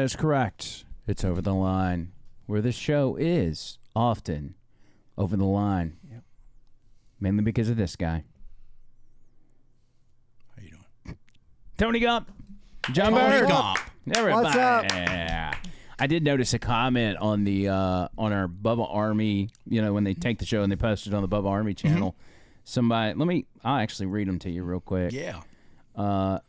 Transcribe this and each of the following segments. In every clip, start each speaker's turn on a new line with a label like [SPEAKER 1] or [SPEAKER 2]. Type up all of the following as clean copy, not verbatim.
[SPEAKER 1] is correct. It's Over the Line, where this show is often over the line.
[SPEAKER 2] Yep.
[SPEAKER 1] Mainly because of this guy.
[SPEAKER 3] How you doing?
[SPEAKER 1] Tony Gump. John
[SPEAKER 3] Tony
[SPEAKER 1] Bird.
[SPEAKER 3] Gump.
[SPEAKER 1] Everybody.
[SPEAKER 2] What's up?
[SPEAKER 1] Yeah. I did notice a comment on the on our Bubba Army, when they take the show and they post it on the Bubba Army channel. Somebody, I'll actually read them to you real quick.
[SPEAKER 3] Yeah.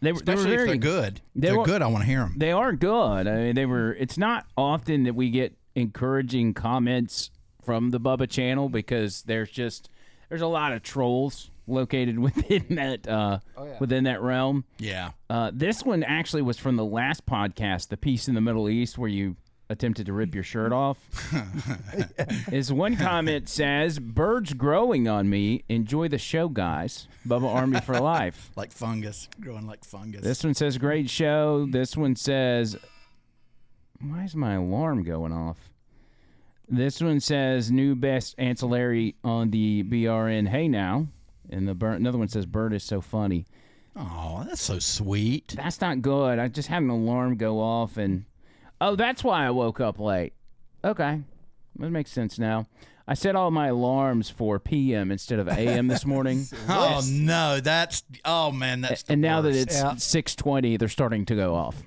[SPEAKER 1] They
[SPEAKER 3] Especially
[SPEAKER 1] were very
[SPEAKER 3] if they're good. If they're good, I want to hear them.
[SPEAKER 1] They are good. I mean, it's not often that we get encouraging comments from the Bubba channel because there's a lot of trolls located within that realm.
[SPEAKER 3] Yeah.
[SPEAKER 1] This one actually was from the last podcast, The Peace in the Middle East, where you attempted to rip your shirt off. His one comment says, "Birds growing on me. Enjoy the show, guys. Bubba Army for life."
[SPEAKER 3] Like fungus. Growing like fungus.
[SPEAKER 1] This one says, "Great show." This one says, why is my alarm going off? This one says, "New best ancillary on the BRN. Hey now." And another one says, "Bird is so funny."
[SPEAKER 3] Oh, that's so sweet.
[SPEAKER 1] That's not good. I just had an alarm go off, and that's why I woke up late. Okay, that makes sense now. I set all my alarms for PM instead of AM this morning.
[SPEAKER 3] Oh no, that's the
[SPEAKER 1] and now that
[SPEAKER 3] worst.
[SPEAKER 1] it's 6:20, they're starting to go off.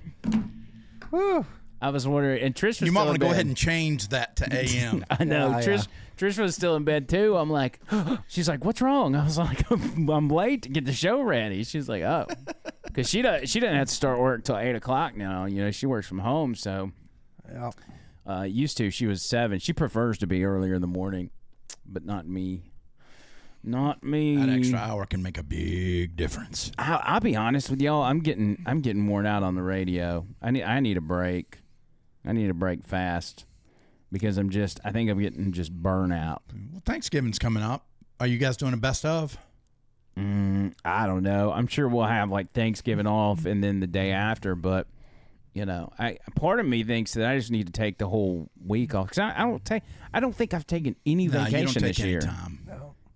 [SPEAKER 2] Whew.
[SPEAKER 1] I was wondering, and Trish was
[SPEAKER 3] You might
[SPEAKER 1] still
[SPEAKER 3] want
[SPEAKER 1] in
[SPEAKER 3] to go
[SPEAKER 1] bed.
[SPEAKER 3] ahead and change that to AM.
[SPEAKER 1] I know.
[SPEAKER 2] Yeah,
[SPEAKER 1] Trish was still in bed too. I'm like, she's like, "What's wrong?" I was like, "I'm late to get the show ready." She's like, "Oh," because she doesn't have to start work till 8:00 now. She works from home, so
[SPEAKER 2] Yeah.
[SPEAKER 1] used to. She was 7. She prefers to be earlier in the morning, but not me. Not me.
[SPEAKER 3] That extra hour can make a big difference.
[SPEAKER 1] I'll be honest with y'all. I'm getting worn out on the radio. I need a break. I need a break fast because I think I'm getting just burnout.
[SPEAKER 3] Well, Thanksgiving's coming up. Are you guys doing a best of?
[SPEAKER 1] I don't know. I'm sure we'll have like Thanksgiving off and then the day after, but part of me thinks that I just need to take the whole week off because I don't think I've taken any vacation
[SPEAKER 3] you don't take
[SPEAKER 1] this
[SPEAKER 3] any
[SPEAKER 1] year.
[SPEAKER 3] time.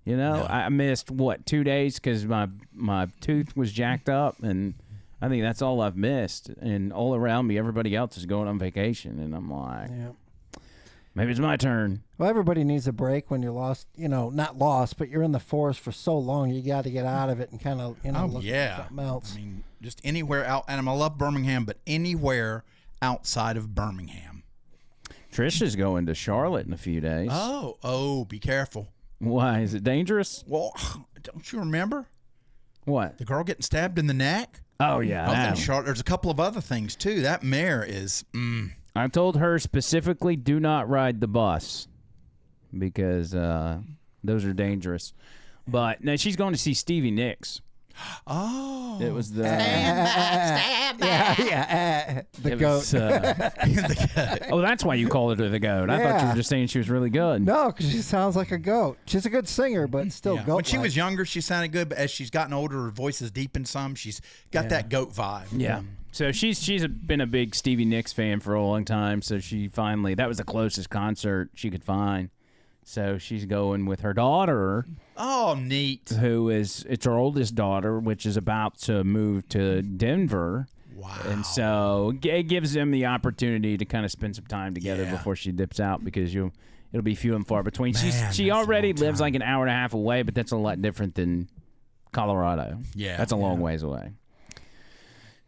[SPEAKER 1] No. I missed 2 days because my tooth was jacked up, and I think that's all I've missed. And all around me, everybody else is going on vacation, and I'm like, maybe it's my turn.
[SPEAKER 2] Well, everybody needs a break when you're lost. Not lost, but you're in the forest for so long. You got to get out of it and kind of look at something else.
[SPEAKER 3] I mean, just anywhere out. And I love Birmingham, but anywhere outside of Birmingham.
[SPEAKER 1] Trish is going to Charlotte in a few days.
[SPEAKER 3] Oh, be careful.
[SPEAKER 1] Why? Is it dangerous?
[SPEAKER 3] Well, don't you remember
[SPEAKER 1] What?
[SPEAKER 3] the girl getting stabbed in the neck?
[SPEAKER 1] Oh, yeah.
[SPEAKER 3] Both
[SPEAKER 1] that
[SPEAKER 3] in
[SPEAKER 1] one.
[SPEAKER 3] Charlotte. There's a couple of other things too. That mare is.
[SPEAKER 1] I told her specifically, do not ride the bus because those are dangerous. But no, she's going to see Stevie Nicks.
[SPEAKER 3] Oh,
[SPEAKER 1] It was the
[SPEAKER 2] The
[SPEAKER 1] it
[SPEAKER 2] goat.
[SPEAKER 1] was, oh, that's why you called her the goat. I thought you
[SPEAKER 2] Yeah.
[SPEAKER 1] were just saying she was really good.
[SPEAKER 2] No, because she sounds like a goat. She's a good singer, but still
[SPEAKER 3] yeah.
[SPEAKER 2] goat.
[SPEAKER 3] When she was younger, she sounded good, but as she's gotten older, her voice has deepened some. She's got that goat vibe.
[SPEAKER 1] Yeah. So she's been a big Stevie Nicks fan for a long time. So she finally, that was the closest concert she could find. So she's going with her daughter,
[SPEAKER 3] Oh, neat.
[SPEAKER 1] it's her oldest daughter, which is about to move to Denver.
[SPEAKER 3] Wow.
[SPEAKER 1] And so it gives them the opportunity to kind of spend some time together before she dips out because it'll be few and far between.
[SPEAKER 3] Man,
[SPEAKER 1] She
[SPEAKER 3] that's a
[SPEAKER 1] already
[SPEAKER 3] long
[SPEAKER 1] lives
[SPEAKER 3] time.
[SPEAKER 1] like an hour and a half away, but that's a lot different than Colorado.
[SPEAKER 3] Yeah.
[SPEAKER 1] That's a long ways away.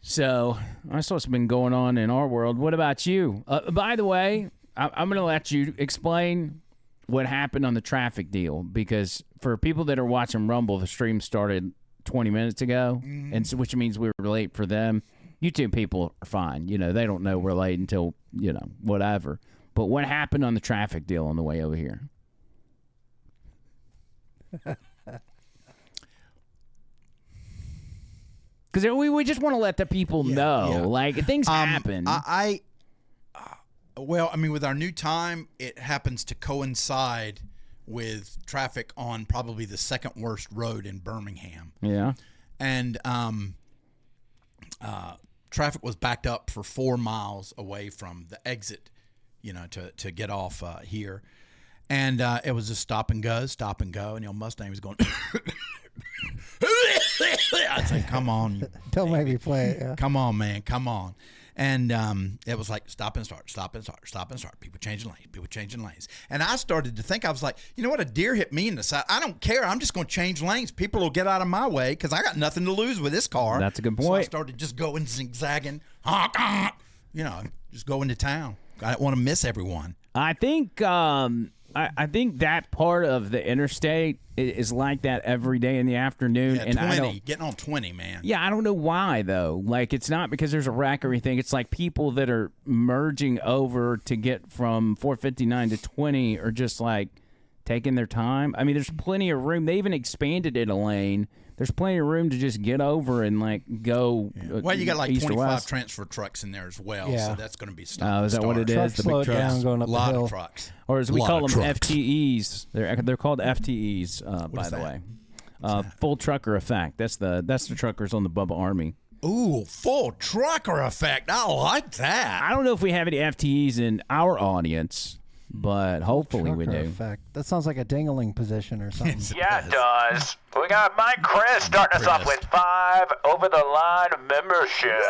[SPEAKER 1] So that's what's been going on in our world. What about you? By the way, I'm going to let you explain what happened on the traffic deal because for people that are watching Rumble, the stream started 20 minutes ago, and so, which means we were late for them. YouTube people are fine. They don't know we're late until, whatever. But what happened on the traffic deal on the way over here? Because we just want to let the people know.
[SPEAKER 3] yeah.
[SPEAKER 1] Like, things happen.
[SPEAKER 3] Well, I mean, with our new time, it happens to coincide with traffic on probably the second worst road in Birmingham.
[SPEAKER 1] Yeah.
[SPEAKER 3] And traffic was backed up for 4 miles away from the exit, to get off here. And it was just stop and go. And, Mustang was going. I said, come on.
[SPEAKER 2] Don't make me play it. Yeah.
[SPEAKER 3] Come on, man. Come on. And it was like stop and start. People changing lanes. And I started to think, I was like, you know what? A deer hit me in the side. I don't care. I'm just going to change lanes. People will get out of my way because I got nothing to lose with this car.
[SPEAKER 1] That's a good point.
[SPEAKER 3] So I started just going zigzagging, just going to town. I don't want to miss everyone.
[SPEAKER 1] I think I think that part of the interstate is like that every day in the afternoon.
[SPEAKER 3] Yeah,
[SPEAKER 1] and
[SPEAKER 3] 20, getting on 20, man.
[SPEAKER 1] Yeah, I don't know why, though. Like, it's not because there's a wreck or anything. It's like people that are merging over to get from 459 to 20 are just, like, taking their time. I mean, there's plenty of room. They even expanded it a lane. There's plenty of room to just get over and, like, go
[SPEAKER 3] Well, you got, like,
[SPEAKER 1] east
[SPEAKER 3] 25 transfer trucks in there as well, so that's going to be
[SPEAKER 1] Oh, is that what it is?
[SPEAKER 2] Trucks
[SPEAKER 1] The
[SPEAKER 2] slow
[SPEAKER 1] big
[SPEAKER 2] it
[SPEAKER 1] trucks?
[SPEAKER 2] down going up
[SPEAKER 3] A lot
[SPEAKER 2] the hill.
[SPEAKER 3] of trucks.
[SPEAKER 1] Or as we call them,
[SPEAKER 3] trucks.
[SPEAKER 1] FTEs. They're called FTEs, by the way. Full trucker effect. That's the truckers on the Bubba Army.
[SPEAKER 3] Ooh, full trucker effect. I like that.
[SPEAKER 1] I don't know if we have any FTEs in our audience, but hopefully we do.
[SPEAKER 2] Effect. That sounds like a dingling position or something.
[SPEAKER 4] Yeah, it does. We got Mike Chris starting us off with 5 over-the-line memberships.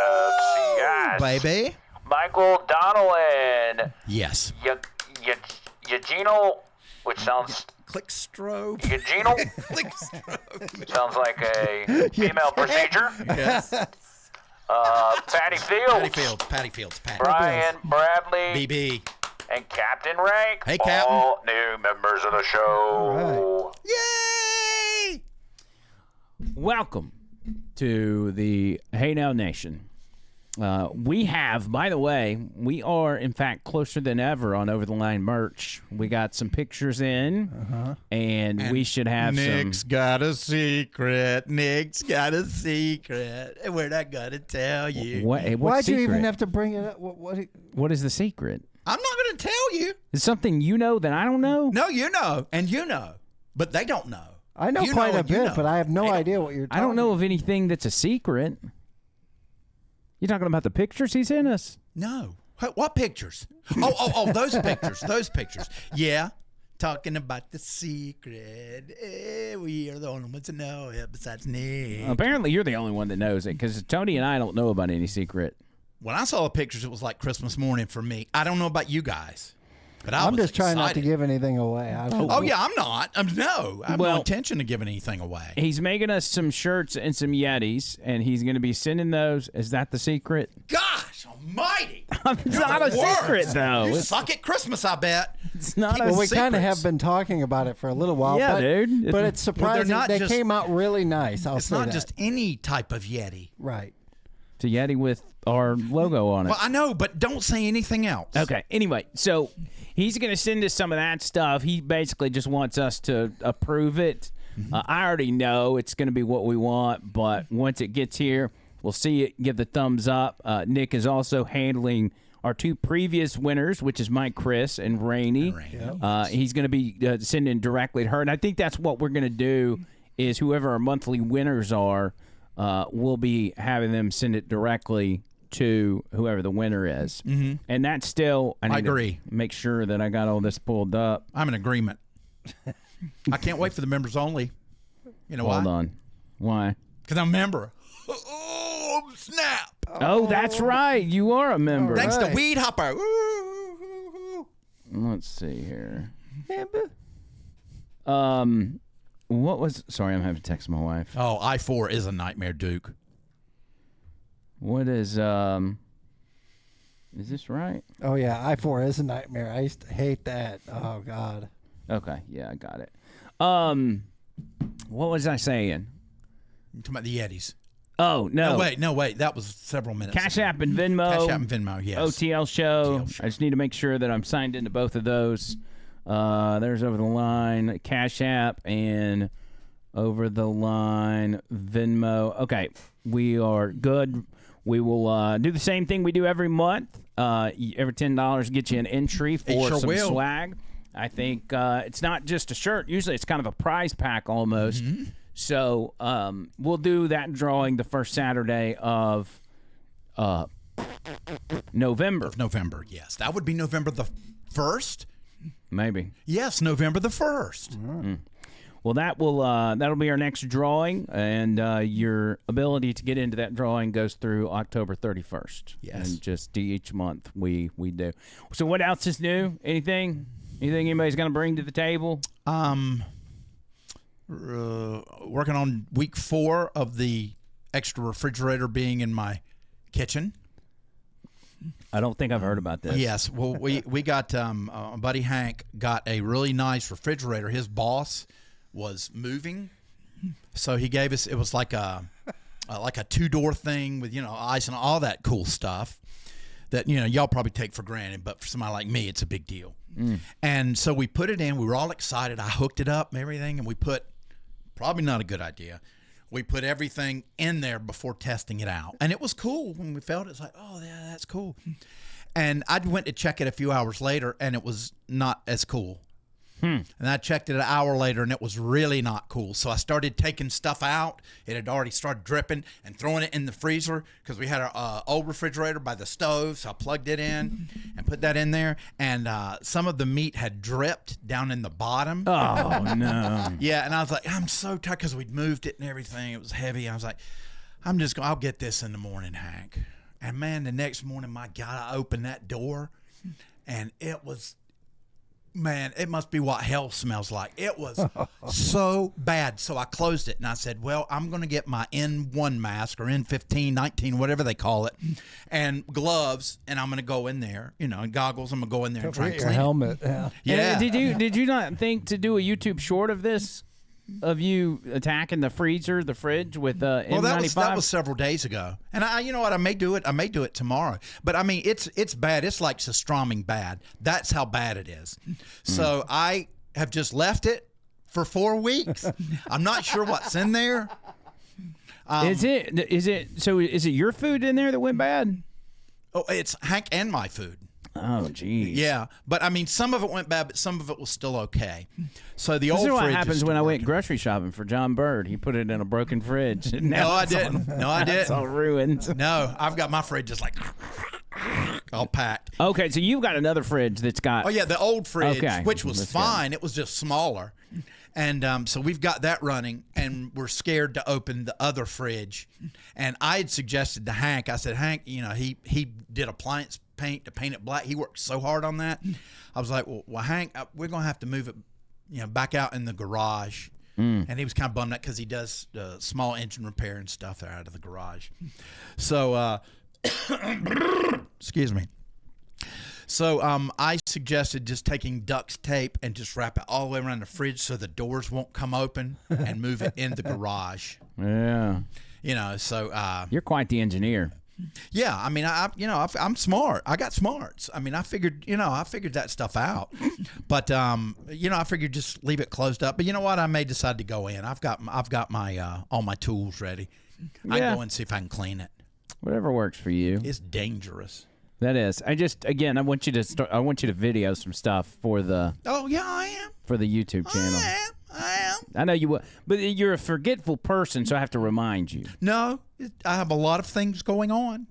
[SPEAKER 4] Yes.
[SPEAKER 3] Baby.
[SPEAKER 4] Michael Donnellan.
[SPEAKER 3] Yes.
[SPEAKER 4] Eugenio, which sounds...
[SPEAKER 3] Clickstrobe.
[SPEAKER 4] Eugenio?
[SPEAKER 3] Clickstrobe.
[SPEAKER 4] Sounds like a female procedure.
[SPEAKER 3] Yes.
[SPEAKER 4] Patty Fields.
[SPEAKER 3] Patty Fields.
[SPEAKER 4] Brian Bradley.
[SPEAKER 3] BB.
[SPEAKER 4] And Captain Rank.
[SPEAKER 3] Hey, Captain.
[SPEAKER 4] All new members of the show.
[SPEAKER 3] Yay!
[SPEAKER 1] Welcome to the Hey Now Nation. We have, by the way, we are, in fact, closer than ever on Over the Line merch. We got some pictures in, and we should have
[SPEAKER 3] Nick's got a secret. Nick's got a secret. And we're not going to tell you.
[SPEAKER 2] Why'd
[SPEAKER 1] secret?
[SPEAKER 2] you even have to bring it up?
[SPEAKER 1] What is the secret?
[SPEAKER 3] I'm not going to tell you.
[SPEAKER 1] Is something you know that I don't know?
[SPEAKER 3] No, you know, and you know, but they don't know.
[SPEAKER 2] I know
[SPEAKER 3] You
[SPEAKER 2] quite
[SPEAKER 3] know
[SPEAKER 2] a
[SPEAKER 3] and you
[SPEAKER 2] bit,
[SPEAKER 3] know.
[SPEAKER 2] but I have no
[SPEAKER 3] They don't
[SPEAKER 2] idea what you're talking
[SPEAKER 1] I don't know of anything that's a secret. You talking about the pictures he sent us?
[SPEAKER 3] No. What pictures? Oh, those pictures. Those pictures. Yeah. Talking about the secret. We are the only ones to know it besides Nick.
[SPEAKER 1] Apparently, you're the only one that knows it because Tony and I don't know about any secret.
[SPEAKER 3] When I saw the pictures, it was like Christmas morning for me. I don't know about you guys, but I'm
[SPEAKER 2] just trying not to give anything away.
[SPEAKER 3] Oh, yeah, I'm not. I have no intention of giving anything away.
[SPEAKER 1] He's making us some shirts and some Yetis, and he's going to be sending those. Is that the secret?
[SPEAKER 3] Gosh almighty.
[SPEAKER 1] It's not a secret, though.
[SPEAKER 3] You suck at Christmas, I bet.
[SPEAKER 1] It's not
[SPEAKER 3] Keep
[SPEAKER 1] a
[SPEAKER 2] Well, we
[SPEAKER 3] secrets.
[SPEAKER 2] kind of have been talking about it for a little while.
[SPEAKER 1] Yeah,
[SPEAKER 2] but,
[SPEAKER 1] dude.
[SPEAKER 2] But it's surprising.
[SPEAKER 3] not
[SPEAKER 2] They
[SPEAKER 3] just-
[SPEAKER 2] came out really nice. I'll
[SPEAKER 3] It's
[SPEAKER 2] say
[SPEAKER 3] not
[SPEAKER 2] that.
[SPEAKER 3] just any type of Yeti.
[SPEAKER 2] Right.
[SPEAKER 1] It's a Yeti with our logo on it.
[SPEAKER 3] Well, I know, but don't say anything else.
[SPEAKER 1] Okay. Anyway, so he's going to send us some of that stuff. He basically just wants us to approve it. I already know it's going to be what we want, but once it gets here, we'll see it, give the thumbs up. Nick is also handling our 2 previous winners, which is Mike Chris and Rainey. He's going to be sending directly to her, and I think that's what we're going to do is whoever our monthly winners are, we'll be having them send it directly to whoever the winner is. And that's still, I
[SPEAKER 3] agree.
[SPEAKER 1] To make sure that I got all this pulled up.
[SPEAKER 3] I'm in agreement. I can't wait for the members only. You know why?
[SPEAKER 1] Hold on. Why?
[SPEAKER 3] Because I'm a member. Oh, snap.
[SPEAKER 1] Oh, that's right. You are a member.
[SPEAKER 3] Thanks
[SPEAKER 2] right.
[SPEAKER 3] to Weed Hopper. Ooh.
[SPEAKER 1] Let's see here. What was? Sorry, I'm having to text my wife.
[SPEAKER 3] Oh, I-4 is a nightmare, Duke.
[SPEAKER 1] What is? Is this right?
[SPEAKER 2] Oh, yeah. I-4 is a nightmare. I used to hate that. Oh, God.
[SPEAKER 1] Okay, yeah, I got it. What was I saying?
[SPEAKER 3] You're talking about the Yetis.
[SPEAKER 1] Oh no!
[SPEAKER 3] No, wait. That was several minutes
[SPEAKER 1] Cash
[SPEAKER 3] ago.
[SPEAKER 1] App and Venmo.
[SPEAKER 3] Cash App and Venmo, yes.
[SPEAKER 1] OTL show.
[SPEAKER 3] OTL show.
[SPEAKER 1] I just need to make sure that I'm signed into both of those. There's Over the Line Cash App and Over the Line Venmo. Okay, we are good. We will do the same thing we do every month. Every $10 gets you an entry for
[SPEAKER 3] sure
[SPEAKER 1] some
[SPEAKER 3] will.
[SPEAKER 1] swag. I think it's not just a shirt. Usually it's kind of a prize pack almost.
[SPEAKER 3] Mm-hmm.
[SPEAKER 1] So we'll do that drawing the first Saturday of November.
[SPEAKER 3] November, yes. That would be November the 1st?
[SPEAKER 1] Maybe.
[SPEAKER 3] Yes, November the 1st.
[SPEAKER 1] Well, that'll be our next drawing, and your ability to get into that drawing goes through October 31st.
[SPEAKER 3] Yes.
[SPEAKER 1] And just each month we do. So what else is new? Anything anybody's going to bring to the table?
[SPEAKER 3] Working on week 4 of the extra refrigerator being in my kitchen.
[SPEAKER 1] I don't think I've heard about this.
[SPEAKER 3] Yes. Well, we got buddy Hank got a really nice refrigerator. His boss was moving, so he gave us. It was like a 2-door thing with ice and all that cool stuff that y'all probably take for granted, but for somebody like me, it's a big deal. And so we put it in. We were all excited. I hooked it up and everything, and we put probably not a good idea. We put everything in there before testing it out. And it was cool when we felt it. It's like, oh, yeah, that's cool. And I went to check it a few hours later, and it was not as cool. And I checked it an hour later, and it was really not cool. So I started taking stuff out. It had already started dripping, and throwing it in the freezer because we had our old refrigerator by the stove. So I plugged it in and put that in there. And some of the meat had dripped down in the bottom.
[SPEAKER 1] Oh, no.
[SPEAKER 3] Yeah, and I was like, I'm so tired because we'd moved it and everything. It was heavy. I was like, I'll get this in the morning, Hank. And, man, the next morning, my God, I opened that door, and it was... Man, it must be what hell smells like. It was so bad. So I closed it, and I said, well, I'm going to get my N1 mask or N15, 19, whatever they call it, and gloves, and I'm going to go in there, and goggles. I'm going to go in there and try and
[SPEAKER 2] your
[SPEAKER 3] clean
[SPEAKER 2] helmet. Yeah.
[SPEAKER 3] Yeah.
[SPEAKER 1] Did you not think to do a YouTube short of this? Of you attacking the fridge with N95?
[SPEAKER 3] Well, that was several days ago, and you know what? I may do it tomorrow. But I mean, it's bad. It's like surströmming bad. That's how bad it is. So I have just left it for 4 weeks. I'm not sure what's in there.
[SPEAKER 1] Is it your food in there that went bad?
[SPEAKER 3] Oh, it's Hank and my food.
[SPEAKER 1] Oh, geez.
[SPEAKER 3] Yeah, but I mean, some of it went bad, but some of it was still okay. So the
[SPEAKER 1] this
[SPEAKER 3] old
[SPEAKER 1] is what
[SPEAKER 3] fridge
[SPEAKER 1] happens when I went grocery shopping for John Bird. He put it in a broken fridge.
[SPEAKER 3] No, I didn't.
[SPEAKER 1] It's all ruined.
[SPEAKER 3] No, I've got my fridge just like all packed.
[SPEAKER 1] Okay, so you've got another fridge that's got...
[SPEAKER 3] Oh, yeah, the old fridge,
[SPEAKER 1] Okay.
[SPEAKER 3] which was
[SPEAKER 1] Let's
[SPEAKER 3] fine. It was just smaller. And so we've got that running, and we're scared to open the other fridge. And I had suggested to Hank, I said, Hank, he did appliance paint to paint it black. He worked so hard on that. I was like, well Hank, we're going to have to move it back out in the garage. And he was kind of bummed out because he does small engine repair and stuff there out of the garage. So, excuse me. So I suggested just taking duct tape and just wrap it all the way around the fridge so the doors won't come open and move it in the garage.
[SPEAKER 1] Yeah.
[SPEAKER 3] So...
[SPEAKER 1] You're quite the engineer.
[SPEAKER 3] Yeah, I mean, I'm smart. I got smarts. I mean, I figured that stuff out. But I figured just leave it closed up. But you know what? I may decide to go in. I've got my all my tools ready. I can go and see if I can clean it.
[SPEAKER 1] Whatever works for you.
[SPEAKER 3] It's dangerous.
[SPEAKER 1] That is. I want you to video some stuff for the...
[SPEAKER 3] Oh, yeah, I am.
[SPEAKER 1] For the YouTube channel.
[SPEAKER 3] I am.
[SPEAKER 1] I know you will. But you're a forgetful person, so I have to remind you.
[SPEAKER 3] No, I have a lot of things going on.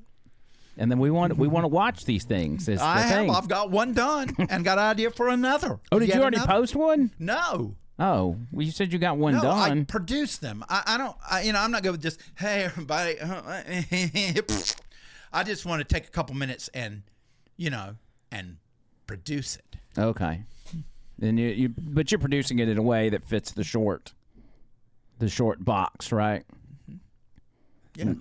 [SPEAKER 1] And then we want to watch these things.
[SPEAKER 3] I've got one done and got an idea for another.
[SPEAKER 1] Oh, did you already post one?
[SPEAKER 3] No.
[SPEAKER 1] Oh, well, you said you got one done.
[SPEAKER 3] I produced them. I'm not good with just, hey, everybody. I just want to take a couple minutes and produce it.
[SPEAKER 1] Okay. And but you're producing it in a way that fits the short box, right?
[SPEAKER 3] Yeah.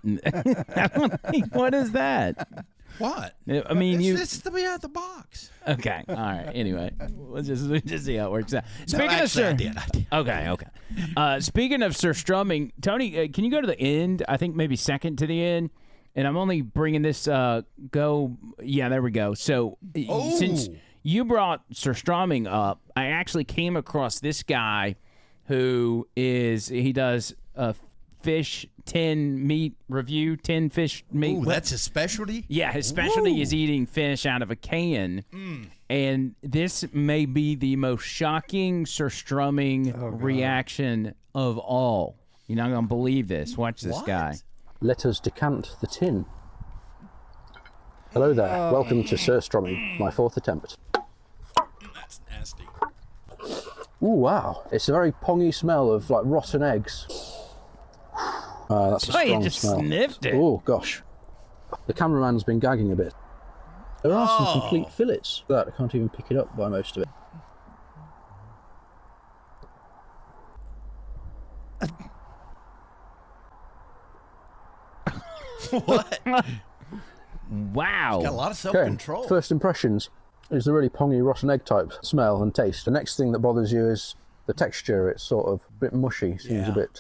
[SPEAKER 1] What is that?
[SPEAKER 3] What?
[SPEAKER 1] I mean,
[SPEAKER 3] it's the box.
[SPEAKER 1] Okay. All right. Anyway, we'll just see how it works out.
[SPEAKER 3] I did.
[SPEAKER 1] Okay. Speaking of surströmming, Tony, can you go to the end? I think maybe second to the end. And I'm only bringing this. Yeah, there we go. So since you brought surströmming up, I actually came across this guy who does a fish 10 meat review, 10 fish meat.
[SPEAKER 3] Ooh, that's his specialty?
[SPEAKER 1] Yeah, his specialty is eating fish out of a can. And this may be the most shocking surströmming reaction of all. You're not going to believe this. Watch this guy.
[SPEAKER 5] Let us decant the tin. Hello there. Welcome to surströmming, my fourth attempt.
[SPEAKER 3] That's nasty.
[SPEAKER 5] Ooh, wow. It's a very pongy smell of like rotten eggs. That's a strong
[SPEAKER 1] you just
[SPEAKER 5] smell.
[SPEAKER 1] sniffed it.
[SPEAKER 5] Oh, gosh. The cameraman's been gagging a bit. There are some complete fillets. That I can't even pick it up by most of it.
[SPEAKER 3] What?
[SPEAKER 1] Wow.
[SPEAKER 3] Got a lot of self-control.
[SPEAKER 5] Okay. First impressions is the really pongy rotten egg type smell and taste. The next thing that bothers you is the texture. It's sort of a bit mushy, seems a bit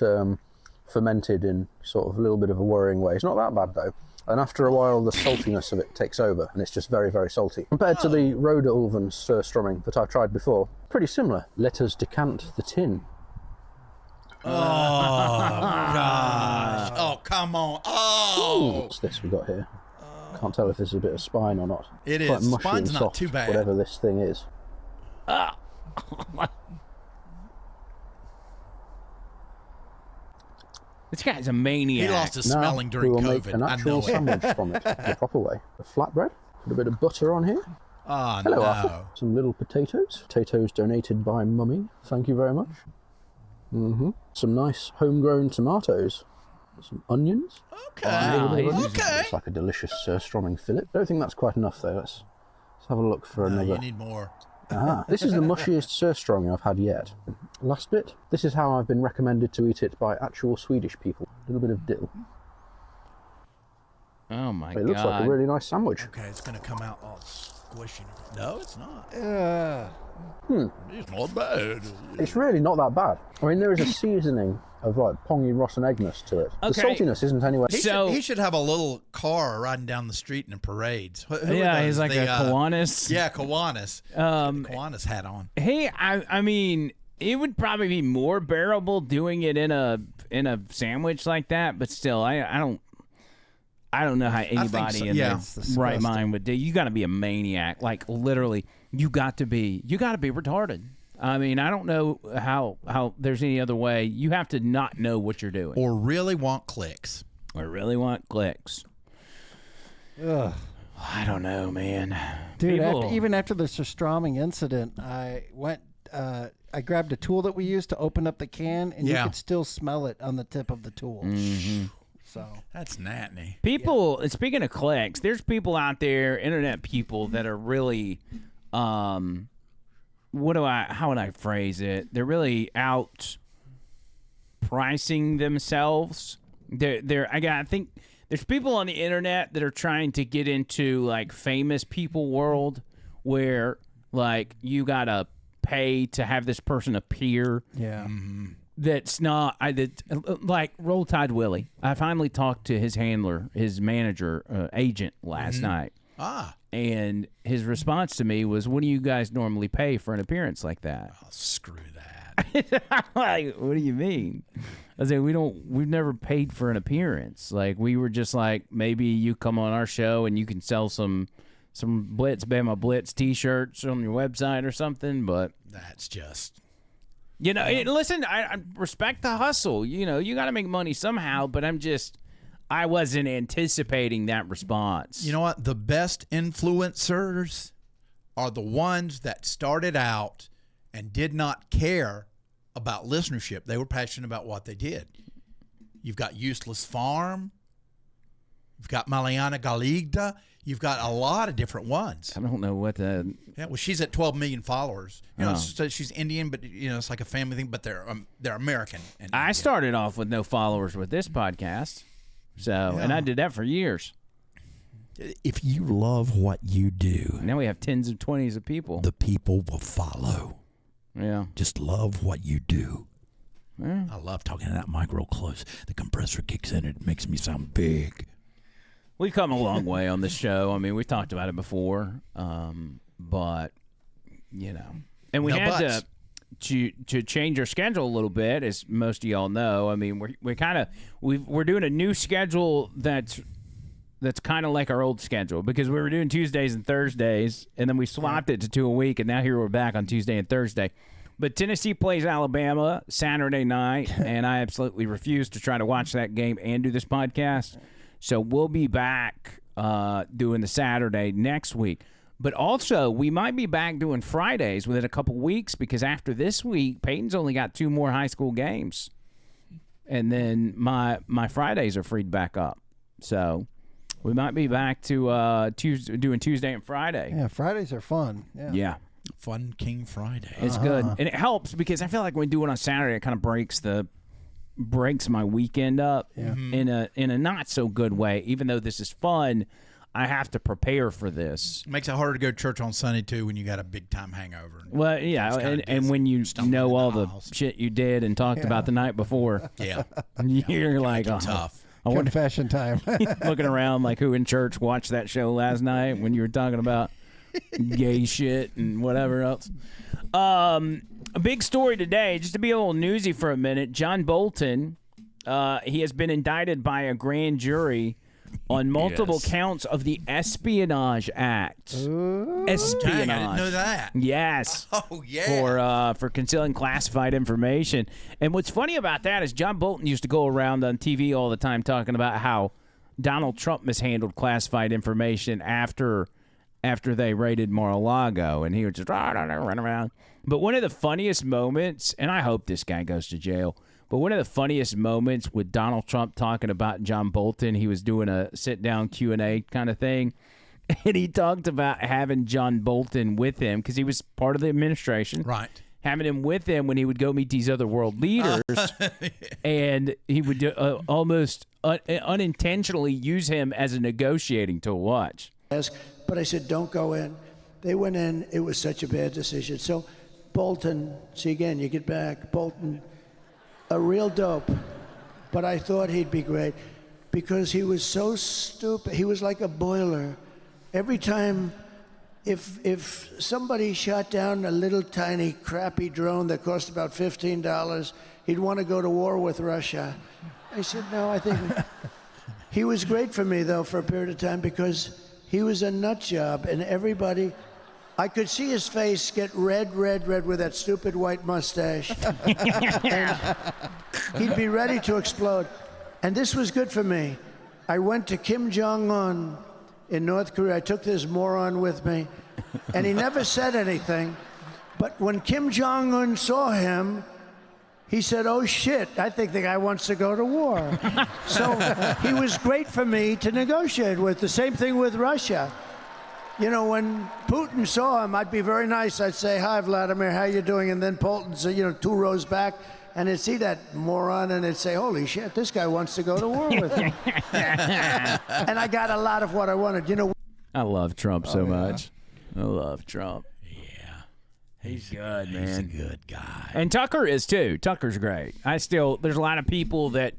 [SPEAKER 5] fermented in sort of a little bit of a worrying way. It's not that bad though. And after a while, the saltiness of it takes over, and it's just very, very salty. Compared to the Rhoda Ulven Surströmming that I've tried before, pretty similar. Let us decant the tin.
[SPEAKER 3] Oh, gosh. Oh, come on. Oh.
[SPEAKER 5] What's this we got here? Can't tell if this is a bit of spine or not.
[SPEAKER 3] It
[SPEAKER 5] Quite
[SPEAKER 3] is.
[SPEAKER 5] mushy
[SPEAKER 3] Spine's
[SPEAKER 5] and
[SPEAKER 3] not
[SPEAKER 5] soft,
[SPEAKER 3] too bad.
[SPEAKER 5] whatever this thing is.
[SPEAKER 1] This guy's a maniac.
[SPEAKER 3] He lost his
[SPEAKER 5] Now,
[SPEAKER 3] smelling during
[SPEAKER 5] we will make
[SPEAKER 3] COVID.
[SPEAKER 5] an
[SPEAKER 3] I
[SPEAKER 5] actual
[SPEAKER 3] know it.
[SPEAKER 5] sandwich from it the proper way. A flatbread, put a bit of butter on here.
[SPEAKER 3] Oh,
[SPEAKER 5] Hello,
[SPEAKER 3] no.
[SPEAKER 5] Arthur. Some little potatoes. Potatoes donated by Mummy. Thank you very much. Some nice homegrown tomatoes. Some onions.
[SPEAKER 3] Okay. Okay.
[SPEAKER 5] It's like a delicious Surströmming fillet. Don't think that's quite enough though. Let's have a look for
[SPEAKER 3] No,
[SPEAKER 5] another.
[SPEAKER 3] you need more.
[SPEAKER 5] This is the mushiest Surströmming I've had yet. Last bit. This is how I've been recommended to eat it by actual Swedish people. A little bit of dill.
[SPEAKER 1] Oh my god.
[SPEAKER 5] It looks like a really nice sandwich.
[SPEAKER 3] Okay, it's going to come out all squishy. No, it's not. It's not bad.
[SPEAKER 5] It's really not that bad. I mean, there is a seasoning of like pongy rotten eggness to it.
[SPEAKER 1] Okay.
[SPEAKER 5] The saltiness isn't anywhere.
[SPEAKER 3] He should have a little car riding down the street in parades. Who are
[SPEAKER 1] Yeah,
[SPEAKER 3] those?
[SPEAKER 1] he's like a Kiwanis.
[SPEAKER 3] Yeah, Kiwanis. Kiwanis hat on.
[SPEAKER 1] Hey, I mean, it would probably be more bearable doing it in a sandwich like that, but still, I don't know how anybody
[SPEAKER 3] so,
[SPEAKER 1] in
[SPEAKER 3] yeah.
[SPEAKER 1] their right mind would do. You got to be a maniac, like literally. You got to be retarded. I mean, I don't know how there's any other way. You have to not know what you're doing,
[SPEAKER 3] Or really want clicks.
[SPEAKER 1] or really want clicks.
[SPEAKER 2] Ugh.
[SPEAKER 1] I don't know, man.
[SPEAKER 2] Dude,
[SPEAKER 1] People-
[SPEAKER 2] even after the Surströmming incident, I went. I grabbed a tool that we used to open up the can, and you could still smell it on the tip of the tool. So
[SPEAKER 3] That's natty.
[SPEAKER 1] People, speaking of clicks, there's people out there, internet people, that are really, how would I phrase it? They're really out pricing themselves. I think there's people on the internet that are trying to get into like famous people world where like you gotta pay to have this person appear.
[SPEAKER 2] yeah,
[SPEAKER 1] That's not like Roll Tide Willie. I finally talked to his handler, his manager, agent last night, and his response to me was, "What do you guys normally pay for an appearance like that?"
[SPEAKER 3] Oh, screw that.
[SPEAKER 1] I'm like, what do you mean? I said, we've never paid for an appearance. Like, we were just like, maybe you come on our show and you can sell some Blitz Bama Blitz t-shirts on your website or something, but
[SPEAKER 3] That's just...
[SPEAKER 1] You know, listen, I respect the hustle. You know, you got to make money somehow, but I wasn't anticipating that response.
[SPEAKER 3] You know what? The best influencers are the ones that started out and did not care about listenership. They were passionate about what they did. You've got Useless Farm. You've got Maliana Galigda. You've got a lot of different ones.
[SPEAKER 1] I don't know what the...
[SPEAKER 3] Yeah, well, she's at 12 million followers. You know, so she's Indian, but you know, it's like a family thing. But they're American. And
[SPEAKER 1] I started off with no followers with this podcast, and I did that for years.
[SPEAKER 3] If you love what you do,
[SPEAKER 1] Now we have tens and 20s of people.
[SPEAKER 3] the people will follow.
[SPEAKER 1] Yeah.
[SPEAKER 3] Just love what you do. I love talking to that mic real close. The compressor kicks in, it makes me sound big.
[SPEAKER 1] We've come a long way on this show. I mean, we've talked about it before, but you know, and we had to change our schedule a little bit, as most of y'all know. I mean, we're doing a new schedule that's kind of like our old schedule, because we were doing Tuesdays and Thursdays, and then we swapped it to 2 a week, and now here we're back on Tuesday and Thursday. But Tennessee plays Alabama Saturday night, and I absolutely refuse to try to watch that game and do this podcast. So we'll be back doing the Saturday next week. But also, we might be back doing Fridays within a couple weeks because after this week, Peyton's only got 2 more high school games. And then my Fridays are freed back up. So we might be back to doing Tuesday and Friday.
[SPEAKER 2] Yeah, Fridays are fun.
[SPEAKER 1] Yeah.
[SPEAKER 3] Fun King Friday.
[SPEAKER 1] It's good. And it helps because I feel like when we do it on Saturday, it kind of breaks my weekend up in a not so good way. Even though this is fun, I have to prepare for this.
[SPEAKER 3] Makes it harder to go to church on Sunday too when you got a big time hangover.
[SPEAKER 1] Well, yeah, and when you know all the shit you did and talked about the night before, you're like, oh,
[SPEAKER 3] tough.
[SPEAKER 2] Confession time.
[SPEAKER 1] Looking around like who in church watched that show last night when you were talking about gay shit and whatever else. A big story today, just to be a little newsy for a minute. John Bolton, he has been indicted by a grand jury on multiple counts of the Espionage Act. Espionage.
[SPEAKER 3] Dang, I didn't know that.
[SPEAKER 1] Yes.
[SPEAKER 3] Oh, yeah.
[SPEAKER 1] For concealing classified information. And what's funny about that is John Bolton used to go around on TV all the time talking about how Donald Trump mishandled classified information after they raided Mar-a-Lago, and he would just run around. But one of the funniest moments, and I hope this guy goes to jail, but one of the funniest moments with Donald Trump talking about John Bolton, he was doing a sit-down Q&A kind of thing, and he talked about having John Bolton with him because he was part of the administration.
[SPEAKER 3] Right.
[SPEAKER 1] Having him with him when he would go meet these other world leaders, and he would almost unintentionally use him as a negotiating tool. Watch.
[SPEAKER 6] But I said, don't go in. They went in. It was such a bad decision. So Bolton, see again, you get back. Bolton, a real dope. But I thought he'd be great because he was so stupid. He was like a boiler. Every time, if somebody shot down a little tiny crappy drone that cost about $15, he'd want to go to war with Russia. I said, no, I think... He was great for me, though, for a period of time because he was a nut job, and everybody, I could see his face get red with that stupid white mustache. And he'd be ready to explode. And this was good for me. I went to Kim Jong-un in North Korea. I took this moron with me, and he never said anything. But when Kim Jong-un saw him, he said, oh, shit, I think the guy wants to go to war. So he was great for me to negotiate with. The same thing with Russia. You know, when Putin saw him, I'd be very nice. I'd say, hi, Vladimir, how you doing? And then Bolton's, 2 rows back, and he'd see that moron, and it'd say, holy shit, this guy wants to go to war with me. And I got a lot of what I wanted.
[SPEAKER 1] I love Trump so much. I love Trump. He's good, man.
[SPEAKER 3] He's a good guy.
[SPEAKER 1] And Tucker is, too. Tucker's great. There's a lot of people that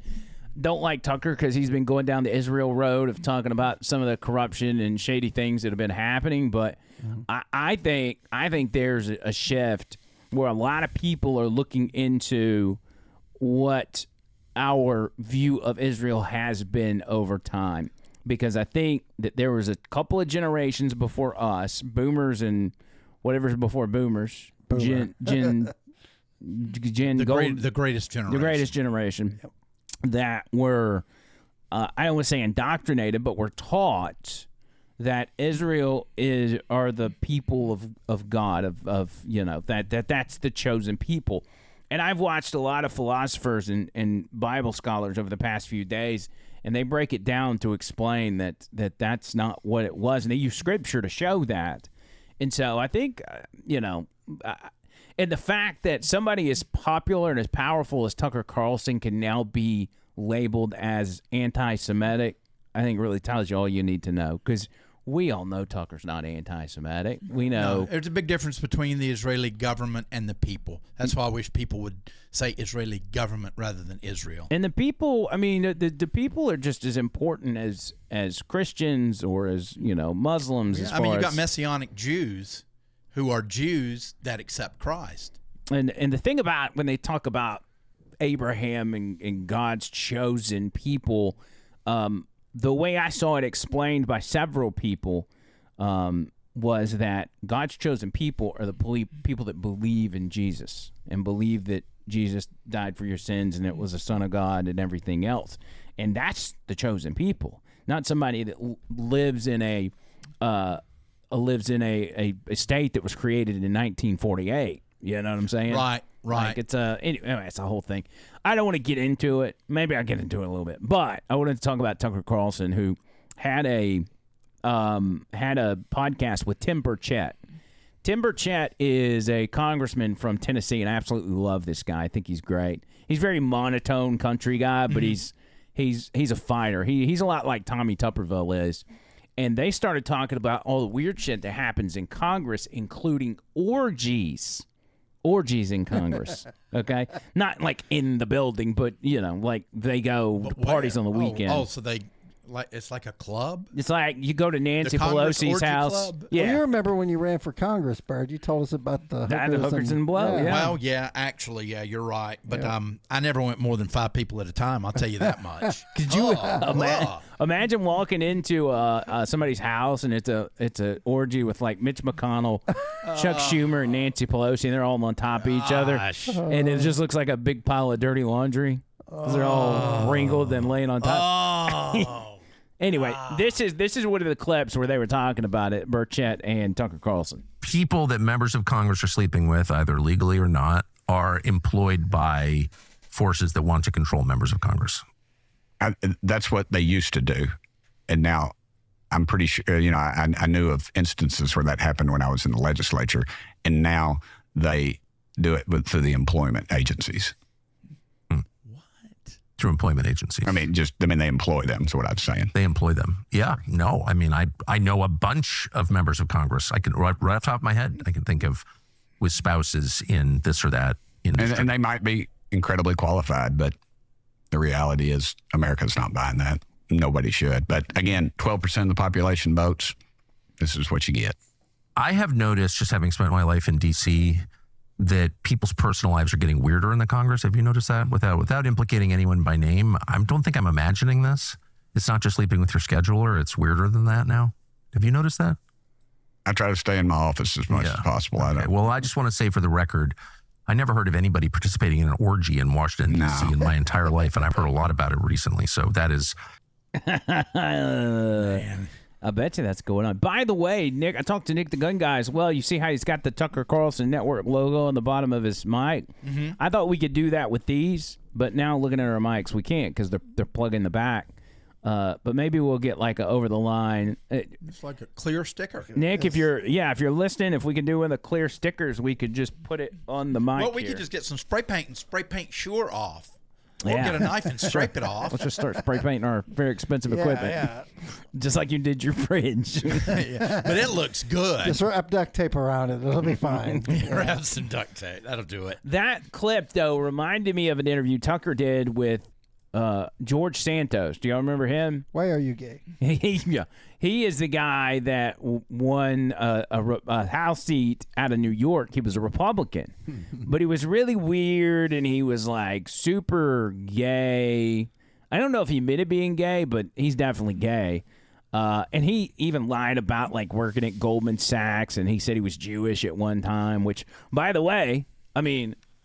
[SPEAKER 1] don't like Tucker because he's been going down the Israel road of talking about some of the corruption and shady things that have been happening. But I think there's a shift where a lot of people are looking into what our view of Israel has been over time. Because I think that there was a couple of generations before us, boomers and whatever's before boomers, the
[SPEAKER 3] greatest generation.
[SPEAKER 1] The greatest generation that were, I don't want to say indoctrinated, but were taught that Israel are the people of God, that's the chosen people. And I've watched a lot of philosophers and Bible scholars over the past few days, and they break it down to explain that's not what it was. And they use scripture to show that. And so I think, and the fact that somebody as popular and as powerful as Tucker Carlson can now be labeled as anti-Semitic, I think really tells you all you need to know. Because we all know Tucker's not anti-Semitic. We know.
[SPEAKER 3] No, there's a big difference between the Israeli government and the people. That's why I wish people would say Israeli government rather than Israel.
[SPEAKER 1] And the people, I mean, the people are just as important as Christians or as, Muslims.
[SPEAKER 3] Yeah,
[SPEAKER 1] you
[SPEAKER 3] got Messianic Jews who are Jews that accept Christ.
[SPEAKER 1] And the thing about when they talk about Abraham and God's chosen people, the way I saw it explained by several people was that God's chosen people are the people that believe in Jesus and believe that Jesus died for your sins and it was the Son of God and everything else. And that's the chosen people, not somebody that lives in a lives in a state that was created in 1948. You know what I'm saying?
[SPEAKER 3] Right.
[SPEAKER 1] Like anyway, it's a whole thing. I don't want to get into it. Maybe I'll get into it a little bit, but I wanted to talk about Tucker Carlson, who had a podcast with Tim Burchett. Tim Burchett is a congressman from Tennessee, and I absolutely love this guy. I think he's great. He's a very monotone country guy, but he's a fighter. He's a lot like Tommy Tuberville is. And they started talking about all the weird shit that happens in Congress, including orgies. Orgies in Congress, okay? Not like in the building, but, like they go to parties on the weekend.
[SPEAKER 3] Oh, so it's like a club?
[SPEAKER 1] It's like you go to Nancy
[SPEAKER 3] Congress
[SPEAKER 1] Pelosi's
[SPEAKER 3] orgy
[SPEAKER 1] house.
[SPEAKER 3] Club?
[SPEAKER 1] Yeah.
[SPEAKER 2] Well, you remember when you ran for Congress, Bird? You told us about the
[SPEAKER 1] hookers and blow. Yeah.
[SPEAKER 3] Well, yeah, actually, you're right. But I never went more than 5 people at a time. I'll tell you that much.
[SPEAKER 1] Could you imagine walking into somebody's house and it's a orgy with like Mitch McConnell, Chuck Schumer, and Nancy Pelosi, and they're all on top of each other, and it just looks like a big pile of dirty laundry. They're all wrinkled and laying on top. Anyway, this is one of the clips where they were talking about it, Burchett and Tucker Carlson.
[SPEAKER 7] People that members of Congress are sleeping with, either legally or not, are employed by forces that want to control members of Congress.
[SPEAKER 8] That's what they used to do. And now I'm pretty sure, I knew of instances where that happened when I was in the legislature. And now they do it through the employment agencies.
[SPEAKER 7] Through employment agencies.
[SPEAKER 8] They employ them, is what I'm saying.
[SPEAKER 7] They employ them. Yeah. No, I know a bunch of members of Congress. I can, right off the top of my head, I can think of with spouses in this or that industry.
[SPEAKER 8] And they might be incredibly qualified, but the reality is America's not buying that. Nobody should. But again, 12% of the population votes. This is what you get.
[SPEAKER 7] I have noticed, just having spent my life in D.C., that people's personal lives are getting weirder in the Congress. Have you noticed that? Without implicating anyone by name, I don't think I'm imagining this. It's not just sleeping with your scheduler. It's weirder than that now. Have you noticed that?
[SPEAKER 8] I try to stay in my office as much as possible.
[SPEAKER 7] Okay. Well, I just want to say for the record, I never heard of anybody participating in an orgy in Washington, D.C. in my entire life, and I've heard a lot about it recently. So that is...
[SPEAKER 1] Man. I bet you that's going on. By the way, Nick, I talked to Nick the Gun Guy as well. You see how he's got the Tucker Carlson Network logo on the bottom of his mic? Mm-hmm. I thought we could do that with these, but now looking at our mics, we can't because they're plugged in the back. But maybe we'll get like a over the line.
[SPEAKER 3] It's like a clear sticker.
[SPEAKER 1] Nick, if you're listening, if we could do one of the clear stickers, we could just put it on the mic.
[SPEAKER 3] Well, we could just get some spray paint and spray paint Sure off. Or get a knife and scrape it off.
[SPEAKER 1] Let's just start spray painting our very expensive equipment. Yeah. Just like you did your fridge.
[SPEAKER 3] Yeah. But it looks good.
[SPEAKER 2] Just wrap duct tape around it. It'll be fine.
[SPEAKER 3] Wrap some duct tape. That'll do it.
[SPEAKER 1] That clip, though, reminded me of an interview Tucker did with George Santos. Do y'all remember him?
[SPEAKER 2] Why are you gay?
[SPEAKER 1] He is the guy that won a House seat out of New York. He was a Republican, but he was really weird, and he was like super gay. I don't know if he admitted being gay, but he's definitely gay. And he even lied about like working at Goldman Sachs, and he said he was Jewish at one time, which, by the way,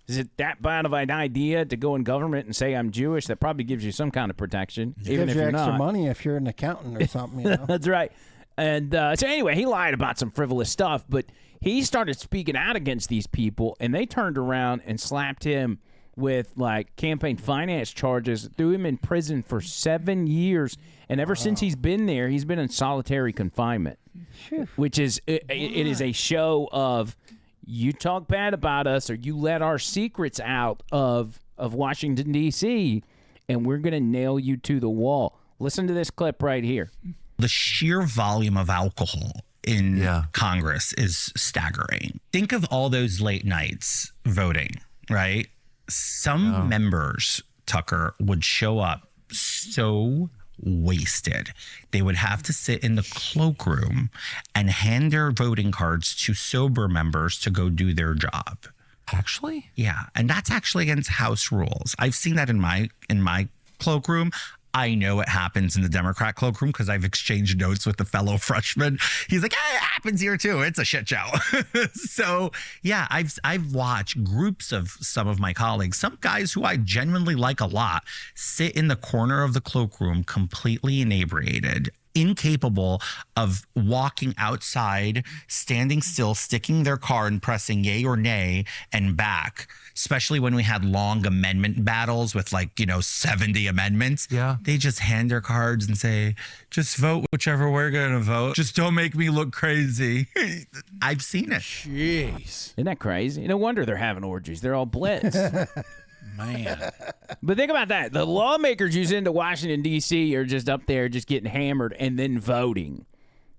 [SPEAKER 1] is it that bad of an idea to go in government and say I'm Jewish? That probably gives you some kind of protection, even if you're
[SPEAKER 2] extra
[SPEAKER 1] not.
[SPEAKER 2] Money if you're an accountant or something.
[SPEAKER 1] That's right. And so anyway, he lied about some frivolous stuff, but he started speaking out against these people, and they turned around and slapped him with like campaign finance charges, threw him in prison for 7 years, and ever since he's been there, he's been in solitary confinement, which is it is a show of. You talk bad about us or you let our secrets out of Washington, D.C., and we're going to nail you to the wall. Listen to this clip right here.
[SPEAKER 9] The sheer volume of alcohol in Congress is staggering. Think of all those late nights voting, right? Some members, Tucker, would show up so wasted. They would have to sit in the cloakroom and hand their voting cards to sober members to go do their job.
[SPEAKER 7] Actually?
[SPEAKER 9] Yeah. And that's actually against House rules. I've seen that in my cloakroom. I know it happens in the Democrat cloakroom because I've exchanged notes with the fellow freshman. He's like, it happens here too. It's a shit show. So yeah, I've watched groups of some of my colleagues, some guys who I genuinely like a lot, sit in the corner of the cloakroom completely inebriated incapable of walking outside, standing still, sticking their card and pressing yay or nay and back, especially when we had long amendment battles with 70 amendments.
[SPEAKER 7] Yeah.
[SPEAKER 9] They just hand their cards and say, just vote whichever we're going to vote. Just don't make me look crazy. I've seen it.
[SPEAKER 3] Jeez.
[SPEAKER 1] Isn't that crazy? No wonder they're having orgies. They're all blitz.
[SPEAKER 3] Man.
[SPEAKER 1] But think about that. The lawmakers who's into Washington, D.C. are just up there just getting hammered and then voting.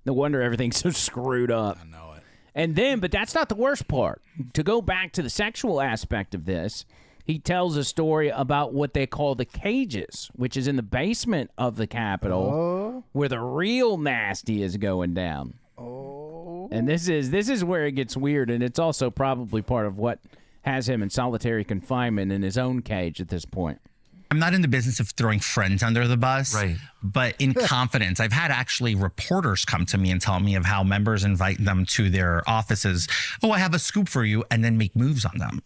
[SPEAKER 1] No wonder everything's so screwed up.
[SPEAKER 3] I know it.
[SPEAKER 1] And then, but that's not the worst part. To go back to the sexual aspect of this, he tells a story about what they call the cages, which is in the basement of the Capitol, where the real nasty is going down. Oh. And this is where it gets weird, and it's also probably part of what has him in solitary confinement in his own cage at this point.
[SPEAKER 9] I'm not in the business of throwing friends under the bus,
[SPEAKER 7] Right.
[SPEAKER 9] But in confidence, I've had actually reporters come to me and tell me of how members invite them to their offices. Oh, I have a scoop for you, and then make moves on them.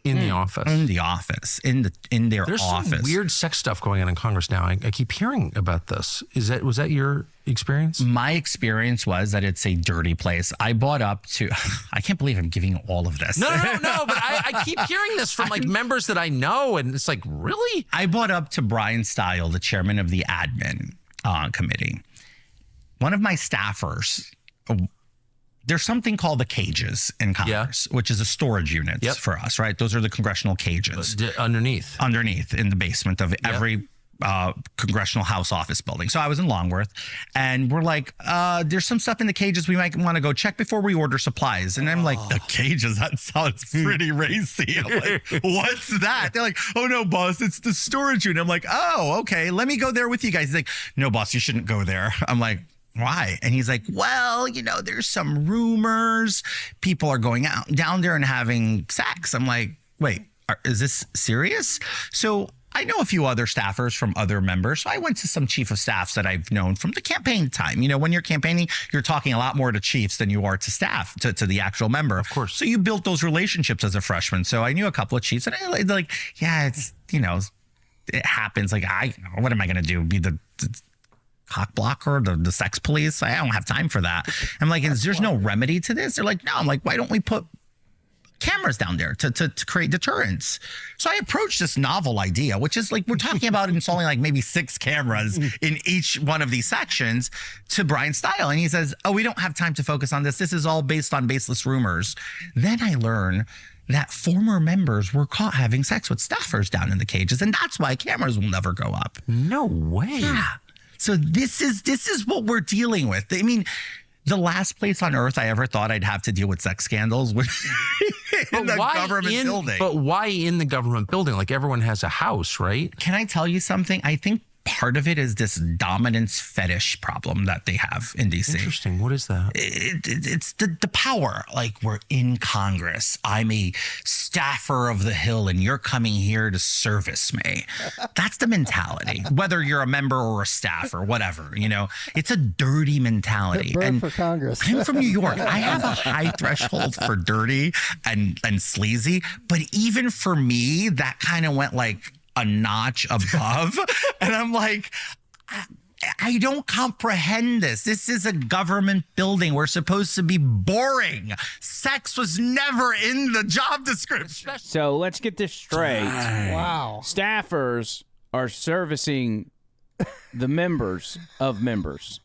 [SPEAKER 7] In the office.
[SPEAKER 9] In the office. In their
[SPEAKER 7] There's
[SPEAKER 9] office.
[SPEAKER 7] some weird sex stuff going on in Congress now. I keep hearing about this. Was that your experience?
[SPEAKER 9] My experience was that it's a dirty place. I bought up to, I can't believe I'm giving you all of this.
[SPEAKER 7] No, but I keep hearing this from members that I know, and it's like, really?
[SPEAKER 9] I brought up to Brian Stile, the chairman of the admin committee. One of my staffers, there's something called the cages in Congress, which is a storage unit for us, right? Those are the congressional cages.
[SPEAKER 7] Underneath
[SPEAKER 9] in the basement of every congressional house office building. So I was in Longworth, and we're like, there's some stuff in the cages we might want to go check before we order supplies. And I'm like, the cages, that sounds pretty racy. I'm like, what's that? They're like, oh no, boss, it's the storage unit. I'm like, oh, okay, let me go there with you guys. He's like, no, boss, you shouldn't go there. I'm like, why? And he's like, well, there's some rumors. People are going out down there and having sex. I'm like, wait, is this serious? So I know a few other staffers from other members. So I went to some chief of staffs that I've known from the campaign time. When you're campaigning, you're talking a lot more to chiefs than you are to staff, to the actual member. Of course. So you built those relationships as a freshman. So I knew a couple of chiefs, and I like, yeah, it's, it happens. Like, what am I going to do? Be the cock blocker, the sex police? I don't have time for that. I'm like, there's no remedy to this? They're like, no. I'm like, why don't we put cameras down there to create deterrence? So I approached this novel idea, which is like, we're talking about installing like maybe 6 cameras in each one of these sections, to Brian Stile. And he says, oh, we don't have time to focus on this. This is all based on baseless rumors. Then I learn that former members were caught having sex with staffers down in the cages, and that's why cameras will never go up.
[SPEAKER 7] No way.
[SPEAKER 9] Yeah. So this is what we're dealing with. I mean, the last place on earth I ever thought I'd have to deal with sex scandals was in the government building.
[SPEAKER 7] But why in the government building? Like, everyone has a house, right?
[SPEAKER 9] Can I tell you something? I think part of it is this dominance fetish problem that they have in DC.
[SPEAKER 7] Interesting. What is that?
[SPEAKER 9] It's the power. Like, we're in Congress. I'm a staffer of the Hill, and you're coming here to service me. That's the mentality. Whether you're a member or a staff or whatever, it's a dirty mentality.
[SPEAKER 2] And for Congress.
[SPEAKER 9] I'm from New York. I have a high threshold for dirty and sleazy, but even for me, that kind of went like a notch above. And I'm like, I don't comprehend this. This is a government building. We're supposed to be boring. Sex was never in the job description.
[SPEAKER 1] So let's get this straight.
[SPEAKER 2] Wow.
[SPEAKER 1] Staffers are servicing the members of members.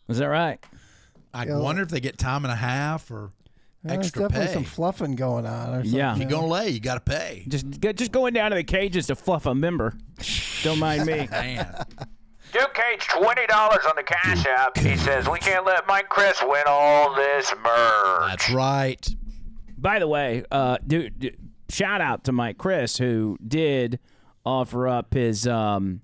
[SPEAKER 1] Is that right?
[SPEAKER 3] I wonder if they get time and a half or extra
[SPEAKER 2] there's definitely
[SPEAKER 3] pay.
[SPEAKER 2] some fluffing going on. Or something.
[SPEAKER 1] Yeah.
[SPEAKER 3] If you're going to lay, you got to pay.
[SPEAKER 1] Just going down to the cages to fluff a member. Don't mind me.
[SPEAKER 3] Man.
[SPEAKER 4] Duke Cage, $20 on the Cash App. He says, we can't let Mike Chris win all this merch.
[SPEAKER 3] That's right.
[SPEAKER 1] By the way, shout out to Mike Chris, who did offer up his last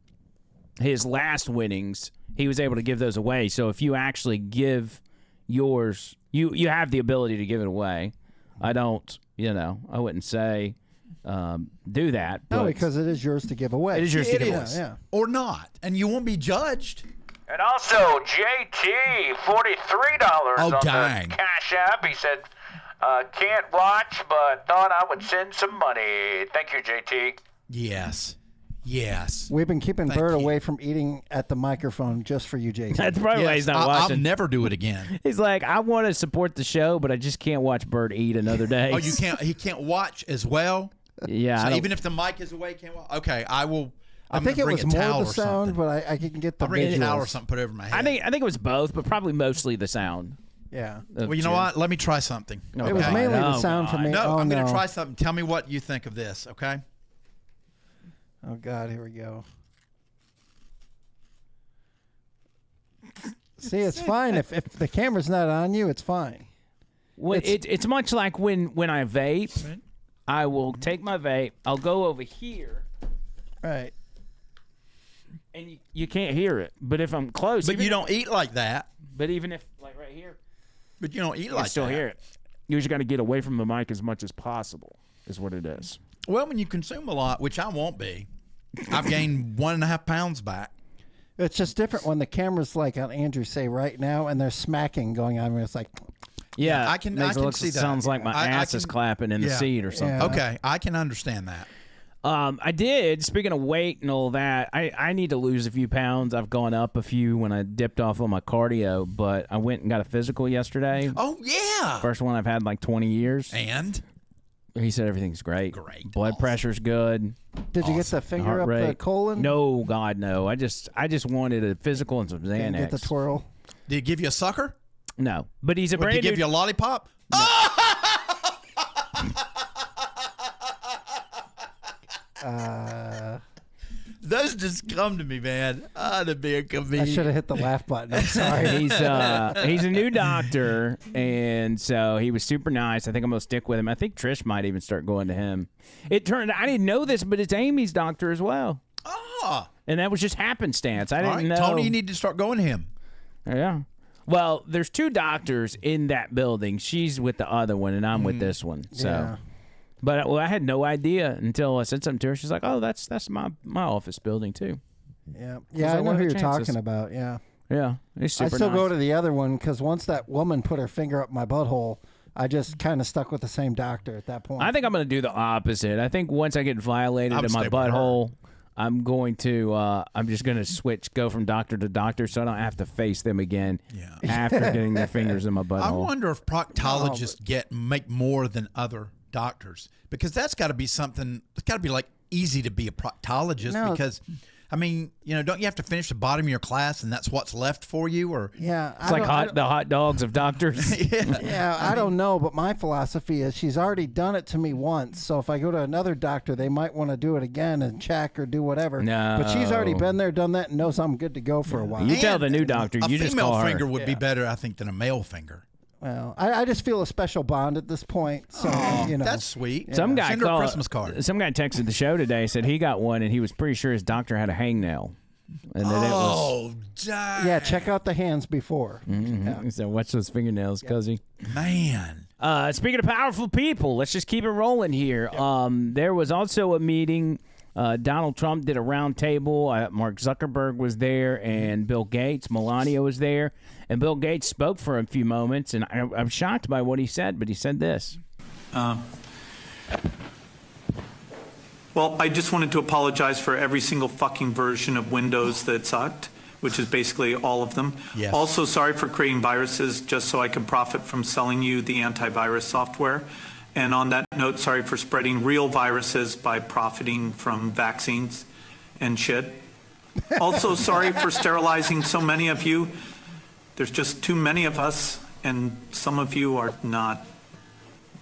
[SPEAKER 1] winnings. He was able to give those away. So if you actually give yours, you have the ability to give it away. I don't, I wouldn't say do that.
[SPEAKER 2] No,
[SPEAKER 1] but
[SPEAKER 2] because it is yours to give away.
[SPEAKER 1] it is yours to give away.
[SPEAKER 2] Yeah.
[SPEAKER 3] Or not. And you won't be judged.
[SPEAKER 4] And also, JT, $43 on
[SPEAKER 3] dang.
[SPEAKER 4] the Cash App. He said, can't watch, but thought I would send some money. Thank you, JT.
[SPEAKER 3] Yes. Yes.
[SPEAKER 2] We've been keeping
[SPEAKER 3] Thank
[SPEAKER 2] Bert
[SPEAKER 3] you.
[SPEAKER 2] away from eating at the microphone just for you, Jason.
[SPEAKER 1] That's probably why he's not watching.
[SPEAKER 3] I'll never do it again.
[SPEAKER 1] He's like, I want to support the show, but I just can't watch Bert eat another day.
[SPEAKER 3] Oh, you can't. He can't watch as well.
[SPEAKER 1] Yeah.
[SPEAKER 3] So even if the mic is away, he can't watch. Okay, I will.
[SPEAKER 2] I think it was more the sound, but I can get the
[SPEAKER 3] I'll bring a towel or
[SPEAKER 2] visuals.
[SPEAKER 3] something, put it over my head.
[SPEAKER 1] I think it was both, but probably mostly the sound.
[SPEAKER 2] Yeah.
[SPEAKER 3] Well, you know what? Let me try something.
[SPEAKER 1] Okay.
[SPEAKER 2] It was mainly the sound for me.
[SPEAKER 3] No,
[SPEAKER 2] oh,
[SPEAKER 3] I'm going
[SPEAKER 2] no.
[SPEAKER 3] to try something. Tell me what you think of this, okay?
[SPEAKER 2] Oh, God, here we go. See, it's fine. If the camera's not on you, it's fine.
[SPEAKER 1] Well, it's much like when I vape, I will take my vape, I'll go over here.
[SPEAKER 2] Right.
[SPEAKER 1] And you can't hear it. But if I'm close.
[SPEAKER 3] But you don't eat like that.
[SPEAKER 1] But even if, like right here.
[SPEAKER 3] But you don't eat
[SPEAKER 1] You
[SPEAKER 3] like
[SPEAKER 1] still
[SPEAKER 3] that.
[SPEAKER 1] hear it. You just got to get away from the mic as much as possible, is what it is.
[SPEAKER 3] Well, when you consume a lot, which I won't be, I've gained 1.5 pounds back.
[SPEAKER 2] It's just different when the camera's like on Andrew say right now, and there's smacking going on. Where it's like,
[SPEAKER 1] Yeah,
[SPEAKER 3] I can see that.
[SPEAKER 1] Sounds like my ass is clapping in the seat or something.
[SPEAKER 2] Yeah.
[SPEAKER 3] Okay, I can understand that.
[SPEAKER 1] I did. Speaking of weight and all that, I need to lose a few pounds. I've gone up a few when I dipped off on my cardio, but I went and got a physical yesterday.
[SPEAKER 3] Oh, yeah.
[SPEAKER 1] First one I've had in like 20 years.
[SPEAKER 3] And?
[SPEAKER 1] He said everything's great.
[SPEAKER 3] Great.
[SPEAKER 1] Blood pressure's good.
[SPEAKER 2] did you get the finger
[SPEAKER 1] Heart
[SPEAKER 2] up the
[SPEAKER 1] rate.
[SPEAKER 2] colon?
[SPEAKER 1] No, God, no. I just wanted a physical and some
[SPEAKER 2] Didn't
[SPEAKER 1] Xanax.
[SPEAKER 2] get the twirl.
[SPEAKER 3] Did he give you a sucker?
[SPEAKER 1] No, but he's a
[SPEAKER 3] Or did he
[SPEAKER 1] brand
[SPEAKER 3] give
[SPEAKER 1] new.
[SPEAKER 3] you a lollipop? Those just come to me, man. To be a comedian.
[SPEAKER 2] I should have hit the laugh button. I'm sorry.
[SPEAKER 1] He's a new doctor, and so he was super nice. I think I'm gonna stick with him. I think Trish might even start going to him. It turned. I didn't know this, but it's Amy's doctor as well.
[SPEAKER 3] Ah.
[SPEAKER 1] And that was just happenstance. I
[SPEAKER 3] All
[SPEAKER 1] didn't
[SPEAKER 3] right,
[SPEAKER 1] know.
[SPEAKER 3] Tony, you need to start going to him.
[SPEAKER 1] Yeah. Well, there's two doctors in that building. She's with the other one, and I'm with this one. So,
[SPEAKER 2] Yeah.
[SPEAKER 1] but I had no idea until I said something to her. She's like, "Oh, that's my office building too."
[SPEAKER 2] Yeah.
[SPEAKER 1] like,
[SPEAKER 2] Yeah, I know
[SPEAKER 1] what are
[SPEAKER 2] who
[SPEAKER 1] the
[SPEAKER 2] you're
[SPEAKER 1] chances?
[SPEAKER 2] talking about. Yeah.
[SPEAKER 1] Yeah, it's
[SPEAKER 2] I
[SPEAKER 1] super
[SPEAKER 2] still
[SPEAKER 1] nice.
[SPEAKER 2] go to the other one because once that woman put her finger up my butthole, I just kind of stuck with the same doctor at that point.
[SPEAKER 1] I think I'm going to do the opposite. I think once I get violated
[SPEAKER 3] I'm
[SPEAKER 1] in my
[SPEAKER 3] staying with her.
[SPEAKER 1] butthole, I'm going to. I'm just going to go from doctor to doctor, so I don't have to face them again.
[SPEAKER 3] Yeah.
[SPEAKER 1] After getting their fingers in my
[SPEAKER 3] I
[SPEAKER 1] butthole.
[SPEAKER 3] wonder if proctologists make more than other doctors, because that's got to be something. It's got to be like easy to be a proctologist
[SPEAKER 2] No.
[SPEAKER 3] because, I mean, don't you have to finish the bottom of your class and that's what's left for you? Or
[SPEAKER 2] Yeah.
[SPEAKER 1] It's like the hot dogs of doctors.
[SPEAKER 2] Yeah, I don't know, but my philosophy is she's already done it to me once. So if I go to another doctor, they might want to do it again and check or do whatever.
[SPEAKER 1] No.
[SPEAKER 2] But she's already been there, done that, and knows I'm good to go for a while.
[SPEAKER 1] You tell the new doctor.
[SPEAKER 3] a
[SPEAKER 1] You just
[SPEAKER 3] female
[SPEAKER 1] call her.
[SPEAKER 3] finger would be better, I think, than a male finger.
[SPEAKER 2] Well, I just feel a special bond at this point. So,
[SPEAKER 3] That's sweet.
[SPEAKER 1] Some guy
[SPEAKER 3] Send her a
[SPEAKER 1] called.
[SPEAKER 3] Christmas card.
[SPEAKER 1] Some guy texted the show today. Said he got one, and he was pretty sure his doctor had a hangnail. And that it was.
[SPEAKER 3] Oh, dang.
[SPEAKER 2] yeah, check out the hands before.
[SPEAKER 1] He said, "Watch those fingernails, cuzzy."
[SPEAKER 3] Man.
[SPEAKER 1] Speaking of powerful people, let's just keep it rolling here. There was also a meeting. Donald Trump did a round table. Mark Zuckerberg was there, and Bill Gates. Melania was there, and Bill Gates spoke for a few moments. And I'm shocked by what he said, but he said this.
[SPEAKER 10] Well, I just wanted to apologize for every single fucking version of Windows that sucked, which is basically all of them.
[SPEAKER 3] Yes.
[SPEAKER 10] Also, sorry for creating viruses just so I could profit from selling you the antivirus software. And on that note, sorry for spreading real viruses by profiting from vaccines and shit. Also, sorry for sterilizing so many of you. There's just too many of us, and some of you are not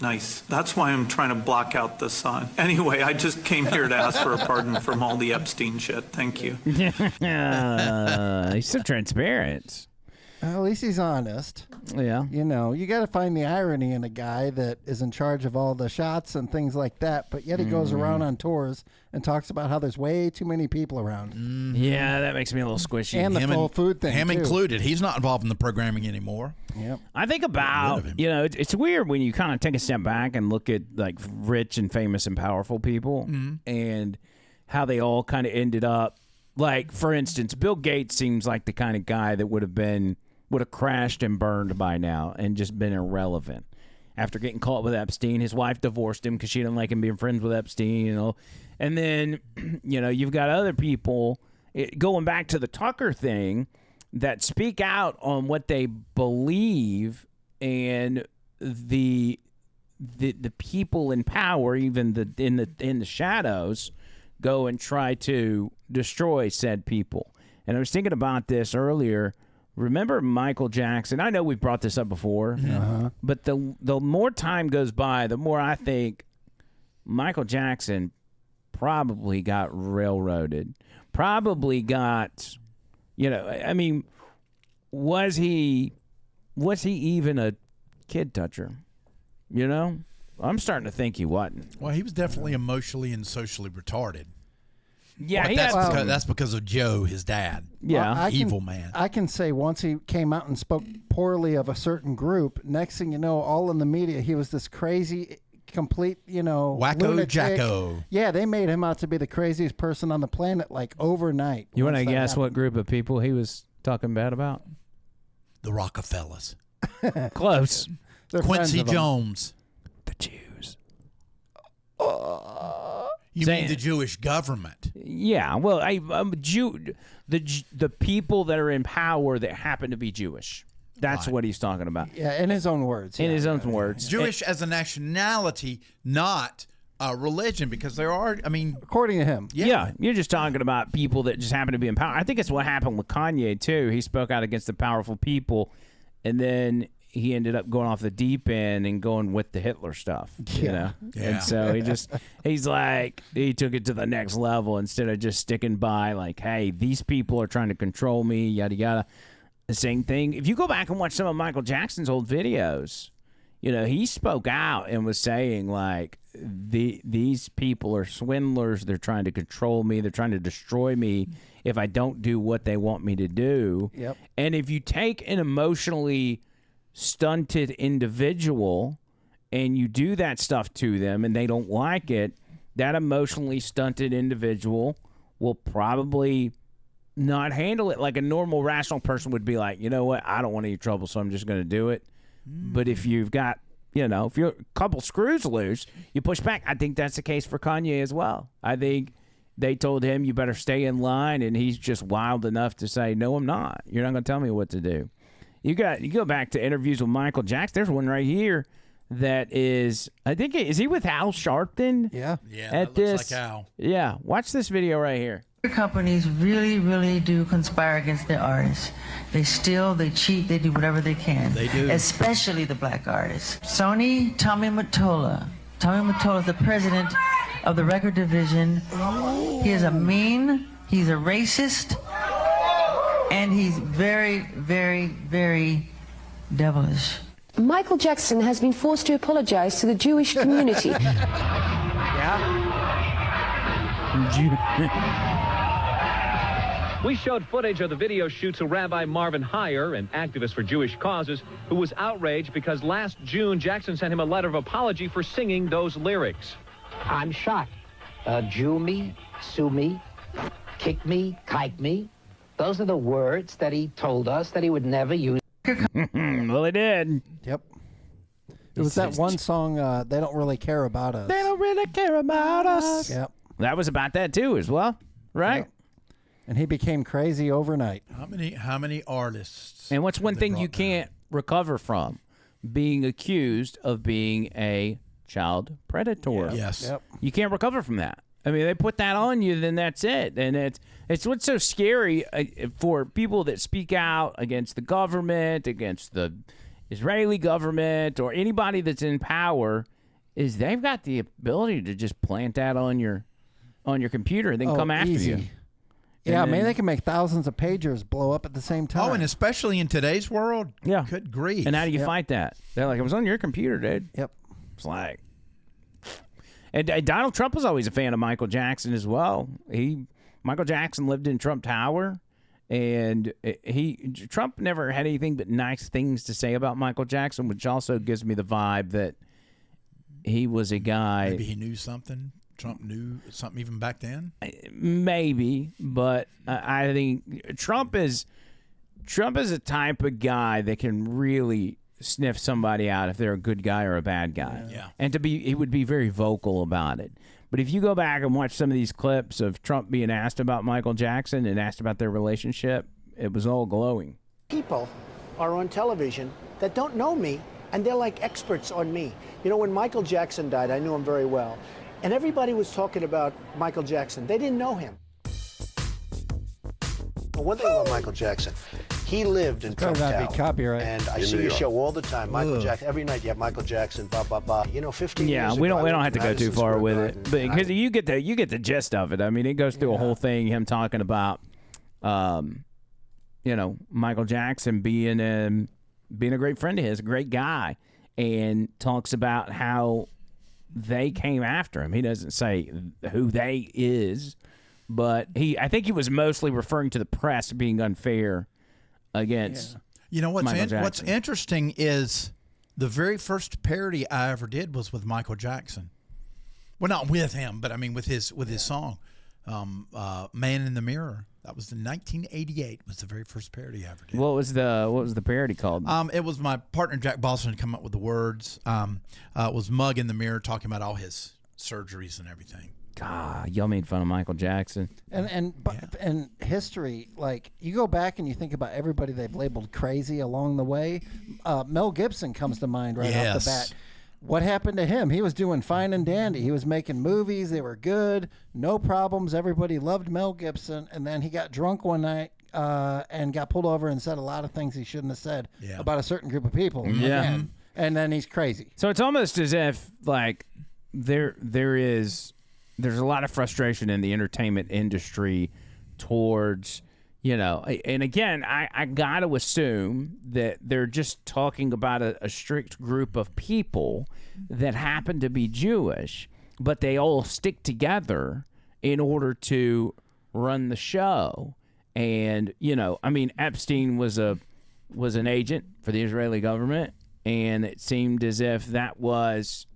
[SPEAKER 10] nice. That's why I'm trying to block out the sun. Anyway, I just came here to ask for a pardon from all the Epstein shit. Thank you.
[SPEAKER 1] He's so transparent.
[SPEAKER 2] At least he's honest.
[SPEAKER 1] Yeah.
[SPEAKER 2] You got to find the irony in a guy that is in charge of all the shots and things like that, but yet he goes around on tours and talks about how there's way too many people around.
[SPEAKER 1] Yeah, that makes me a little squishy.
[SPEAKER 2] And the full food thing,
[SPEAKER 3] Him
[SPEAKER 2] too.
[SPEAKER 3] included. He's not involved in the programming anymore.
[SPEAKER 2] Yep.
[SPEAKER 1] I think about, it's weird when you kind of take a step back and look at like rich and famous and powerful people and how they all kind of ended up. Like, for instance, Bill Gates seems like the kind of guy that would have crashed and burned by now and just been irrelevant. after getting caught with Epstein. His wife divorced him because she didn't like him being friends with Epstein. And then, you've got other people going back to the Tucker thing that speak out on what they believe, and the people in power, even in the shadows, go and try to destroy said people. And I was thinking about this earlier. Remember Michael Jackson? I know we've brought this up before, but the more time goes by, the more I think Michael Jackson probably got railroaded. Probably got, was he even a kid toucher? I'm starting to think he wasn't.
[SPEAKER 11] Well, he was definitely emotionally and socially retarded.
[SPEAKER 1] Yeah,
[SPEAKER 11] that's because of Joe, his dad.
[SPEAKER 1] Yeah,
[SPEAKER 11] evil man.
[SPEAKER 2] I can say once he came out and spoke poorly of a certain group, next thing you know, all in the media, he was this crazy, complete,
[SPEAKER 11] wacko
[SPEAKER 2] lunatic.
[SPEAKER 11] jacko.
[SPEAKER 2] Yeah, they made him out to be the craziest person on the planet, like overnight.
[SPEAKER 1] You want to guess what group of people he was talking bad about?
[SPEAKER 11] The Rockefellers.
[SPEAKER 1] Close.
[SPEAKER 11] Quincy Jones.
[SPEAKER 1] The Jews.
[SPEAKER 11] You mean the Jewish government?
[SPEAKER 1] Yeah, well, the people that are in power that happen to be Jewish. That's what he's talking about.
[SPEAKER 2] Yeah, in his own words.
[SPEAKER 1] In his own words.
[SPEAKER 11] Jewish as a nationality, not a religion, because there are,
[SPEAKER 2] according to him.
[SPEAKER 1] Yeah, you're just talking about people that just happen to be in power. I think it's what happened with Kanye, too. He spoke out against the powerful people, and then he ended up going off the deep end and going with the Hitler stuff,
[SPEAKER 11] Yeah.
[SPEAKER 1] And so he took it to the next level instead of just sticking by like, hey, these people are trying to control me, yada, yada. The same thing. If you go back and watch some of Michael Jackson's old videos, he spoke out and was saying like, these people are swindlers. They're trying to control me. They're trying to destroy me if I don't do what they want me to do.
[SPEAKER 2] Yep.
[SPEAKER 1] And if you take an emotionally stunted individual and you do that stuff to them and they don't like it, that emotionally stunted individual will probably not handle it like a normal rational person would be like, you know what, I don't want any trouble, so I'm just going to do it. But if you've got, if you're a couple screws loose, you push back. I think that's the case for Kanye as well. I think they told him you better stay in line, and he's just wild enough to say, no, I'm not. You're not going to tell me what to do. You go back to interviews with Michael Jackson. There's one right here that is, I think, is he with Al Sharpton?
[SPEAKER 2] Yeah.
[SPEAKER 11] Yeah,
[SPEAKER 1] at
[SPEAKER 11] that looks
[SPEAKER 1] this,
[SPEAKER 11] like Al.
[SPEAKER 1] Yeah, watch this video right here.
[SPEAKER 12] Companies really, really do conspire against their artists. They steal, they cheat, they do whatever they can.
[SPEAKER 11] They do.
[SPEAKER 12] Especially the black artists. Tommy Mottola. Tommy Mottola is the president of the record division. He is he's a racist, and he's very, very, very devilish.
[SPEAKER 13] Michael Jackson has been forced to apologize to the Jewish community.
[SPEAKER 14] We showed footage of the video shoot to Rabbi Marvin Heyer, an activist for Jewish causes, who was outraged because last June Jackson sent him a letter of apology for singing those lyrics.
[SPEAKER 15] I'm shocked. Jew me, sue me, kick me, kike me. Those are the words that he told us that he would never use.
[SPEAKER 1] Well, he did.
[SPEAKER 2] Yep. It was that one song, They Don't Really Care About Us.
[SPEAKER 1] They don't really care about us.
[SPEAKER 2] Yep.
[SPEAKER 1] That was about that, too, as well, right?
[SPEAKER 2] Yep. And he became crazy overnight.
[SPEAKER 11] How many artists?
[SPEAKER 1] And what's one thing you can't recover from? Being accused of being a child predator.
[SPEAKER 11] Yes.
[SPEAKER 2] Yep.
[SPEAKER 1] You can't recover from that. I mean, they put that on you, then that's it. And it's what's so scary for people that speak out against the government, against the Israeli government, or anybody that's in power, is they've got the ability to just plant that on your computer and then come after
[SPEAKER 2] easy.
[SPEAKER 1] you.
[SPEAKER 2] Yeah, man, they can make thousands of pagers blow up at the same time.
[SPEAKER 11] Oh, and especially in today's world.
[SPEAKER 1] Yeah.
[SPEAKER 11] Good grief.
[SPEAKER 1] And how do you fight that? They're like, it was on your computer, dude.
[SPEAKER 2] Yep.
[SPEAKER 1] It's like... And Donald Trump was always a fan of Michael Jackson as well. Michael Jackson lived in Trump Tower, and Trump never had anything but nice things to say about Michael Jackson, which also gives me the vibe that he was a guy...
[SPEAKER 11] Maybe he knew something. Trump knew something even back then?
[SPEAKER 1] Maybe, but I think Trump is a type of guy that can really sniff somebody out if they're a good guy or a bad guy.
[SPEAKER 3] Yeah.
[SPEAKER 1] And he would be very vocal about it. But if you go back and watch some of these clips of Trump being asked about Michael Jackson and asked about their relationship, it was all glowing.
[SPEAKER 6] People are on television that don't know me, and they're like experts on me. You know, when Michael Jackson died, I knew him very well. And everybody was talking about Michael Jackson. They didn't know him. Well, one thing about Michael Jackson, he lived in Trump
[SPEAKER 2] Better
[SPEAKER 6] Tower.
[SPEAKER 2] not be copyright.
[SPEAKER 6] And I see your show all the time. Michael Jackson, every night you have Michael Jackson, blah, blah, blah. You know, 15 years
[SPEAKER 1] Yeah,
[SPEAKER 6] ago,
[SPEAKER 1] we don't
[SPEAKER 6] I
[SPEAKER 1] have to go
[SPEAKER 6] went
[SPEAKER 1] too far
[SPEAKER 6] Madison
[SPEAKER 1] with
[SPEAKER 6] Square
[SPEAKER 1] it,
[SPEAKER 6] Garden,
[SPEAKER 1] but
[SPEAKER 6] and
[SPEAKER 1] because you get the gist of it. I mean, it goes through a whole thing. Him talking about, Michael Jackson being a great friend of his, a great guy, and talks about how they came after him. He doesn't say who they is, but I think he was mostly referring to the press being unfair against.
[SPEAKER 3] You know what's
[SPEAKER 1] Michael
[SPEAKER 3] interesting is the very first parody I ever did was with Michael Jackson. Well, not with him, but I mean with his song, "Man in the Mirror." That was in 1988. Was the very first parody I ever did.
[SPEAKER 1] What was the parody called?
[SPEAKER 3] It was my partner Jack Boston come up with the words. It was Mug in the Mirror talking about all his surgeries and everything.
[SPEAKER 1] God, y'all made fun of Michael Jackson.
[SPEAKER 2] And history, like you go back and you think about everybody they've labeled crazy along the way. Mel Gibson comes to mind right off the bat. What happened to him? He was doing fine and dandy. He was making movies. They were good. No problems. Everybody loved Mel Gibson. And then he got drunk one night and got pulled over and said a lot of things he shouldn't have said about a certain group of people.
[SPEAKER 1] Yeah.
[SPEAKER 2] Again. And then he's crazy.
[SPEAKER 1] So it's almost as if like there's a lot of frustration in the entertainment industry towards, and again, I got to assume that they're just talking about a strict group of people that happen to be Jewish, but they all stick together in order to run the show. And, Epstein was an agent for the Israeli government, and it seemed as if that was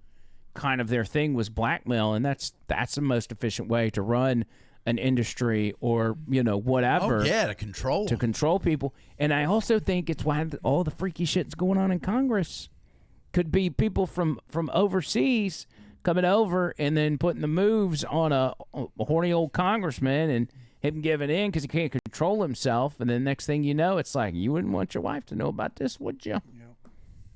[SPEAKER 1] kind of their thing, was blackmail, and that's the most efficient way to run an industry or whatever.
[SPEAKER 3] Oh yeah, to control
[SPEAKER 1] people. And I also think it's why all the freaky shit's going on in Congress. Could be people from overseas coming over and then putting the moves on a horny old congressman and him giving in because he can't control himself. And then next thing you know, it's like, you wouldn't want your wife to know about this, would you?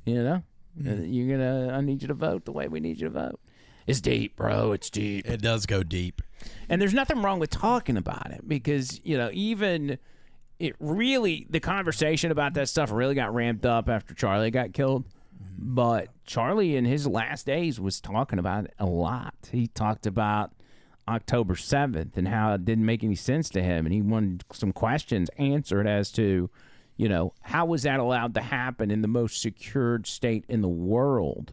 [SPEAKER 1] You're gonna. I need you to vote the way we need you to vote. It's deep, bro. It's deep.
[SPEAKER 3] It does go deep.
[SPEAKER 1] And there's nothing wrong with talking about it because, even the conversation about that stuff really got ramped up after Charlie got killed. But Charlie in his last days was talking about it a lot. He talked about October 7th and how it didn't make any sense to him. And he wanted some questions answered as to, how was that allowed to happen in the most secured state in the world?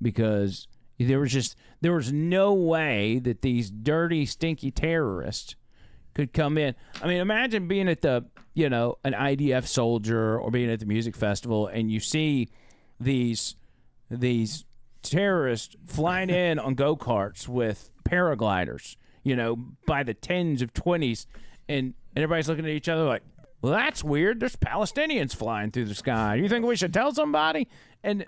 [SPEAKER 1] Because there was no way that these dirty, stinky terrorists could come in. I mean, imagine being at an IDF soldier or being at the music festival and you see these terrorists flying in on go-karts with paragliders, by the 10s of 20s, and everybody's looking at each other like, well, that's weird. There's Palestinians flying through the sky. You think we should tell somebody? And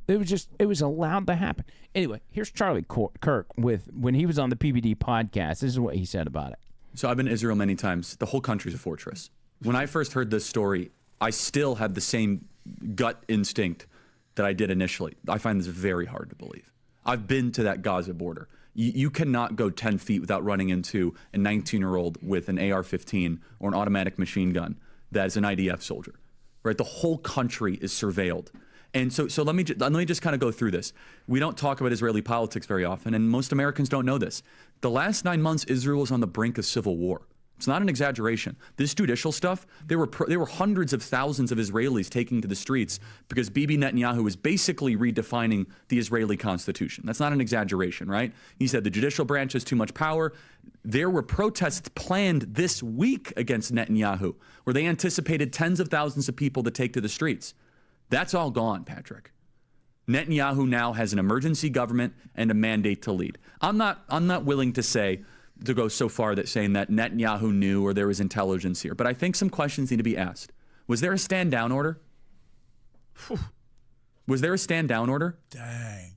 [SPEAKER 1] it was allowed to happen. Anyway, here's Charlie Kirk when he was on the PBD podcast. This is what he said about it.
[SPEAKER 16] So I've been to Israel many times. The whole country's a fortress. When I first heard this story, I still had the same gut instinct that I did initially. I find this very hard to believe. I've been to that Gaza border. You cannot go 10 feet without running into a 19-year-old with an AR-15 or an automatic machine gun that is an IDF soldier, right? The whole country is surveilled. And so let me just kind of go through this. We don't talk about Israeli politics very often, and most Americans don't know this. The last 9 months, Israel was on the brink of civil war. It's not an exaggeration. This judicial stuff, there were hundreds of thousands of Israelis taking to the streets because Bibi Netanyahu was basically redefining the Israeli constitution. That's not an exaggeration, right? He said the judicial branch has too much power. There were protests planned this week against Netanyahu where they anticipated tens of thousands of people to take to the streets. That's all gone, Patrick. Netanyahu now has an emergency government and a mandate to lead. I'm not willing to go so far that saying that Netanyahu knew or there was intelligence here, but I think some questions need to be asked. Was there a stand down order? Was there a stand down order?
[SPEAKER 11] Dang.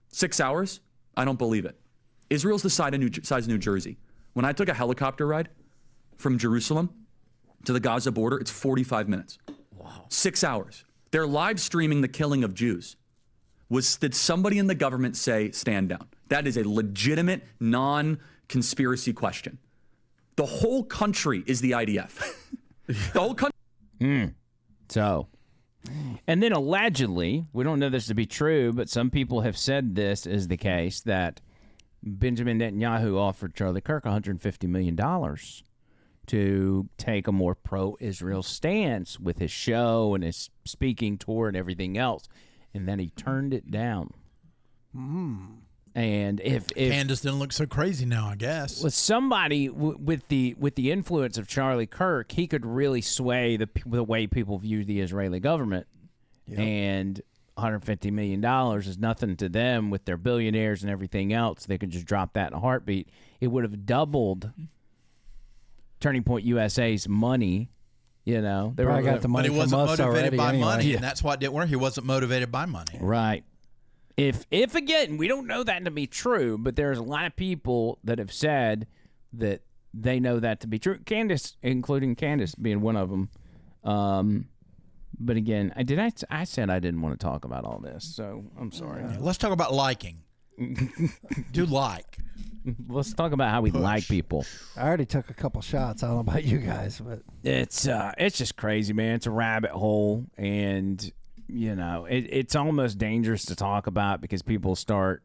[SPEAKER 16] 6 hours? I don't believe it. Israel's the size of New Jersey. When I took a helicopter ride from Jerusalem to the Gaza border, it's 45 minutes. Wow. 6 hours. They're live streaming the killing of Jews. Did somebody in the government say stand down? That is a legitimate, non-conspiracy question. The whole country is the IDF. The whole country.
[SPEAKER 1] So, and then allegedly, we don't know this to be true, but some people have said this is the case, that Benjamin Netanyahu offered Charlie Kirk $150 million to take a more pro-Israel stance with his show and his speaking tour and everything else, and then he turned it down. And if
[SPEAKER 11] Candace didn't look so crazy now, I guess.
[SPEAKER 1] with somebody with the influence of Charlie Kirk, he could really sway the way people view the Israeli government.
[SPEAKER 2] Yep.
[SPEAKER 1] And $150 million is nothing to them with their billionaires and everything else. They could just drop that in a heartbeat. It would have doubled Turning Point USA's money. You know,
[SPEAKER 2] they probably got the money.
[SPEAKER 11] But he wasn't motivated by money,
[SPEAKER 1] Yeah.
[SPEAKER 11] and that's why it didn't work. He wasn't motivated by money.
[SPEAKER 1] Right. If again, we don't know that to be true, but there's a lot of people that have said that they know that to be true. Candace, including Candace being one of them. But again, I said I didn't want to talk about all this, so I'm sorry.
[SPEAKER 11] Let's talk about liking. Do like.
[SPEAKER 1] Let's talk about how we like people.
[SPEAKER 2] I already took a couple shots. I don't know about you guys, but
[SPEAKER 1] It's just crazy, man. It's a rabbit hole, and you know, it's almost dangerous to talk about because people start,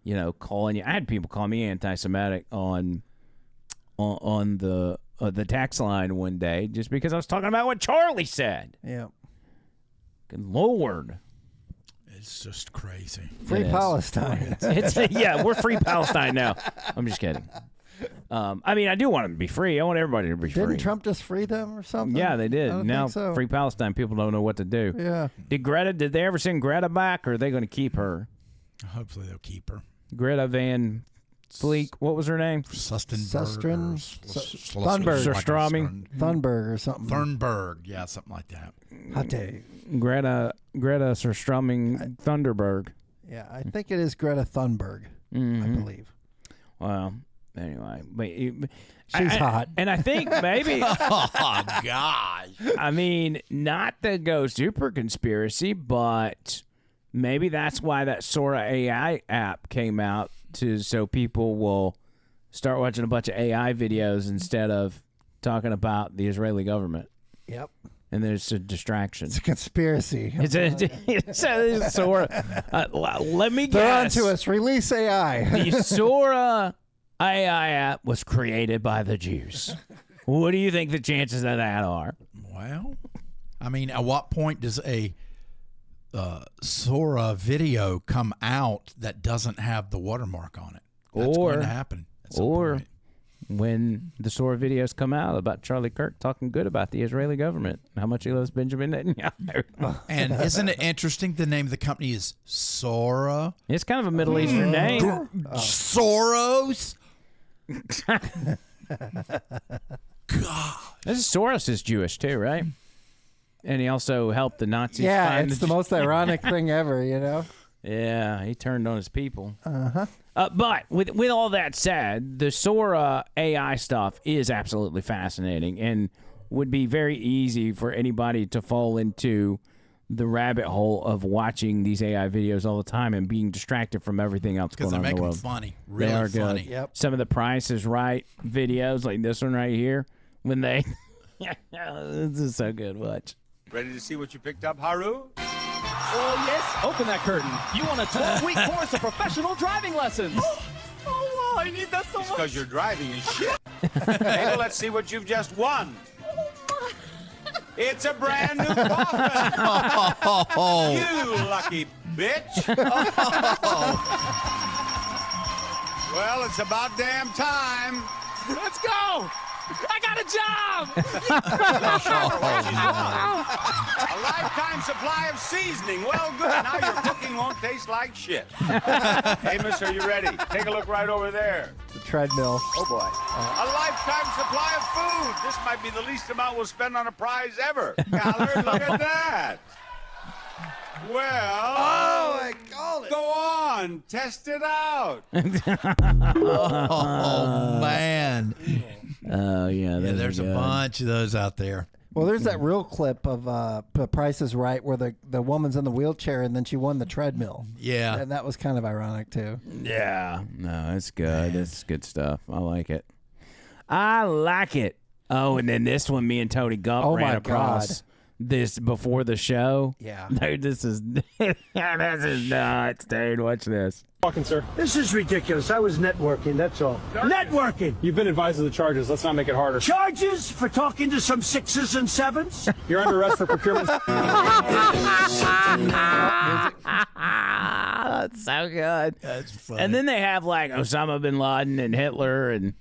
[SPEAKER 1] you know, calling you. I had people call me anti-Semitic on the text line one day just because I was talking about what Charlie said.
[SPEAKER 2] yeah.
[SPEAKER 1] Good Lord.
[SPEAKER 11] It's just crazy.
[SPEAKER 2] Free Palestine.
[SPEAKER 1] Yeah, we're free Palestine now. I'm just kidding. I mean, I do want them to be free. I want everybody to be free.
[SPEAKER 2] Didn't Trump just free them or something?
[SPEAKER 1] Yeah, they did.
[SPEAKER 2] I don't
[SPEAKER 1] Now,
[SPEAKER 2] think so.
[SPEAKER 1] free Palestine, people don't know what to do.
[SPEAKER 2] Yeah.
[SPEAKER 1] Did they ever send Greta back, or are they going to keep her?
[SPEAKER 11] Hopefully they'll keep her.
[SPEAKER 1] Greta Van Fleek, what was her name?
[SPEAKER 2] Thunberg. Thunberg or something.
[SPEAKER 11] Thunberg, yeah, something like that.
[SPEAKER 2] Hate.
[SPEAKER 1] Greta Surströmming Thunderberg.
[SPEAKER 2] Yeah, I think it is Greta Thunberg, I believe.
[SPEAKER 1] Well, anyway, but
[SPEAKER 2] she's hot,
[SPEAKER 1] and I think maybe.
[SPEAKER 11] Oh gosh!
[SPEAKER 1] I mean, not to go super conspiracy, but maybe that's why that Sora AI app came out so people will start watching a bunch of AI videos instead of talking about the Israeli government.
[SPEAKER 2] Yep.
[SPEAKER 1] And there's a distraction.
[SPEAKER 2] It's a conspiracy.
[SPEAKER 1] Sora. Let me guess.
[SPEAKER 2] They're on to us. Release AI.
[SPEAKER 1] The Sora AI app was created by the Jews. What do you think the chances of that are?
[SPEAKER 11] Well, I mean, at what point does a Sora video come out that doesn't have the watermark on it? That's going to happen at some point.
[SPEAKER 1] When the Sora videos come out about Charlie Kirk talking good about the Israeli government, how much he loves Benjamin Netanyahu.
[SPEAKER 11] And isn't it interesting the name of the company is Sora?
[SPEAKER 1] It's kind of a Middle Eastern name.
[SPEAKER 11] Soros?
[SPEAKER 1] God. Soros is Jewish too, right? And he also helped the Nazis.
[SPEAKER 2] Yeah, it's the most ironic thing ever, you know?
[SPEAKER 1] Yeah, he turned on his people.
[SPEAKER 2] Uh-huh.
[SPEAKER 1] But with all that said, the Sora AI stuff is absolutely fascinating and would be very easy for anybody to fall into the rabbit hole of watching these AI videos all the time and being distracted from everything else going on in the world.
[SPEAKER 11] Because they make them funny, really
[SPEAKER 1] they are
[SPEAKER 11] funny.
[SPEAKER 1] Good.
[SPEAKER 2] Yep.
[SPEAKER 1] Some of the Price is Right videos, like this one right here, when they... This is so good. Watch.
[SPEAKER 17] Ready to see what you picked up, Haru?
[SPEAKER 14] Oh, yes. Open that curtain. You want a 12-week course of professional driving lessons.
[SPEAKER 17] Oh, I need that so much. Because your driving is shit. Hey, let's see what you've just won. It's a brand new coffin. You lucky bitch. Well, it's about damn time.
[SPEAKER 14] Let's go. I got a job!
[SPEAKER 17] A lifetime supply of seasoning. Well, good. Now your cooking won't taste like shit. Hey, miss, are you ready? Take a look right over there.
[SPEAKER 2] The treadmill.
[SPEAKER 17] Oh, boy. A lifetime supply of food. This might be the least amount we'll spend on a prize ever. Gallard, look at that. Well,
[SPEAKER 11] I called it.
[SPEAKER 17] Go on, test it out.
[SPEAKER 11] Oh, man.
[SPEAKER 1] Oh, yeah.
[SPEAKER 11] There's a bunch of those out there.
[SPEAKER 2] Well, there's that real clip of Price is Right where the woman's in the wheelchair and then she won the treadmill.
[SPEAKER 11] Yeah.
[SPEAKER 2] And that was kind of ironic, too.
[SPEAKER 1] Yeah. No, it's good. It's good stuff. I like it. I like it. Oh, and then this one, me and Tony Gump ran across this before the show.
[SPEAKER 2] Yeah.
[SPEAKER 1] Dude, this is nuts, dude. Watch this.
[SPEAKER 18] Talking, sir. This is ridiculous. I was networking, that's all. Networking!
[SPEAKER 14] You've been advised of the charges. Let's not make it harder.
[SPEAKER 18] Charges for talking to some 6s and 7s?
[SPEAKER 14] You're under arrest for procurement.
[SPEAKER 1] That's so good.
[SPEAKER 11] That's funny.
[SPEAKER 1] And then they have like Osama bin Laden and Hitler and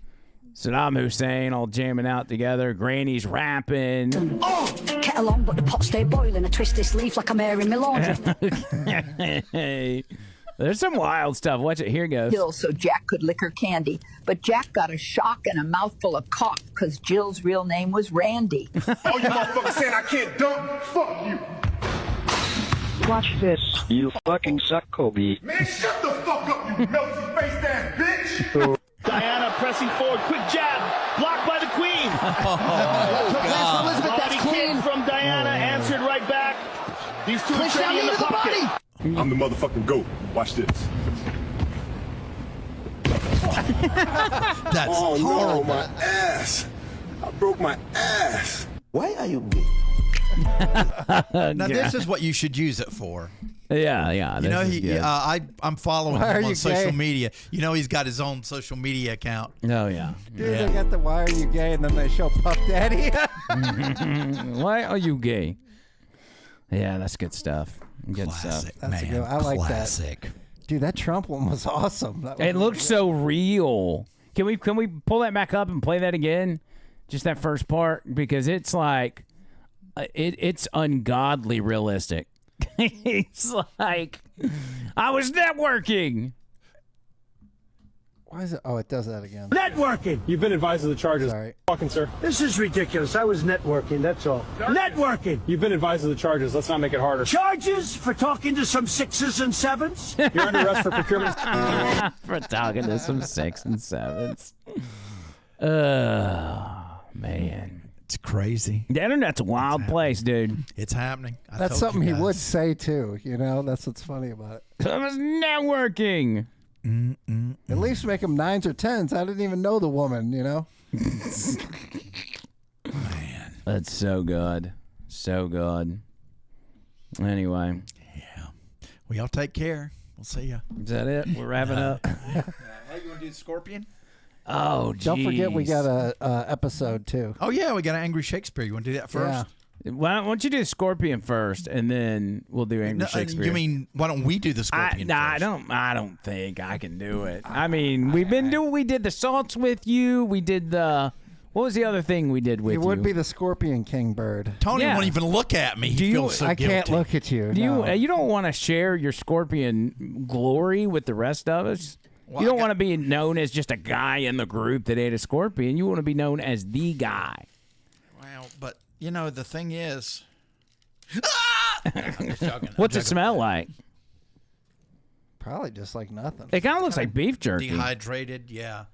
[SPEAKER 1] Saddam Hussein all jamming out together. Granny's rapping.
[SPEAKER 19] Oh, kettle on, but the pot stay boiling. I twist this leaf like I'm airing my laundry.
[SPEAKER 1] Hey, there's some wild stuff. Watch it. Here goes.
[SPEAKER 20] Jill so Jack could lick her candy. But Jack got a shock and a mouthful of cock because Jill's real name was Randy.
[SPEAKER 17] Oh, you motherfuckers saying I can't dunk? Fuck you.
[SPEAKER 18] Watch this. You fucking suck, Kobe.
[SPEAKER 17] Man, shut the fuck up, you melty faced ass bitch.
[SPEAKER 14] Diana pressing forward. Quick jab. Blocked by the queen.
[SPEAKER 2] God. Elizabeth, that's clean.
[SPEAKER 14] From Diana. Answered right back. These two are trading in the pocket.
[SPEAKER 17] I'm the motherfucking GOAT. Watch this.
[SPEAKER 11] That's
[SPEAKER 17] horrible. My ass. I broke my ass.
[SPEAKER 15] Why are you gay?
[SPEAKER 11] Now, this is what you should use it for.
[SPEAKER 1] Yeah.
[SPEAKER 11] You know,
[SPEAKER 1] is good.
[SPEAKER 11] I'm following
[SPEAKER 2] Why are
[SPEAKER 11] him on
[SPEAKER 2] you
[SPEAKER 11] social
[SPEAKER 2] gay?
[SPEAKER 11] media. You know, he's got his own social media account.
[SPEAKER 1] Oh, yeah.
[SPEAKER 2] Dude, they got the Why Are You Gay? And then they show Puff Daddy.
[SPEAKER 1] Why are you gay? Yeah, that's good stuff. Good
[SPEAKER 11] Classic,
[SPEAKER 1] stuff.
[SPEAKER 2] That's a
[SPEAKER 11] man.
[SPEAKER 2] good. I like
[SPEAKER 11] Classic.
[SPEAKER 2] that. Dude, that Trump one was awesome. That
[SPEAKER 1] It
[SPEAKER 2] was
[SPEAKER 1] looks so real. Can we pull that back up and play that again? Just that first part, because it's like it's ungodly realistic. It's like I was networking.
[SPEAKER 2] Why is it? Oh, it does that again.
[SPEAKER 18] Networking!
[SPEAKER 14] You've been advised of the charges.
[SPEAKER 2] Sorry.
[SPEAKER 14] Talking, sir.
[SPEAKER 18] This is ridiculous. I was networking, that's all. Networking!
[SPEAKER 14] You've been advised of the charges. Let's not make it harder.
[SPEAKER 18] Charges for talking to some 6s and 7s?
[SPEAKER 14] You're under arrest for procurement.
[SPEAKER 1] For talking to some 6 and 7s. Oh, man.
[SPEAKER 11] It's crazy.
[SPEAKER 1] The internet's a wild place, dude.
[SPEAKER 11] It's happening.
[SPEAKER 2] That's something he would say, too. You know, that's what's funny about it.
[SPEAKER 1] I was networking.
[SPEAKER 2] At least make him 9s or 10s. I didn't even know the woman, you know?
[SPEAKER 11] Man.
[SPEAKER 1] That's so good. So good. Anyway.
[SPEAKER 11] Yeah. Well, y'all take care. We'll see ya.
[SPEAKER 1] Is that it? We're wrapping up.
[SPEAKER 11] Hey, you want to do the scorpion?
[SPEAKER 1] Oh, geez.
[SPEAKER 2] Don't forget we got a episode, too.
[SPEAKER 11] Oh, yeah. We got an Angry Shakespeare. You want to do that first?
[SPEAKER 2] Yeah.
[SPEAKER 1] Why don't you do Scorpion first, and then we'll do Angry Shakespeare?
[SPEAKER 11] You mean why don't we do the Scorpion first?
[SPEAKER 1] I don't think I can do it. I mean, we did the salts with you. We did the what was the other thing we did with you?
[SPEAKER 2] He would be the Scorpion King bird.
[SPEAKER 11] Tony won't even look at me. He feels so guilty.
[SPEAKER 2] I can't look at you.
[SPEAKER 1] You don't want to share your Scorpion glory with the rest of us? Well, you don't want to be known as just a guy in the group that ate a scorpion. You want to be known as the guy.
[SPEAKER 11] Well, but you know, the thing is...
[SPEAKER 1] What's it smell like?
[SPEAKER 2] Probably just like nothing.
[SPEAKER 1] It kind of looks like beef jerky.
[SPEAKER 11] Dehydrated, yeah.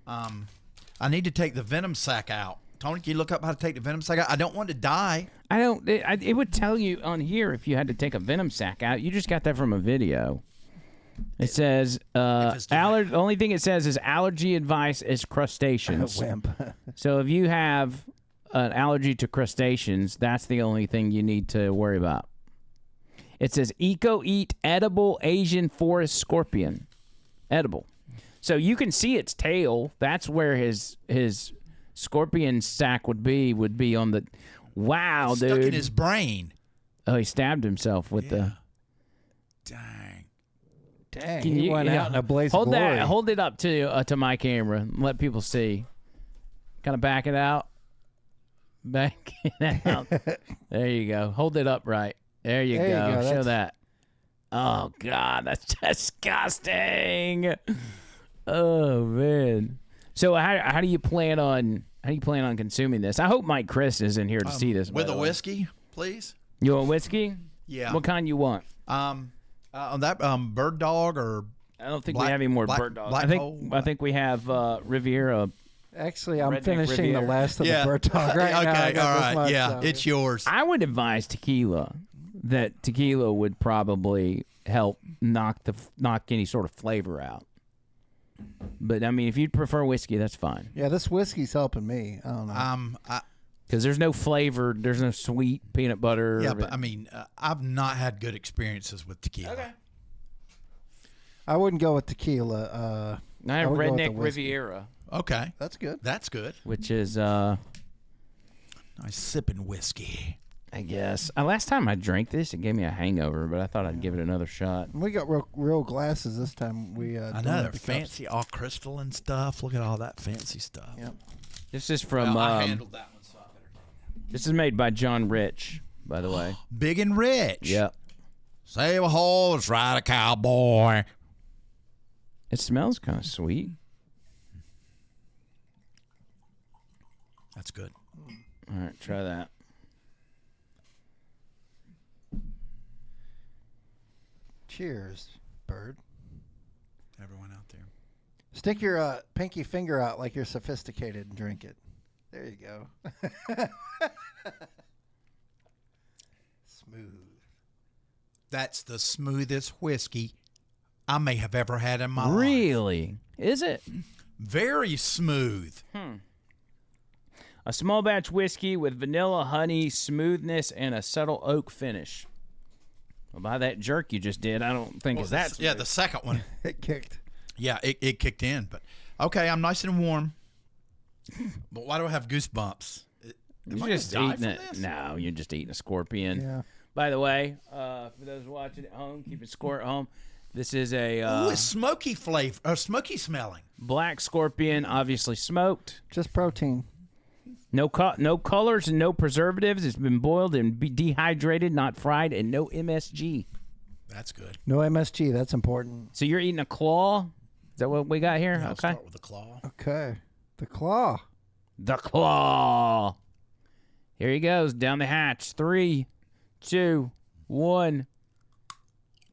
[SPEAKER 11] I need to take the venom sac out. Tony, can you look up how to take the venom sac out? I don't want to die.
[SPEAKER 1] It would tell you on here if you had to take a venom sac out. You just got that from a video. It says, the only thing it says is allergy advice is crustaceans.
[SPEAKER 2] Wimp.
[SPEAKER 1] So if you have an allergy to crustaceans, that's the only thing you need to worry about. It says eat edible Asian forest scorpion. Edible. So you can see its tail. That's where his scorpion sac would be on the... Wow, dude.
[SPEAKER 11] Stuck in his brain.
[SPEAKER 1] Oh, he stabbed himself with the...
[SPEAKER 2] Dang, he went out in a blaze of glory.
[SPEAKER 1] Hold it up to my camera and let people see. Kind of back it out. Back it out. There you go. Hold it up right. There you go. Show that. Oh, God, that's disgusting. Oh, man. So how do you plan on consuming this? I hope Mike Chris is in here to see this.
[SPEAKER 11] With a whiskey, please.
[SPEAKER 1] You want whiskey?
[SPEAKER 11] Yeah.
[SPEAKER 1] What kind you want?
[SPEAKER 11] On that bird dog or
[SPEAKER 1] I don't think we have any more bird dogs. I think we have Riviera.
[SPEAKER 2] Actually, I'm
[SPEAKER 1] Redneck
[SPEAKER 2] finishing
[SPEAKER 1] Riviera.
[SPEAKER 2] the last of the bird dog right now. I
[SPEAKER 11] Okay,
[SPEAKER 2] got
[SPEAKER 11] all
[SPEAKER 2] this
[SPEAKER 11] right.
[SPEAKER 2] much,
[SPEAKER 11] Yeah,
[SPEAKER 2] so-
[SPEAKER 11] it's yours.
[SPEAKER 1] I would advise tequila. That tequila would probably help knock any sort of flavor out. But I mean, if you'd prefer whiskey, that's fine.
[SPEAKER 2] Yeah, this whiskey's helping me. I don't know.
[SPEAKER 1] Because there's no flavor, there's no sweet peanut butter.
[SPEAKER 11] Yeah, but I mean, I've not had good experiences with tequila.
[SPEAKER 1] Okay.
[SPEAKER 2] I wouldn't go with tequila.
[SPEAKER 1] I have
[SPEAKER 2] would go with the
[SPEAKER 1] Redneck
[SPEAKER 2] whiskey.
[SPEAKER 1] Riviera.
[SPEAKER 11] Okay.
[SPEAKER 2] That's good.
[SPEAKER 11] That's good.
[SPEAKER 1] Which is
[SPEAKER 11] nice sipping whiskey.
[SPEAKER 1] I guess. Last time I drank this, it gave me a hangover, but I thought I'd give it another shot.
[SPEAKER 2] We got real glasses this time. We
[SPEAKER 11] I
[SPEAKER 2] don't
[SPEAKER 11] know
[SPEAKER 2] have
[SPEAKER 11] they're
[SPEAKER 2] the cups.
[SPEAKER 11] fancy, all crystal and stuff. Look at all that fancy stuff.
[SPEAKER 2] Yep.
[SPEAKER 1] This is from.
[SPEAKER 11] Well, I handled that one, so I better take
[SPEAKER 1] This is made by John Rich, by the way.
[SPEAKER 11] Big and rich.
[SPEAKER 1] Yep.
[SPEAKER 11] Save a horse, ride a cowboy.
[SPEAKER 1] It smells kind of sweet.
[SPEAKER 11] That's good.
[SPEAKER 1] All right, try that.
[SPEAKER 2] Cheers, bird.
[SPEAKER 11] Everyone out there.
[SPEAKER 2] Stick your pinky finger out like you're sophisticated and drink it. There you go. Smooth.
[SPEAKER 11] That's the smoothest whiskey I may have ever had in my life.
[SPEAKER 1] Really? Is it?
[SPEAKER 11] Very smooth.
[SPEAKER 1] A small batch whiskey with vanilla, honey, smoothness, and a subtle oak finish. Well, by that jerk you just did, I don't think it's that smooth.
[SPEAKER 11] Yeah, the second one.
[SPEAKER 2] It kicked.
[SPEAKER 11] Yeah, it kicked in. But okay, I'm nice and warm. But why do I have goosebumps? Am I
[SPEAKER 1] You're just
[SPEAKER 11] gonna die
[SPEAKER 1] eating
[SPEAKER 11] from
[SPEAKER 1] it.
[SPEAKER 11] this?
[SPEAKER 1] No, you're just eating a scorpion.
[SPEAKER 2] Yeah.
[SPEAKER 1] By the way, for those watching at home, keeping score at home, this is a
[SPEAKER 11] Ooh, it's smoky flavor, smoky smelling.
[SPEAKER 1] black scorpion, obviously smoked.
[SPEAKER 2] Just protein.
[SPEAKER 1] No colors and no preservatives. It's been boiled and dehydrated, not fried, and no MSG.
[SPEAKER 11] That's good.
[SPEAKER 2] No MSG. That's important.
[SPEAKER 1] So you're eating a claw? Is that what we got here?
[SPEAKER 11] I'll
[SPEAKER 1] Okay.
[SPEAKER 11] start with the claw.
[SPEAKER 2] Okay. The claw.
[SPEAKER 1] The claw. Here he goes down the hatch. 3, 2, 1.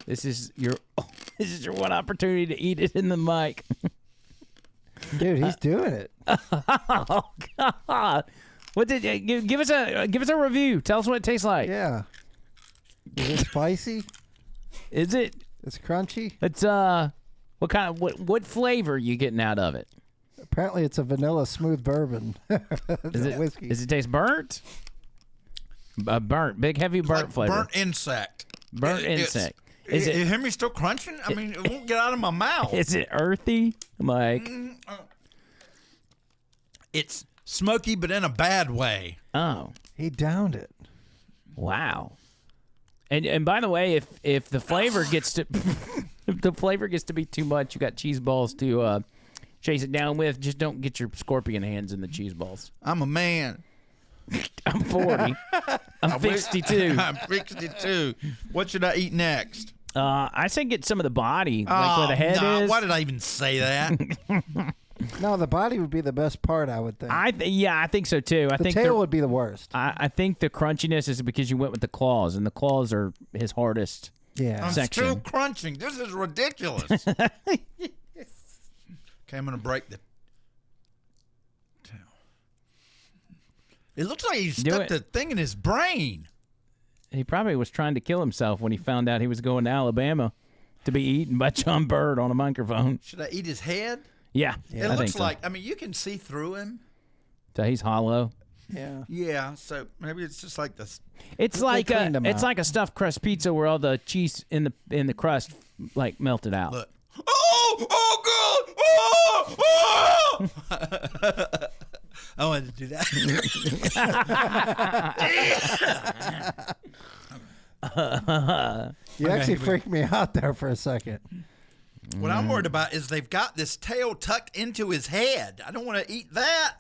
[SPEAKER 1] This is your one opportunity to eat it in the mic.
[SPEAKER 2] Dude, he's doing it.
[SPEAKER 1] Oh God! What did give us a review? Tell us what it tastes like.
[SPEAKER 2] Yeah. Is it spicy?
[SPEAKER 1] Is it?
[SPEAKER 2] It's crunchy.
[SPEAKER 1] It's what kind of what flavor are you getting out of it?
[SPEAKER 2] Apparently, it's a vanilla smooth bourbon.
[SPEAKER 1] Is it whiskey? Does it taste burnt? Burnt, big heavy burnt flavor.
[SPEAKER 11] Burnt insect.
[SPEAKER 1] Burnt insect. Is it?
[SPEAKER 11] You hear me still crunching? I mean, it won't get out of my mouth.
[SPEAKER 1] Is it earthy? Like
[SPEAKER 11] it's smoky, but in a bad way.
[SPEAKER 1] Oh,
[SPEAKER 2] he downed it.
[SPEAKER 1] Wow. And by the way, if the flavor gets to if the flavor gets to be too much, you got cheese balls to chase it down with. Just don't get your scorpion hands in the cheese balls.
[SPEAKER 11] I'm a man.
[SPEAKER 1] I'm 40. I'm 62.
[SPEAKER 11] I'm 62. What should I eat next?
[SPEAKER 1] I say get some of the body, like where the head is.
[SPEAKER 11] Why did I even say that?
[SPEAKER 2] No, the body would be the best part, I would think.
[SPEAKER 1] I think so too. I
[SPEAKER 2] the
[SPEAKER 1] think
[SPEAKER 2] tail would be the worst.
[SPEAKER 1] I think the crunchiness is because you went with the claws, and the claws are his hardest.
[SPEAKER 2] Yeah,
[SPEAKER 11] I'm
[SPEAKER 1] section.
[SPEAKER 11] still crunching. This is ridiculous. Okay, I'm gonna break the tail. It looks like he stuck the thing in his brain.
[SPEAKER 1] He probably was trying to kill himself when he found out he was going to Alabama to be eaten by John Bird on a microphone.
[SPEAKER 11] Should I eat his head?
[SPEAKER 1] Yeah,
[SPEAKER 11] It
[SPEAKER 1] I
[SPEAKER 11] looks
[SPEAKER 1] think so.
[SPEAKER 11] like. I mean, you can see through him.
[SPEAKER 1] So he's hollow.
[SPEAKER 2] Yeah.
[SPEAKER 11] Yeah. So maybe it's just like this.
[SPEAKER 1] It's like a stuffed crust pizza where all the cheese in the crust like melted out.
[SPEAKER 11] Look. Oh God! Oh! I wanted to do that.
[SPEAKER 2] You actually freaked me out there for a second.
[SPEAKER 11] What I'm worried about is they've got this tail tucked into his head. I don't want to eat that.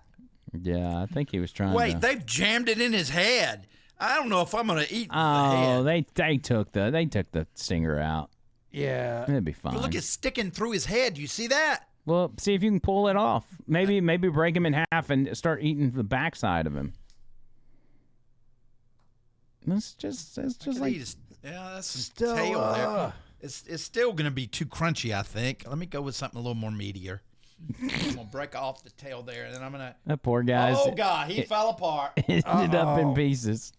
[SPEAKER 1] Yeah, I think he was trying
[SPEAKER 11] Wait,
[SPEAKER 1] to...
[SPEAKER 11] they've jammed it in his head. I don't know if I'm going to eat the
[SPEAKER 1] Oh,
[SPEAKER 11] head.
[SPEAKER 1] they took the stinger out.
[SPEAKER 2] Yeah.
[SPEAKER 1] It'd be fine.
[SPEAKER 11] But look, it's sticking through his head. You see that?
[SPEAKER 1] Well, see if you can pull it off. Maybe break him in half and start eating the backside of him. It's just like
[SPEAKER 11] Yeah, that's some
[SPEAKER 2] Still,
[SPEAKER 11] tail there. It's still going to be too crunchy, I think. Let me go with something a little more meatier. I'm going to break off the tail there, and then I'm going to...
[SPEAKER 1] That poor guy's...
[SPEAKER 11] Oh, God, he fell apart.
[SPEAKER 1] It ended up in pieces.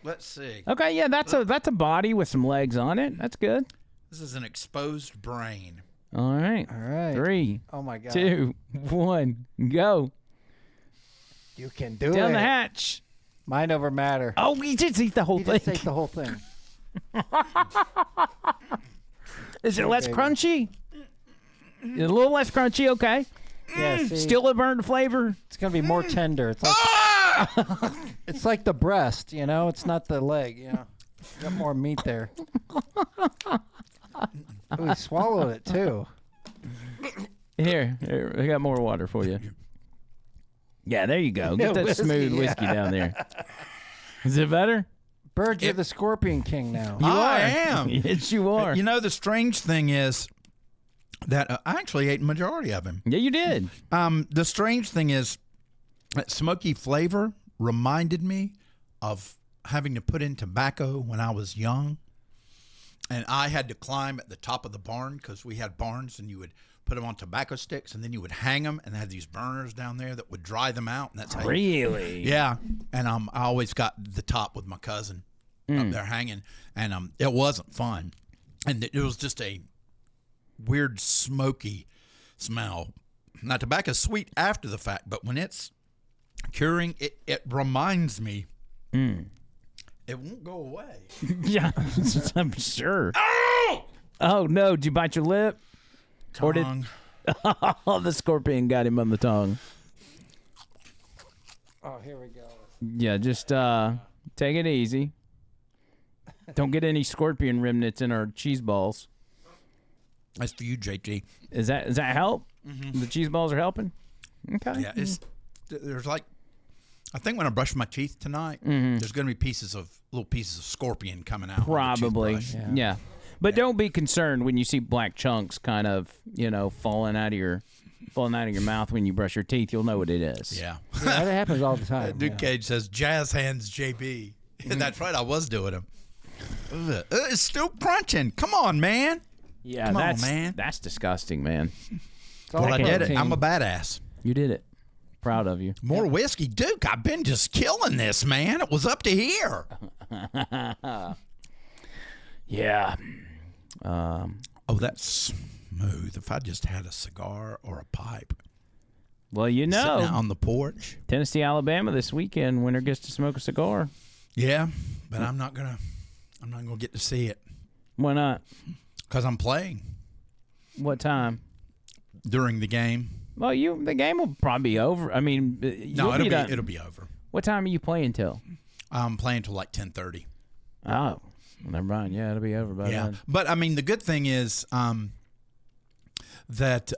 [SPEAKER 11] Let's see.
[SPEAKER 1] Okay, yeah, that's a body with some legs on it. That's good.
[SPEAKER 11] This is an exposed brain.
[SPEAKER 1] All right. 3.
[SPEAKER 2] Oh, my God.
[SPEAKER 1] 2, 1, go.
[SPEAKER 2] You can do it.
[SPEAKER 1] Down the hatch.
[SPEAKER 2] Mind over matter.
[SPEAKER 1] Oh, he did eat the whole thing.
[SPEAKER 2] He just ate the whole thing.
[SPEAKER 1] Is it less crunchy? A little less crunchy, okay.
[SPEAKER 2] Yeah, see,
[SPEAKER 1] still a burned flavor.
[SPEAKER 2] It's gonna be more tender. It's like it's like the breast, you know. It's not the leg, you know. Got more meat there. Ooh, he swallowed it too.
[SPEAKER 1] Here, I got more water for you. Yeah, there you go. Get that smooth whiskey down there. Is it better?
[SPEAKER 2] Bird, you're the Scorpion King now.
[SPEAKER 11] I am.
[SPEAKER 1] Yes, you are.
[SPEAKER 11] You know, the strange thing is that I actually ate the majority of him.
[SPEAKER 1] Yeah, you did.
[SPEAKER 11] The strange thing is that smoky flavor reminded me of having to put in tobacco when I was young. And I had to climb at the top of the barn because we had barns, and you would put them on tobacco sticks, and then you would hang them, and they had these burners down there that would dry them out. And that's how
[SPEAKER 1] really?
[SPEAKER 11] Yeah. And I always got the top with my cousin up there hanging, and it wasn't fun. And it was just a weird smoky smell. Now, tobacco's sweet after the fact, but when it's curing, it reminds me. It won't go away.
[SPEAKER 1] Yeah, I'm sure. Oh, no. Did you bite your lip?
[SPEAKER 11] Tongue.
[SPEAKER 1] Oh, the scorpion got him on the tongue.
[SPEAKER 2] Oh, here we go.
[SPEAKER 1] Yeah, just take it easy. Don't get any scorpion remnants in our cheese balls.
[SPEAKER 11] That's for you, JT.
[SPEAKER 1] Is that help?
[SPEAKER 11] Mm-hmm.
[SPEAKER 1] The cheese balls are helping? Okay.
[SPEAKER 11] Yeah, there's like, I think when I brush my teeth tonight, there's going to be little pieces of scorpion coming out.
[SPEAKER 1] Probably. Yeah. But don't be concerned when you see black chunks kind of, falling out of your mouth when you brush your teeth. You'll know what it is.
[SPEAKER 11] Yeah.
[SPEAKER 2] That happens all the time.
[SPEAKER 11] Duke Cage says, jazz hands JB. That's right, I was doing them. It's still crunching. Come on, man.
[SPEAKER 1] Yeah,
[SPEAKER 11] Come on, man.
[SPEAKER 1] That's disgusting, man.
[SPEAKER 11] Well, I did it. I'm a badass.
[SPEAKER 1] You did it. Proud of you.
[SPEAKER 11] More whiskey. Duke, I've been just killing this, man. It was up to here.
[SPEAKER 1] Yeah.
[SPEAKER 11] Oh, that's smooth. If I just had a cigar or a pipe.
[SPEAKER 1] Well,
[SPEAKER 11] sitting out on the porch.
[SPEAKER 1] Tennessee, Alabama this weekend. Winner gets to smoke a cigar.
[SPEAKER 11] Yeah, but I'm not gonna get to see it.
[SPEAKER 1] Why not?
[SPEAKER 11] Because I'm playing.
[SPEAKER 1] What time?
[SPEAKER 11] During the game.
[SPEAKER 1] Well, the game will probably be over. I mean,
[SPEAKER 11] no, it'll be over.
[SPEAKER 1] What time are you playing till?
[SPEAKER 11] I'm playing till like 10:30.
[SPEAKER 1] Oh, well, never mind. Yeah, it'll be over by then.
[SPEAKER 11] But I mean, the good thing is that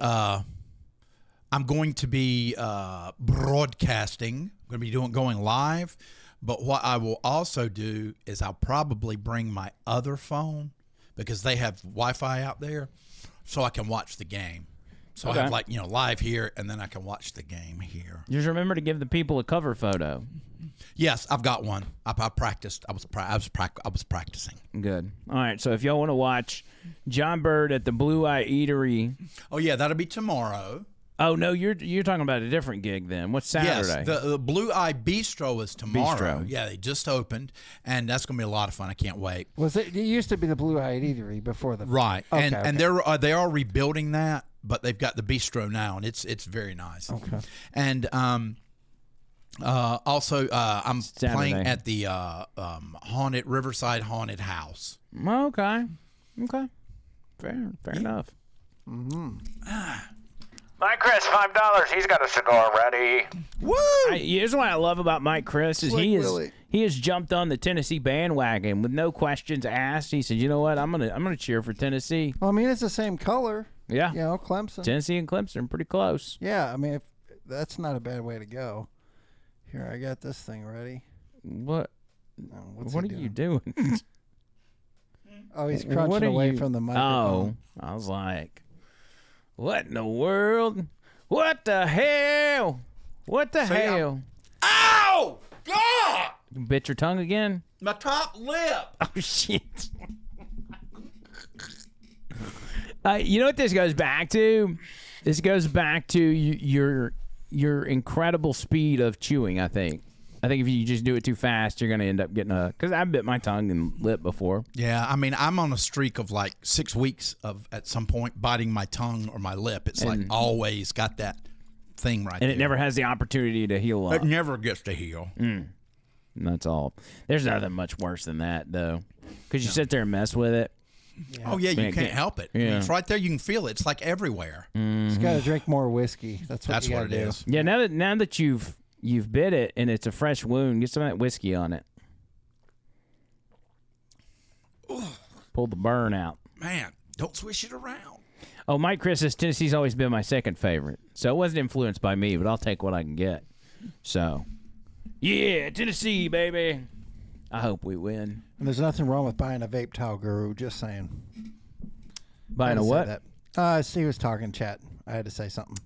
[SPEAKER 11] I'm going to be broadcasting. I'm going to be going live. But what I will also do is I'll probably bring my other phone because they have Wi-Fi out there, so I can watch the game. So I have live here, and then I can watch the game here.
[SPEAKER 1] Just remember to give the people a cover photo.
[SPEAKER 11] Yes, I've got one. I practiced. I was practicing.
[SPEAKER 1] Good. All right. So if y'all want to watch John Bird at the Blue Eye Eatery.
[SPEAKER 11] Oh yeah, that'll be tomorrow.
[SPEAKER 1] Oh no, you're talking about a different gig then. What's Saturday?
[SPEAKER 11] Yes, the Blue Eye Bistro is tomorrow.
[SPEAKER 1] Bistro.
[SPEAKER 11] Yeah, they just opened, and that's going to be a lot of fun. I can't wait.
[SPEAKER 2] It used to be the Blue Eye Eatery before the
[SPEAKER 11] right,
[SPEAKER 2] okay,
[SPEAKER 11] and they are rebuilding that, but they've got the bistro now, and it's very nice.
[SPEAKER 2] Okay,
[SPEAKER 11] and also I'm
[SPEAKER 1] Saturday.
[SPEAKER 11] playing at the haunted Riverside Haunted House.
[SPEAKER 1] Okay, fair enough.
[SPEAKER 4] Mike Chris, $5. He's got a cigar ready.
[SPEAKER 11] Woo!
[SPEAKER 1] Here's what I love about Mike Chris is he has jumped on the Tennessee bandwagon with no questions asked. He said, "You know what? I'm gonna cheer for Tennessee."
[SPEAKER 2] Well, I mean, it's the same color.
[SPEAKER 1] Yeah,
[SPEAKER 2] Clemson.
[SPEAKER 1] Tennessee and Clemson are pretty close.
[SPEAKER 2] Yeah, I mean, that's not a bad way to go. Here, I got this thing ready.
[SPEAKER 1] What? What are you doing?
[SPEAKER 2] Oh, he's crunching away from the microphone.
[SPEAKER 1] Oh, I was like, what in the world? What the hell? What the hell?
[SPEAKER 11] Ow! God!
[SPEAKER 1] Bit your tongue again?
[SPEAKER 11] My top lip.
[SPEAKER 1] Oh, shit. You know what this goes back to? This goes back to your incredible speed of chewing, I think. I think if you just do it too fast, you're going to end up getting because I bit my tongue and lip before.
[SPEAKER 11] Yeah, I mean, I'm on a streak of like 6 weeks of at some point biting my tongue or my lip. It's like always got that thing right there.
[SPEAKER 1] And it never has the opportunity to heal up.
[SPEAKER 11] It never gets to heal.
[SPEAKER 1] That's all. There's nothing much worse than that, though, because you sit there and mess with it.
[SPEAKER 11] Yeah. Oh, yeah, you can't help it.
[SPEAKER 1] Yeah.
[SPEAKER 11] I mean, it's right there. You can feel it. It's like everywhere.
[SPEAKER 2] Just got to drink more whiskey. That's what
[SPEAKER 11] it is.
[SPEAKER 1] Yeah, now that you've bit it and it's a fresh wound, get some of that whiskey on it. Pull the burn out.
[SPEAKER 11] Man, don't swish it around.
[SPEAKER 1] Oh, Mike Chris says Tennessee's always been my second favorite. So it wasn't influenced by me, but I'll take what I can get. So, yeah, Tennessee, baby. I hope we win.
[SPEAKER 2] And there's nothing wrong with buying a vape towel, Guru. Just saying.
[SPEAKER 1] Buying a what?
[SPEAKER 2] He was talking chat. I had to say something.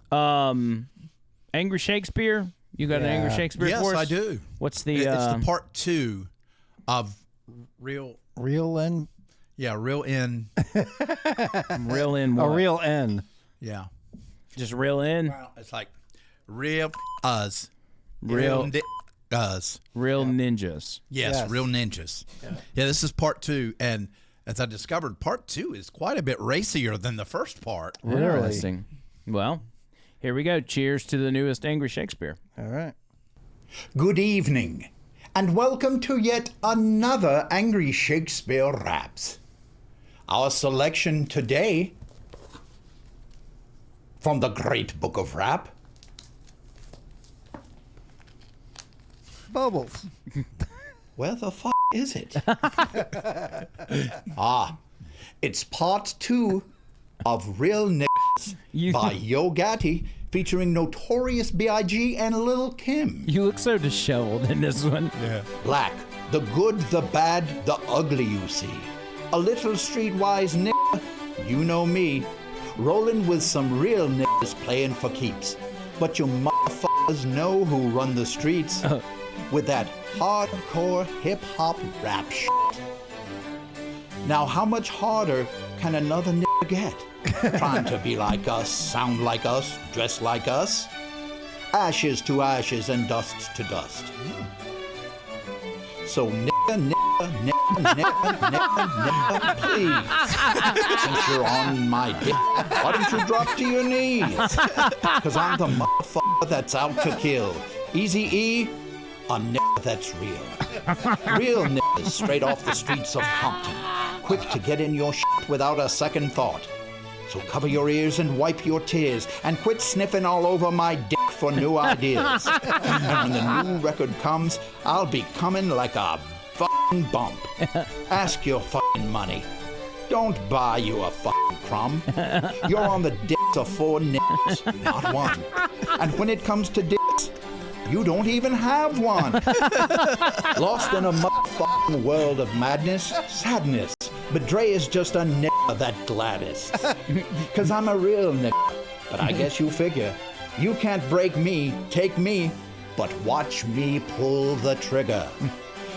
[SPEAKER 1] Angry Shakespeare? You got an Angry Shakespeare for us?
[SPEAKER 11] Yes, I do.
[SPEAKER 1] What's the...
[SPEAKER 11] It's the part 2 of Real
[SPEAKER 2] In?
[SPEAKER 11] Yeah, Real In.
[SPEAKER 1] Real In what?
[SPEAKER 2] A Real In.
[SPEAKER 11] Yeah.
[SPEAKER 1] Just Real In?
[SPEAKER 11] Well, it's like Real Us.
[SPEAKER 1] Real
[SPEAKER 11] Us.
[SPEAKER 1] Real Ninjas.
[SPEAKER 11] Yes, Real Ninjas. Yeah, this is part 2, and as I discovered, part 2 is quite a bit racier than the first part.
[SPEAKER 1] Interesting. Well, here we go. Cheers to the newest Angry Shakespeare.
[SPEAKER 2] All right.
[SPEAKER 3] Good evening, and welcome to yet another Angry Shakespeare Raps. Our selection today from the Great Book of Rap.
[SPEAKER 2] Bubbles.
[SPEAKER 3] Where the f*** is it? It's part 2 of Real Niggas by Yo Gotti, featuring Notorious B.I.G. and Lil' Kim.
[SPEAKER 1] You look so disheveled in this one.
[SPEAKER 11] Yeah.
[SPEAKER 3] Black, the good, the bad, the ugly you see. A little streetwise nigga, you know me. Rolling with some real niggas playing for keeps. But you motherfuckers know who run the streets. With that hardcore hip-hop rap shit. Now, how much harder can another nigga get? Trying to be like us, sound like us, dress like us? Ashes to ashes and dust to dust. So nigga, please. Since you're on my dick, why don't you drop to your knees? Cause I'm the motherfucker that's out to kill. Easy-E, a nigga that's real. Real niggas straight off the streets of Compton. Quick to get in your shit without a second thought. So cover your ears and wipe your tears and quit sniffing all over my dick for new ideas. And when the new record comes, I'll be coming like a fucking bump. Ask your fucking money. Don't buy you a fucking crumb. You're on the dicks of 4 niggas, not one. And when it comes to dicks, you don't even have one. Lost in a motherfucking world of madness, sadness. But Dre is just a nigga that Gladys. Cause I'm a real nigga. But I guess you figure, you can't break me, take me, but watch me pull the trigger.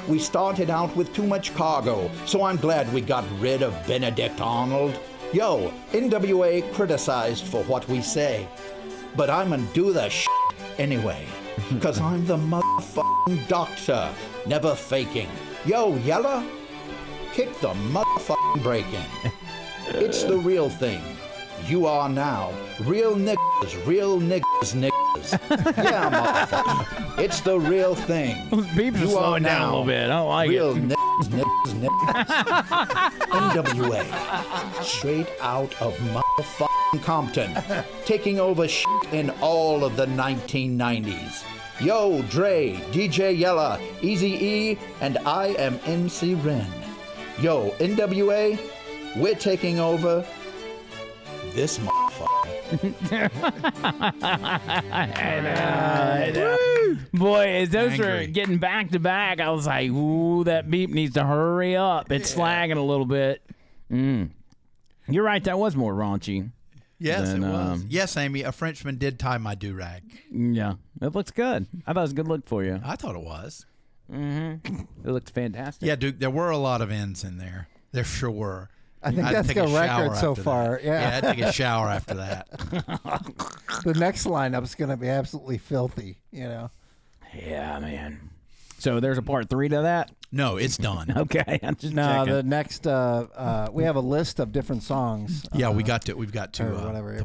[SPEAKER 3] We started out with too much cargo, so I'm glad we got rid of Benedict Arnold. Yo, NWA criticized for what we say. But I'm gonna do the shit anyway. Cause I'm the motherfucking doctor, never faking. Yo, Yella, kick the motherfucking break in. It's the real thing. You are now real niggas, real niggas, niggas. Yeah, motherfucker. It's the real thing.
[SPEAKER 1] Those beeps are slowing down a little bit. I don't like
[SPEAKER 3] real
[SPEAKER 1] it.
[SPEAKER 3] Niggas, NWA. Straight out of motherfucking Compton. Taking over shit in all of the 1990s. Yo, Dre, DJ Yella, Eazy-E, and I am MC Ren. Yo, NWA, we're taking over this motherfucker.
[SPEAKER 1] I know. Boy, as those were getting back to back, I was like, ooh, that beep needs to hurry up. It's lagging a little bit. You're right, that was more raunchy.
[SPEAKER 11] Yes, it was. Yes, Amy, a Frenchman did tie my do-rag.
[SPEAKER 1] Yeah, it looks good. I thought it was a good look for you.
[SPEAKER 11] I thought it was.
[SPEAKER 1] Mm-hmm. It looked fantastic.
[SPEAKER 11] Yeah, Duke, there were a lot of ends in there. There sure were.
[SPEAKER 2] I think that's the record so far. Yeah,
[SPEAKER 11] I'd take a shower after that.
[SPEAKER 2] The next lineup's going to be absolutely filthy, you know.
[SPEAKER 1] Yeah, man. So there's a part 3 to that?
[SPEAKER 11] No, it's done.
[SPEAKER 1] Okay, I'm just
[SPEAKER 2] No,
[SPEAKER 1] checking.
[SPEAKER 2] the next we have a list of different songs.
[SPEAKER 11] Yeah, we've got to
[SPEAKER 2] or whatever.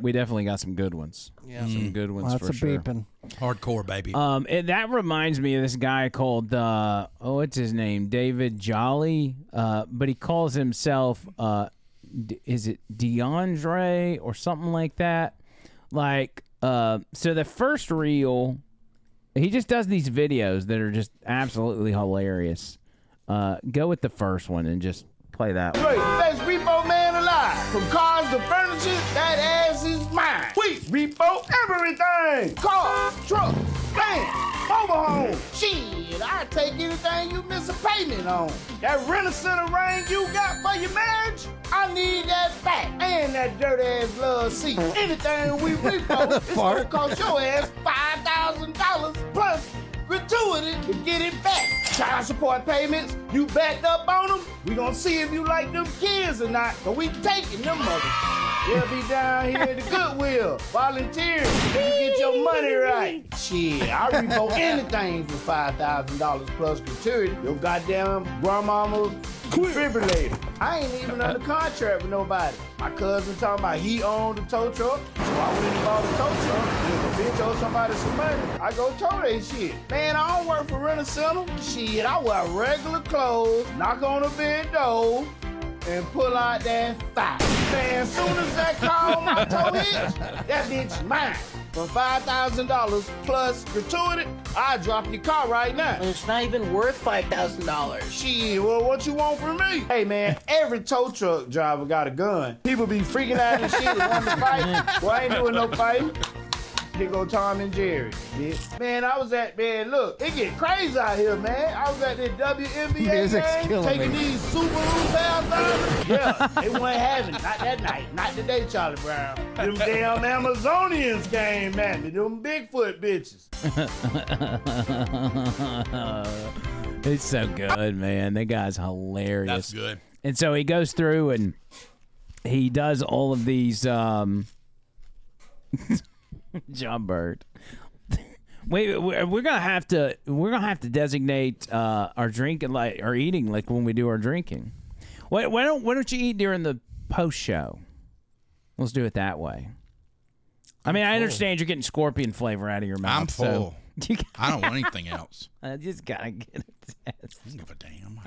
[SPEAKER 1] We definitely got some good ones.
[SPEAKER 2] Yeah.
[SPEAKER 1] Some good ones
[SPEAKER 2] Lots
[SPEAKER 1] for
[SPEAKER 2] of
[SPEAKER 1] sure.
[SPEAKER 2] beeping.
[SPEAKER 11] Hardcore, baby.
[SPEAKER 1] And that reminds me of this guy called what's his name? David Jolly. But he calls himself is it DeAndre or something like that? Like so the first reel, he just does these videos that are just absolutely hilarious. Go with the first one and just play that one.
[SPEAKER 21] Great, best repo man alive. From cars to furniture, that ass is mine. We repo everything. Cars, trucks, vans, mobile homes. Shit, I take anything you miss a payment on. That rent-a-center ring you got for your marriage, I need that back. And that dirty-ass love seat. Anything we repo, it's gonna cost your ass $5,000 plus gratuity to get it back. Child support payments, you backed up on them, we gonna see if you like them kids or not, but we taking them mothers. They'll be down here at the Goodwill, volunteering, you get your money right. Shit, I repo anything for $5,000 plus gratuity. Your goddamn grandmama defibrillator. I ain't even under contract with nobody. My cousin talking about he owned a tow truck, so I went and bought a tow truck. If a bitch owed somebody some money, I go tow that shit. Man, I don't work for Rent-A-Center. Shit, I wear regular clothes, knock on a bed door, and pull out that fire. Man, as soon as that car on my toe hits, that bitch mine. For $5,000 plus gratuity, I drop your car right now.
[SPEAKER 12] It's not even worth $5,000.
[SPEAKER 21] Shit, well, what you want from me? Hey, man, every tow truck driver got a gun. People be freaking out and shit and want to fight. Well, I ain't doing no fighting. Here go Tom and Jerry, bitch. Man, look, it get crazy out here, man. I was at the WNBA game, taking these Subaru Pathfinders. Yeah, they weren't having it. Not that night. Not today, Charlie Brown. Them damn Amazonians came at me. Them Bigfoot bitches.
[SPEAKER 1] It's so good, man. That guy's hilarious.
[SPEAKER 11] That's good.
[SPEAKER 1] And so he goes through and he does all of these John Bird. Wait, we're gonna have to designate our drinking like our eating like when we do our drinking. Why don't you eat during the post show? Let's do it that way. I mean, I understand you're getting scorpion flavor out of your mouth.
[SPEAKER 11] I'm full.
[SPEAKER 1] So
[SPEAKER 11] I don't want anything else.
[SPEAKER 1] I just gotta get a test.
[SPEAKER 11] I don't give a damn.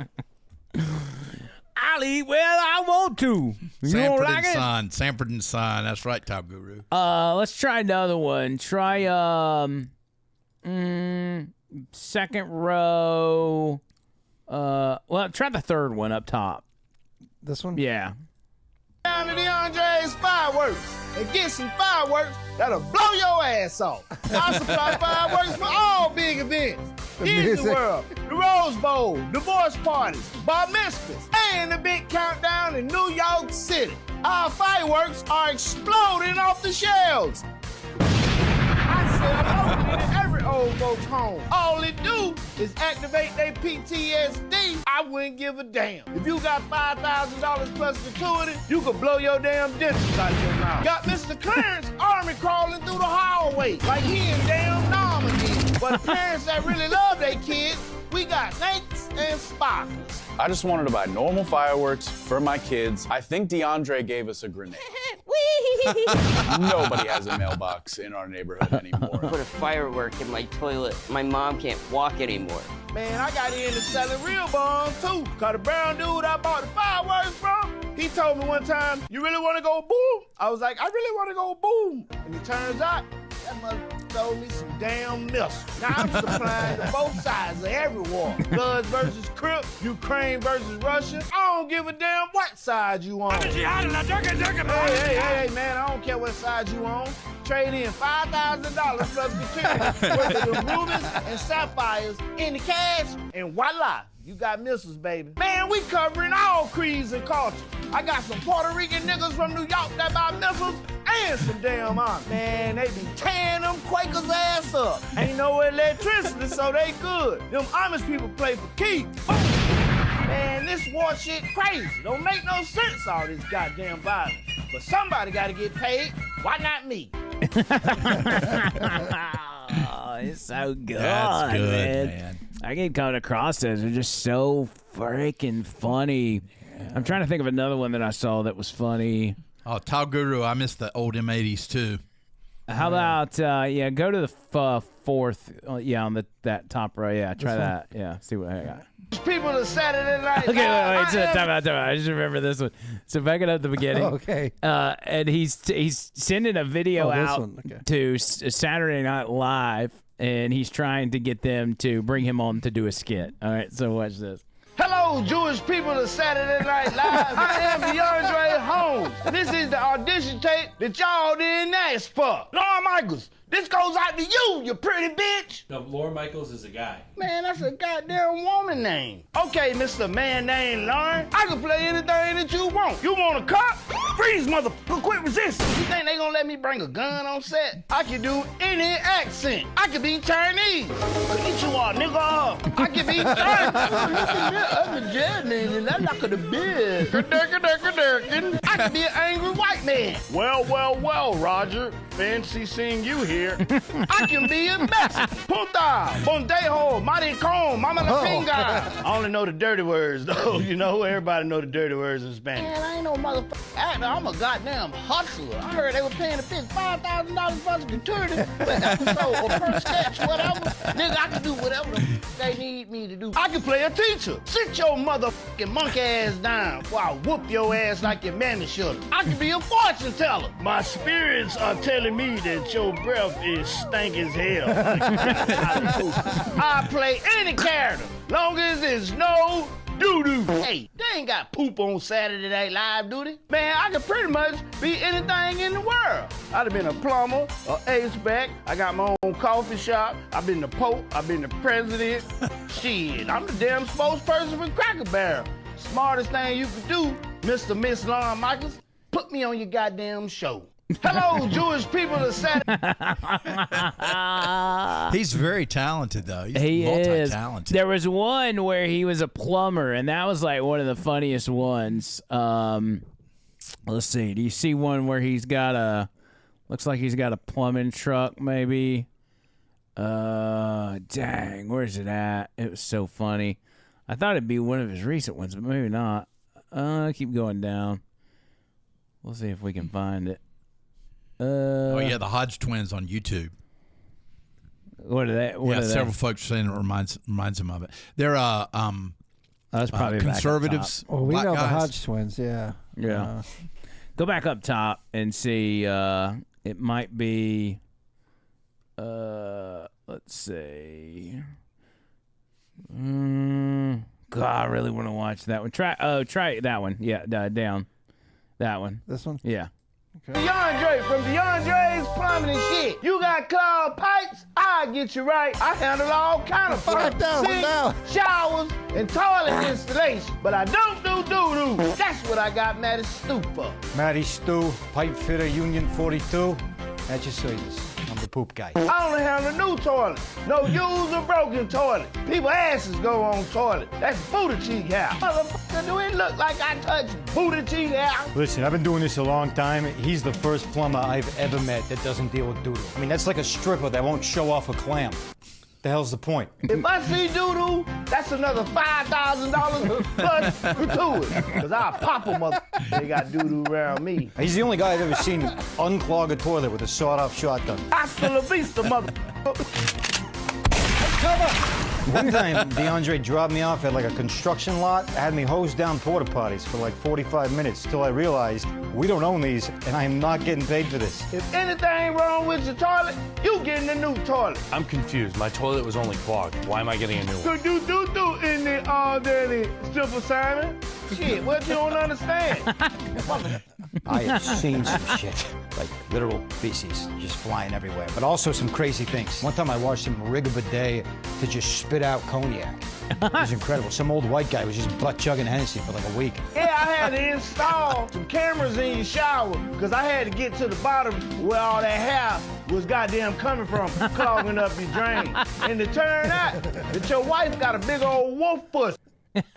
[SPEAKER 1] I'll eat where I want to. You don't like it?
[SPEAKER 11] Sanford and Son. That's right, Top Guru.
[SPEAKER 1] Let's try another one. Try second row. Well, try the third one up top.
[SPEAKER 2] This one?
[SPEAKER 1] Yeah.
[SPEAKER 21] Down to DeAndre's Fireworks and get some fireworks that'll blow your ass off. I supply fireworks for all big events. Disney World, the Rose Bowl, divorce parties, bar mitzvahs, and the big countdown in New York City. Our fireworks are exploding off the shelves. I sell locally in every old folks' home. All it do is activate their PTSD. I wouldn't give a damn. If you got $5,000 plus gratuity, you could blow your damn dentures out your mouth. Got Mr. Clarence Army crawling through the hallway like he in damn Normandy. But parents that really love their kids, we got snakes and sparklers.
[SPEAKER 22] I just wanted to buy normal fireworks for my kids. I think DeAndre gave us a grenade. Nobody has a mailbox in our neighborhood anymore.
[SPEAKER 23] Put a firework in my toilet. My mom can't walk anymore.
[SPEAKER 21] Man, I got into selling real bombs too. Cause the brown dude I bought the fireworks from, he told me one time, you really want to go boom? I was like, I really want to go boom. And it turns out, that mother sold me some damn missiles. Now I'm supplying to both sides of every war. Bloods versus Crips, Ukraine versus Russia. I don't give a damn what side you on. Hey, man, I don't care what side you on. Trade in $5,000 plus gratuity worth of the rubies and sapphires in the cash, and voila, You got missiles, baby. Man, we covering all creeds and cultures. I got some Puerto Rican niggas from New York that buy missiles and some damn army. Man, they be tearing them Quakers' ass up. Ain't no electricity, so they good. Them Amish people play for keeps. Man, this war shit crazy. Don't make no sense, all this goddamn violence. But somebody got to get paid. Why not me?
[SPEAKER 1] Oh, it's so good.
[SPEAKER 11] That's good, man.
[SPEAKER 1] I get coming across those. They're just so freaking funny. I'm trying to think of another one that I saw that was funny.
[SPEAKER 11] Oh, Tao Guru, I missed the old M80s too.
[SPEAKER 1] How about go to the fourth, on that top row. Yeah, try that. Yeah, see what I got.
[SPEAKER 21] People to Saturday Night
[SPEAKER 1] Okay, wait. Time out. I just remember this one. So back it up at the beginning.
[SPEAKER 2] Okay.
[SPEAKER 1] And he's sending a video out to Saturday Night Live, and he's trying to get them to bring him on to do a skit. All right, so watch this.
[SPEAKER 21] Hello, Jewish people of Saturday Night Live. I am DeAndre Holmes. This is the audition tape that y'all didn't ask for. Lauren Michaels, this goes out to you, you pretty bitch.
[SPEAKER 5] No, Lauren Michaels is a guy.
[SPEAKER 21] Man, that's a goddamn woman name. Okay, Mr. Man named Lauren, I can play anything that you want. You want a cop? Freeze, motherfucker, quit resisting. You think they gonna let me bring a gun on set? I can do any accent. I can be Chinese. Get you all, nigga. I can be Chinese. I'm a German and I'm not gonna be. I can be an angry white man. Well, Roger. Fancy seeing you here. I can be a Mexican. Punta, bondejo, maricon, mama la pinga. I only know the dirty words, though. You know, everybody know the dirty words in Spanish. Man, I ain't no motherfucking actor. I'm a goddamn hustler. I heard they were paying the bitch $5,000 for the gratuity per episode or per sketch, whatever. Nigga, I can do whatever they need me to do. I can play a teacher. Sit your motherfucking monkey ass down before I whoop your ass like your mammy should. I can be a fortune teller. My spirits are telling me that your breath is stank as hell. I play any character, long as there's no doo-doo. Hey, they ain't got poop on Saturday Night Live, do they? Man, I could pretty much be anything in the world. I'd have been a plumber, a HVAC. I got my own coffee shop. I've been the Pope. I've been the president. Shit, I'm the damn spokesperson for Cracker Barrel. Smartest thing you could do, Mr. Miss Lauren Michaels, put me on your goddamn show. Hello, Jewish people of Saturday.
[SPEAKER 11] He's very talented, though. He's
[SPEAKER 1] He
[SPEAKER 11] multi-talented.
[SPEAKER 1] is. There was one where he was a plumber, and that was like one of the funniest ones. Let's see. Do you see one where looks like he's got a plumbing truck, maybe? Dang, where's it at? It was so funny. I thought it'd be one of his recent ones, but maybe not. Keep going down. We'll see if we can find it.
[SPEAKER 11] The Hodge twins on YouTube.
[SPEAKER 1] What are they?
[SPEAKER 11] Several folks saying it reminds them of it. They're
[SPEAKER 1] that's probably
[SPEAKER 11] conservatives.
[SPEAKER 2] Well, we
[SPEAKER 11] black
[SPEAKER 2] know
[SPEAKER 11] guys.
[SPEAKER 2] the Hodge twins, yeah.
[SPEAKER 1] Go back up top and see. It might be. Let's see. God, I really want to watch that one. Try that one. Yeah, down. That one.
[SPEAKER 2] This one?
[SPEAKER 1] Yeah.
[SPEAKER 21] DeAndre from DeAndre's Plumbing and Shit. You got clogged pipes? I'll get you right. I handle all kind of plumbing. Sinks, showers, and toilet installation. But I don't do doo-doo. That's what I got Matty Stu for.
[SPEAKER 7] Matty Stu, pipe fitter, Union 42. At your service. I'm the poop guy.
[SPEAKER 21] I only handle new toilets. No used or broken toilet. People asses go on toilet. That's booty cheek house. Motherfucker, do it look like I touched booty cheek house?
[SPEAKER 7] Listen, I've been doing this a long time. He's the first plumber I've ever met that doesn't deal with doo-doo. I mean, that's like a stripper that won't show off a clam. The hell's the point?
[SPEAKER 21] If I see doo-doo, that's another $5,000 plus gratuity. Because I'll pop them up. They got doo-doo around me.
[SPEAKER 7] He's the only guy I've ever seen unclog a toilet with a sawed-off shotgun.
[SPEAKER 21] Hasta la vista, mother.
[SPEAKER 7] One time, DeAndre dropped me off at like a construction lot, had me hose down porta potties for like 45 minutes till I realized we don't own these and I am not getting paid for this.
[SPEAKER 21] If anything wrong with your toilet, you getting a new toilet.
[SPEAKER 5] I'm confused. My toilet was only clogged. Why am I getting a new one?
[SPEAKER 21] So do in the all dirty stripper Simon? Shit, what you don't understand?
[SPEAKER 7] I have seen some shit, like literal feces just flying everywhere, but also some crazy things. One time I watched him rig a bidet to just spit out cognac. It was incredible. Some old white guy was just butt chugging Hennessy for like a week.
[SPEAKER 21] Yeah, I had to install some cameras in your shower because I had to get to the bottom where all that hair was goddamn coming from, clogging up your drain. And it turned out that your wife got a big old wolf pussy.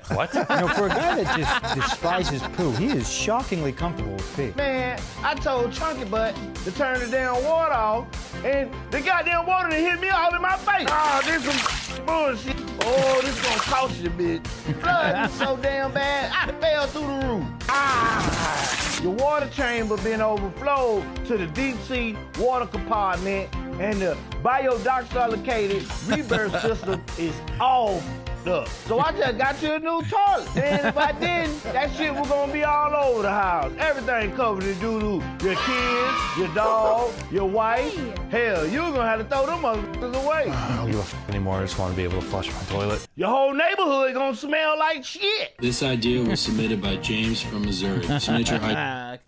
[SPEAKER 5] What?
[SPEAKER 7] You know, for a guy that just despises poo, he is shockingly comfortable with pee.
[SPEAKER 21] Man, I told Chunky Butt to turn the damn water off, and the goddamn water done hit me all in my face. Oh, this some bullshit. Oh, this gonna cost you, bitch. Flood is so damn bad, I fell through the roof. Ah! Your water chamber been overflowed to the deep sea water compartment, and the biodoxalicated rebirth system is all up. So I just got you a new toilet. And if I didn't, that shit was gonna be all over the house. Everything covered in doo-doo. Your kids, your dog, your wife. Hell, you were gonna have to throw them motherfuckers away.
[SPEAKER 5] I don't give a f anymore. I just want to be able to flush my toilet.
[SPEAKER 21] Your whole neighborhood gonna smell like shit.
[SPEAKER 8] This idea was submitted by James from Missouri. Submit your idea.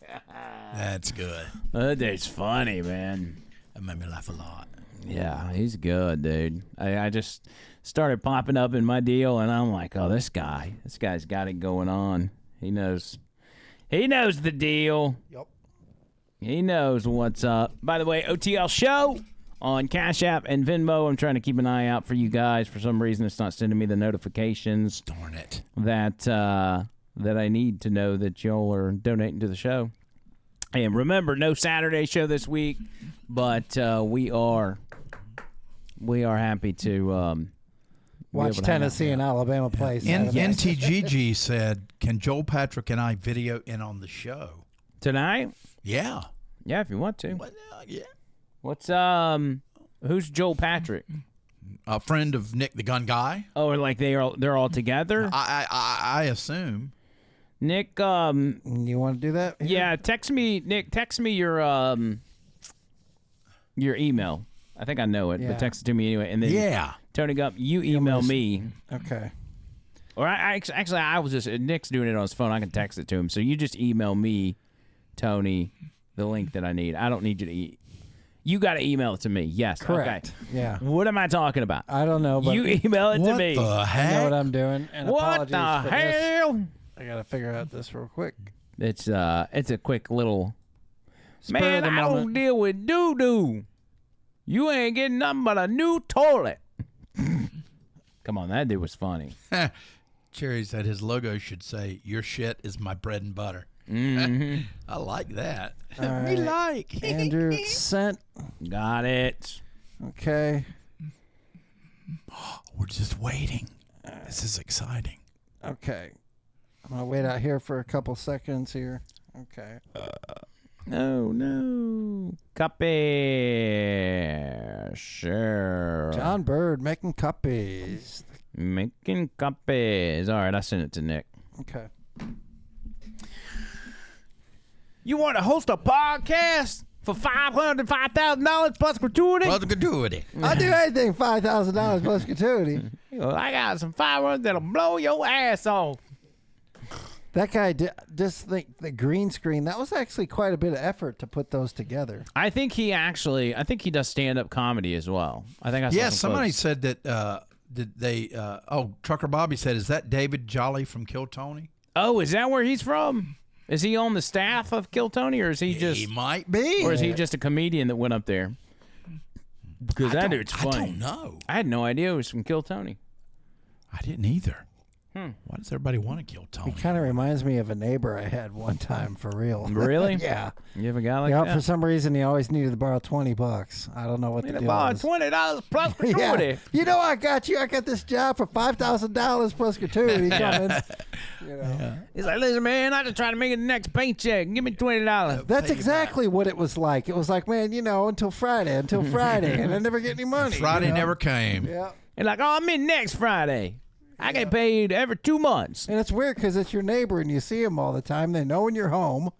[SPEAKER 3] That's good.
[SPEAKER 1] That dude's funny, man.
[SPEAKER 3] That made me laugh a lot.
[SPEAKER 1] Yeah, he's good, dude. I just started popping up in my deal, and I'm like, oh, this guy's got it going on. He knows the deal.
[SPEAKER 2] Yep.
[SPEAKER 1] He knows what's up. By the way, OTL Show on Cash App and Venmo. I'm trying to keep an eye out for you guys. For some reason, it's not sending me the notifications.
[SPEAKER 3] Darn it.
[SPEAKER 1] That I need to know that y'all are donating to the show. And remember, no Saturday show this week, but we are happy to
[SPEAKER 2] watch Tennessee and Alabama play.
[SPEAKER 3] NTGG said, "Can Joel Patrick and I video in on the show
[SPEAKER 1] tonight?"
[SPEAKER 3] Yeah,
[SPEAKER 1] yeah, if you want to.
[SPEAKER 3] Yeah.
[SPEAKER 1] What's who's Joel Patrick?
[SPEAKER 3] A friend of Nick the Gun Guy.
[SPEAKER 1] Oh, like they're all together.
[SPEAKER 3] I assume.
[SPEAKER 1] Nick,
[SPEAKER 2] you want to do that?
[SPEAKER 1] Yeah, text me, Nick. Text me your email. I think I know it, but text it to me anyway. And then Tony Gump, you email me.
[SPEAKER 2] Okay.
[SPEAKER 1] Or I was just Nick's doing it on his phone. I can text it to him. So you just email me, Tony, the link that I need. I don't need you to You got to email it to me. Yes.
[SPEAKER 2] Correct.
[SPEAKER 1] Okay.
[SPEAKER 2] Yeah.
[SPEAKER 1] What am I talking about?
[SPEAKER 2] I don't know. But
[SPEAKER 1] you email it to me.
[SPEAKER 3] What the heck?
[SPEAKER 2] I know what I'm doing. And
[SPEAKER 1] what the hell?
[SPEAKER 2] This. I got to figure out this real quick.
[SPEAKER 1] It's a quick little.
[SPEAKER 2] Spur
[SPEAKER 1] Man, I don't deal with doo-doo. You ain't getting nothing but a new toilet. Come on, that dude was funny.
[SPEAKER 3] Cherry said his logo should say, "Your shit is my bread and butter."
[SPEAKER 1] Mm-hmm.
[SPEAKER 3] I like that.
[SPEAKER 2] All right.
[SPEAKER 3] Me like.
[SPEAKER 2] Andrew, it's sent.
[SPEAKER 1] Got it.
[SPEAKER 2] Okay.
[SPEAKER 3] We're just waiting. This is exciting.
[SPEAKER 2] Okay. I'm going to wait out here for a couple seconds here. Okay.
[SPEAKER 1] No. Copy. Sure.
[SPEAKER 2] John Bird making copies.
[SPEAKER 1] Making copies. All right, I sent it to Nick.
[SPEAKER 2] Okay.
[SPEAKER 1] You want to host a podcast for $505,000 plus gratuity?
[SPEAKER 3] Plus gratuity.
[SPEAKER 2] I'll do anything $5,000 plus gratuity.
[SPEAKER 1] I got some fireworks that'll blow your ass off.
[SPEAKER 2] That guy did just think the green screen. That was actually quite a bit of effort to put those together.
[SPEAKER 1] I think he does stand-up comedy as well. I think I saw
[SPEAKER 3] somebody said that. Did they? Trucker Bobby said, "Is that David Jolly from Kill Tony?"
[SPEAKER 1] Oh, is that where he's from? Is he on the staff of Kill Tony, or is he just?
[SPEAKER 3] He might be.
[SPEAKER 1] Or is he just a comedian that went up there? Because that dude's funny.
[SPEAKER 3] I don't know.
[SPEAKER 1] I had no idea he was from Kill Tony.
[SPEAKER 3] I didn't either. Why does everybody want to kill Tony?
[SPEAKER 2] He kind of reminds me of a neighbor I had one time, for real.
[SPEAKER 1] Really?
[SPEAKER 2] Yeah.
[SPEAKER 1] You have a guy like that?
[SPEAKER 2] For some reason, he always needed to borrow $20. I don't know what the deal
[SPEAKER 1] borrow
[SPEAKER 2] is.
[SPEAKER 1] $20 plus gratuity.
[SPEAKER 2] Yeah. You know, I got you. I got this job for $5,000 plus gratuity coming. You know.
[SPEAKER 1] Yeah. He's like, listen, man, I just try to make it the next paycheck. Give me $20.
[SPEAKER 2] That's exactly what it was like. It was like, man, until Friday, and I never get any money.
[SPEAKER 3] Friday never came.
[SPEAKER 2] Yeah.
[SPEAKER 1] And like, I'm in next Friday. I get paid every 2 months.
[SPEAKER 2] And it's weird because it's your neighbor and you see him all the time. They know when you're home.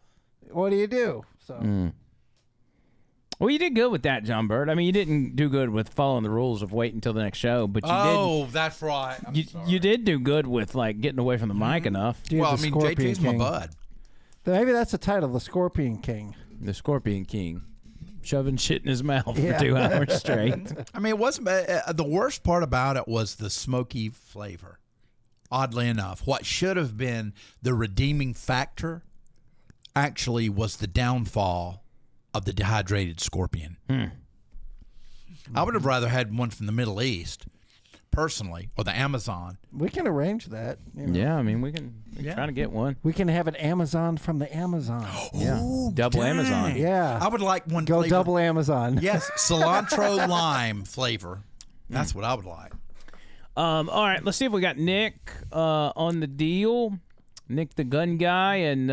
[SPEAKER 2] What do you do? So.
[SPEAKER 1] Well, you did good with that, John Bird. I mean, you didn't do good with following the rules of waiting until the next show, but you did.
[SPEAKER 3] Oh, that's right.
[SPEAKER 1] You did do good with getting away from the mic enough.
[SPEAKER 2] Dude,
[SPEAKER 3] well, I
[SPEAKER 2] the
[SPEAKER 3] mean,
[SPEAKER 2] Scorpion
[SPEAKER 3] JT's my
[SPEAKER 2] King.
[SPEAKER 3] bud.
[SPEAKER 2] Maybe that's the title, the Scorpion King.
[SPEAKER 1] The Scorpion King. shoving shit in his mouth for 2 hours straight.
[SPEAKER 3] I mean, it wasn't the worst part about it was the smoky flavor. Oddly enough, what should have been the redeeming factor actually was the downfall of the dehydrated scorpion. I would have rather had one from the Middle East, personally, or the Amazon.
[SPEAKER 2] We can arrange that. You know.
[SPEAKER 1] Yeah, I mean, we can try to get one.
[SPEAKER 2] We can have an Amazon from the Amazon.
[SPEAKER 1] Yeah, double
[SPEAKER 3] dang.
[SPEAKER 1] Amazon.
[SPEAKER 2] Yeah.
[SPEAKER 3] I would like one.
[SPEAKER 2] Go
[SPEAKER 3] flavor.
[SPEAKER 2] double Amazon.
[SPEAKER 3] Yes, cilantro lime flavor. That's what I would like.
[SPEAKER 1] All right, let's see if we got Nick on the deal. Nick the gun guy, and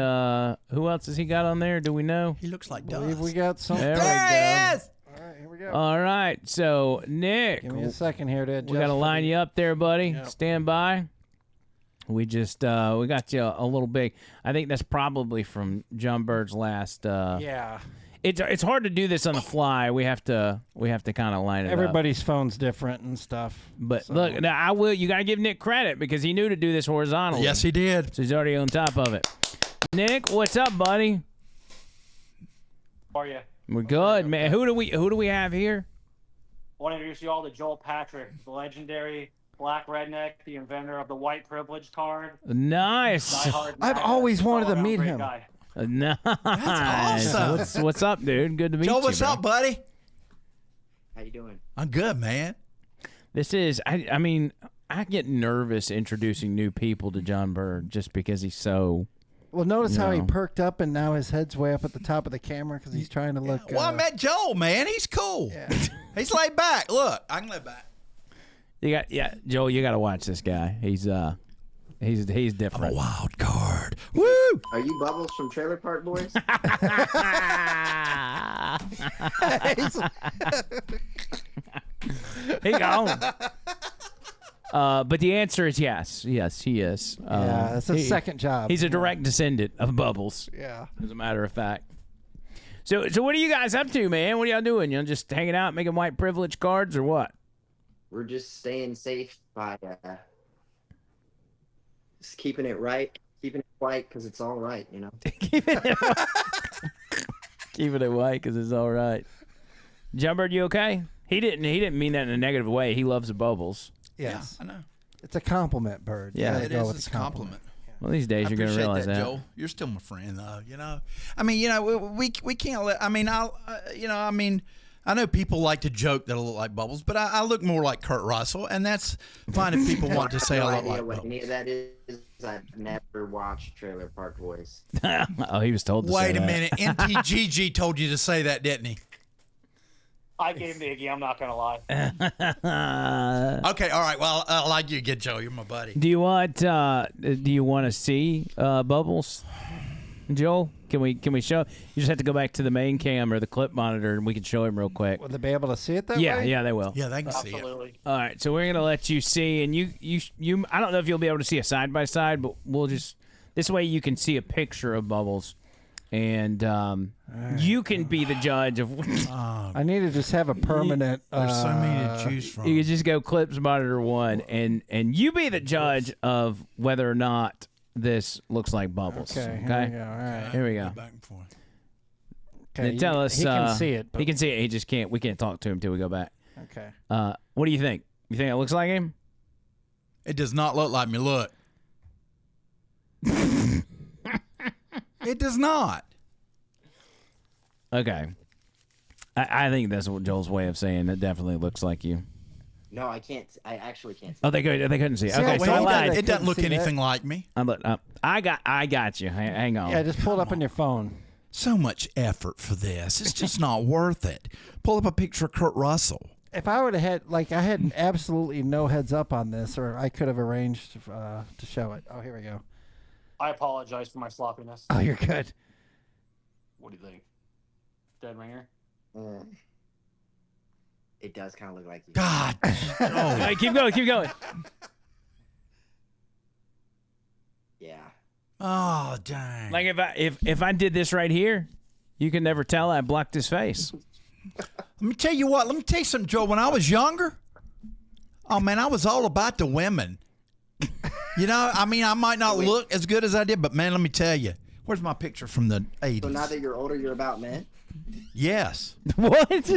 [SPEAKER 1] who else has he got on there? Do we know?
[SPEAKER 3] He looks like
[SPEAKER 2] I believe we got some.
[SPEAKER 1] There we
[SPEAKER 3] he
[SPEAKER 1] go.
[SPEAKER 3] is.
[SPEAKER 2] All right, here we go.
[SPEAKER 1] All right, so Nick,
[SPEAKER 2] Give me a second here to adjust.
[SPEAKER 1] we got to line you up there, buddy.
[SPEAKER 2] Yep.
[SPEAKER 1] Stand by. We just we got you a little big. I think that's probably from John Bird's last.
[SPEAKER 2] Yeah.
[SPEAKER 1] It's hard to do this on the fly. We have to kind of line it up.
[SPEAKER 2] Everybody's phone's different and stuff.
[SPEAKER 1] But
[SPEAKER 2] so.
[SPEAKER 1] look, now I will. You got to give Nick credit because he knew to do this horizontally.
[SPEAKER 3] Yes, he did.
[SPEAKER 1] So he's already on top of it. Nick, what's up, buddy?
[SPEAKER 9] How are you?
[SPEAKER 1] We're good, man. Who do we have here?
[SPEAKER 9] I want to introduce you all to Joel Patrick, the legendary black redneck, the inventor of the white privilege card.
[SPEAKER 1] Nice.
[SPEAKER 2] I've always wanted to meet him.
[SPEAKER 1] Nice.
[SPEAKER 3] That's awesome.
[SPEAKER 1] What's up, dude? Good to meet you.
[SPEAKER 3] Joe, what's
[SPEAKER 1] bro.
[SPEAKER 3] up, buddy?
[SPEAKER 23] How you doing?
[SPEAKER 3] I'm good, man.
[SPEAKER 1] This is. I mean, I get nervous introducing new people to John Bird just because he's so.
[SPEAKER 2] Well, notice how he
[SPEAKER 1] No.
[SPEAKER 2] perked up and now his head's way up at the top of the camera because he's trying to look.
[SPEAKER 3] Well, I met Joel, man. He's cool.
[SPEAKER 2] Yeah.
[SPEAKER 3] He's laid back. Look, I can lay back.
[SPEAKER 1] Joel, you got to watch this guy. He's different.
[SPEAKER 3] I'm a wild card. Woo!
[SPEAKER 23] Are you Bubbles from Trailer Park Boys?
[SPEAKER 1] He gone. But the answer is yes. Yes, he is.
[SPEAKER 2] Yeah, it's a second job.
[SPEAKER 1] He's a direct descendant of Bubbles.
[SPEAKER 2] Yeah.
[SPEAKER 1] As a matter of fact. So what are you guys up to, man? What are y'all doing? You know, just hanging out, making white privilege cards, or what?
[SPEAKER 23] We're just staying safe by just keeping it right, keeping it white because it's all right, you know.
[SPEAKER 1] Keeping it white because it's all right. John Bird, you okay? He didn't mean that in a negative way. He loves the Bubbles.
[SPEAKER 2] Yes.
[SPEAKER 3] Yeah, I know.
[SPEAKER 2] It's a compliment, Bird.
[SPEAKER 1] Yeah.
[SPEAKER 2] You gotta
[SPEAKER 3] It
[SPEAKER 2] go
[SPEAKER 3] is.
[SPEAKER 2] with
[SPEAKER 3] It's a
[SPEAKER 2] the
[SPEAKER 3] compliment.
[SPEAKER 1] Well, these days
[SPEAKER 3] I
[SPEAKER 1] you're going to
[SPEAKER 3] appreciate
[SPEAKER 1] realize that.
[SPEAKER 3] Joel. You're still my friend, though. You know, I mean, you know, we can't let. I mean, I know people like to joke that I look like Bubbles, but I look more like Kurt Russell, and that's fine if people want to say I look like
[SPEAKER 23] what
[SPEAKER 3] Bubbles.
[SPEAKER 23] any of that is. I've never watched Trailer Park Boys.
[SPEAKER 1] Oh, he was told to say
[SPEAKER 3] Wait a
[SPEAKER 1] that.
[SPEAKER 3] minute, NTGG told you to say that, didn't he?
[SPEAKER 9] I gave him the Iggy, I'm not going to lie.
[SPEAKER 3] Okay, all right. Well, I like you again, Joe. You're my buddy.
[SPEAKER 1] Do you want to see Bubbles, Joel? Can we show? You just have to go back to the main cam or the clip monitor, and we can show him real quick.
[SPEAKER 2] Will they be able to see it that
[SPEAKER 1] Yeah,
[SPEAKER 2] way?
[SPEAKER 1] yeah, they will.
[SPEAKER 3] Yeah, they can see it.
[SPEAKER 9] Absolutely.
[SPEAKER 1] All right, so we're gonna let you see, and you. I don't know if you'll be able to see a side by side, but we'll just this way you can see a picture of Bubbles, and you can be the judge of.
[SPEAKER 2] I need to just have a permanent.
[SPEAKER 3] There's so many to choose from.
[SPEAKER 1] You can just go clips monitor 1, and you be the judge of whether or not this looks like Bubbles.
[SPEAKER 2] Okay,
[SPEAKER 1] Okay.
[SPEAKER 2] here we go. All right.
[SPEAKER 1] Here we go.
[SPEAKER 3] Back and forth.
[SPEAKER 2] Okay,
[SPEAKER 1] Then tell us.
[SPEAKER 2] He can see it. But,
[SPEAKER 1] He can see it. He just can't. We can't talk to him till we go back.
[SPEAKER 2] okay.
[SPEAKER 1] What do you think? You think it looks like him?
[SPEAKER 3] It does not look like me. Look. It does not.
[SPEAKER 1] Okay. I think that's what Joel's way of saying it definitely looks like you.
[SPEAKER 23] No, I can't. I actually can't.
[SPEAKER 1] Oh, they couldn't see it.
[SPEAKER 2] See,
[SPEAKER 1] Okay,
[SPEAKER 2] I
[SPEAKER 1] so I
[SPEAKER 2] told you
[SPEAKER 1] lied.
[SPEAKER 2] they
[SPEAKER 3] It doesn't look
[SPEAKER 2] couldn't see
[SPEAKER 3] anything like me.
[SPEAKER 1] I got you. Hang on.
[SPEAKER 2] Yeah, just pull it up on your phone.
[SPEAKER 3] So much effort for this. It's just not worth it. Pull up a picture of Kurt Russell.
[SPEAKER 2] If I would have had, like, I had absolutely no heads up on this, or I could have arranged to show it. Oh, here we go.
[SPEAKER 9] I apologize for my sloppiness.
[SPEAKER 2] Oh, you're good.
[SPEAKER 9] What do you think? Dead ringer?
[SPEAKER 23] It does kind of look like you.
[SPEAKER 3] God.
[SPEAKER 1] All right, keep going.
[SPEAKER 23] Yeah.
[SPEAKER 3] Oh, dang.
[SPEAKER 1] Like if I did this right here, you can never tell I blocked his face.
[SPEAKER 3] Let me tell you what. Let me tell you something, Joe. When I was younger, oh, man, I was all about the women. You know, I mean, I might not look as good as I did, but, man, let me tell you. Where's my picture from the 80s?
[SPEAKER 23] So now that you're older, you're about men?
[SPEAKER 3] Yes.
[SPEAKER 1] What?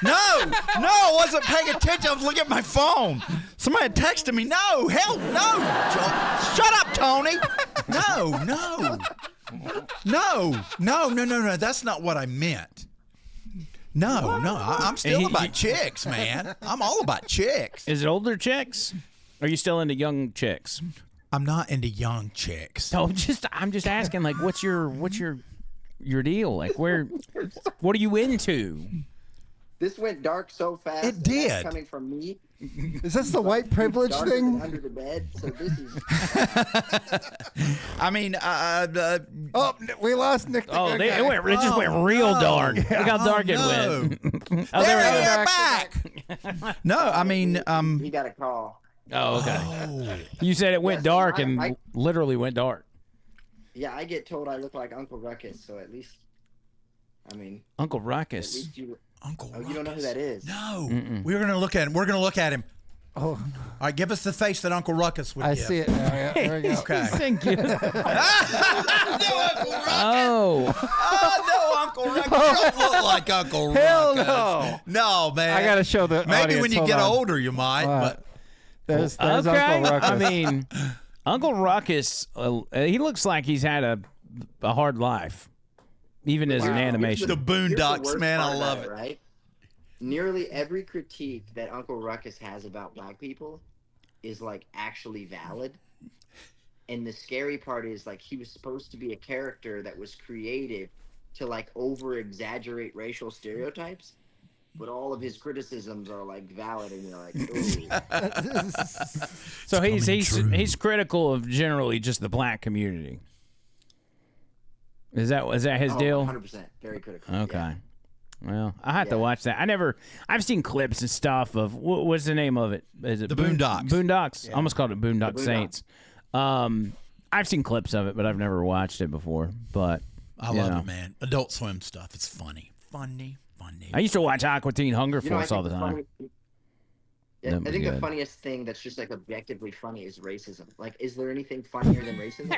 [SPEAKER 3] No, I wasn't paying attention. I was looking at my phone. Somebody had texted me. No, hell no. Shut up, Tony. No. That's not what I meant. No. I'm still about chicks, man. I'm all about chicks.
[SPEAKER 1] Is it older chicks? Are you still into young chicks?
[SPEAKER 3] I'm not into young chicks.
[SPEAKER 1] So I'm just asking, like, what's your deal? Like, what are you into?
[SPEAKER 6] This went dark so fast.
[SPEAKER 3] It did.
[SPEAKER 6] That's coming from me.
[SPEAKER 2] Is this the white privilege
[SPEAKER 6] Darker
[SPEAKER 2] thing?
[SPEAKER 6] than under the bed. So this is.
[SPEAKER 3] I mean,
[SPEAKER 2] oh, we lost Nick.
[SPEAKER 1] Oh, it just went real dark. Look how dark it went.
[SPEAKER 3] They're back. No, I mean,
[SPEAKER 6] He got a call.
[SPEAKER 1] Oh, okay. You said it went dark and literally went dark.
[SPEAKER 6] Yeah, I get told I look like Uncle Ruckus, so at least, I mean.
[SPEAKER 1] Uncle Ruckus.
[SPEAKER 6] At least you.
[SPEAKER 3] Uncle Ruckus.
[SPEAKER 6] You don't know who that is.
[SPEAKER 3] No. We're gonna look at him. We're gonna look at him.
[SPEAKER 2] Oh.
[SPEAKER 3] All right, give us the face that Uncle Ruckus would
[SPEAKER 2] I
[SPEAKER 3] give.
[SPEAKER 2] see it now. Yeah, there we go.
[SPEAKER 3] Okay.
[SPEAKER 1] Oh.
[SPEAKER 3] No, Uncle Ruckus. You don't look like Uncle Ruckus.
[SPEAKER 2] Hell no.
[SPEAKER 3] No, man.
[SPEAKER 2] I gotta show the
[SPEAKER 3] Maybe
[SPEAKER 2] audience.
[SPEAKER 3] when you
[SPEAKER 2] Hold
[SPEAKER 3] get
[SPEAKER 2] on.
[SPEAKER 3] older, you might. But
[SPEAKER 2] There's
[SPEAKER 1] okay.
[SPEAKER 2] Uncle Ruckus.
[SPEAKER 1] I mean, Uncle Ruckus, he looks like he's had a hard life, even as an animation.
[SPEAKER 3] The Boondocks, man, I love it.
[SPEAKER 6] Right? Nearly every critique that Uncle Ruckus has about black people is like actually valid. And the scary part is like he was supposed to be a character that was created to like over exaggerate racial stereotypes, but all of his criticisms are like valid, and you're like, ooh.
[SPEAKER 1] So he's critical of generally just the black community. Is that his deal?
[SPEAKER 6] 100%, very critical.
[SPEAKER 1] Okay.
[SPEAKER 6] Yeah.
[SPEAKER 1] Well, I have to watch that. I've seen clips and stuff of what's the name of it? Is it
[SPEAKER 3] The Boondocks?
[SPEAKER 1] Boondocks.
[SPEAKER 6] Yeah.
[SPEAKER 1] I almost called it Boondock
[SPEAKER 6] The Boondocks.
[SPEAKER 1] Saints. I've seen clips of it, but I've never watched it before. But
[SPEAKER 3] I love it, man. Adult Swim stuff. It's funny.
[SPEAKER 1] I used to watch Aqua Teen Hunger
[SPEAKER 6] You know, I
[SPEAKER 1] Force all the
[SPEAKER 6] think
[SPEAKER 1] time.
[SPEAKER 6] I
[SPEAKER 1] was
[SPEAKER 6] think the
[SPEAKER 1] good.
[SPEAKER 6] funniest thing that's just like objectively funny is racism. Like, is there anything funnier than racism?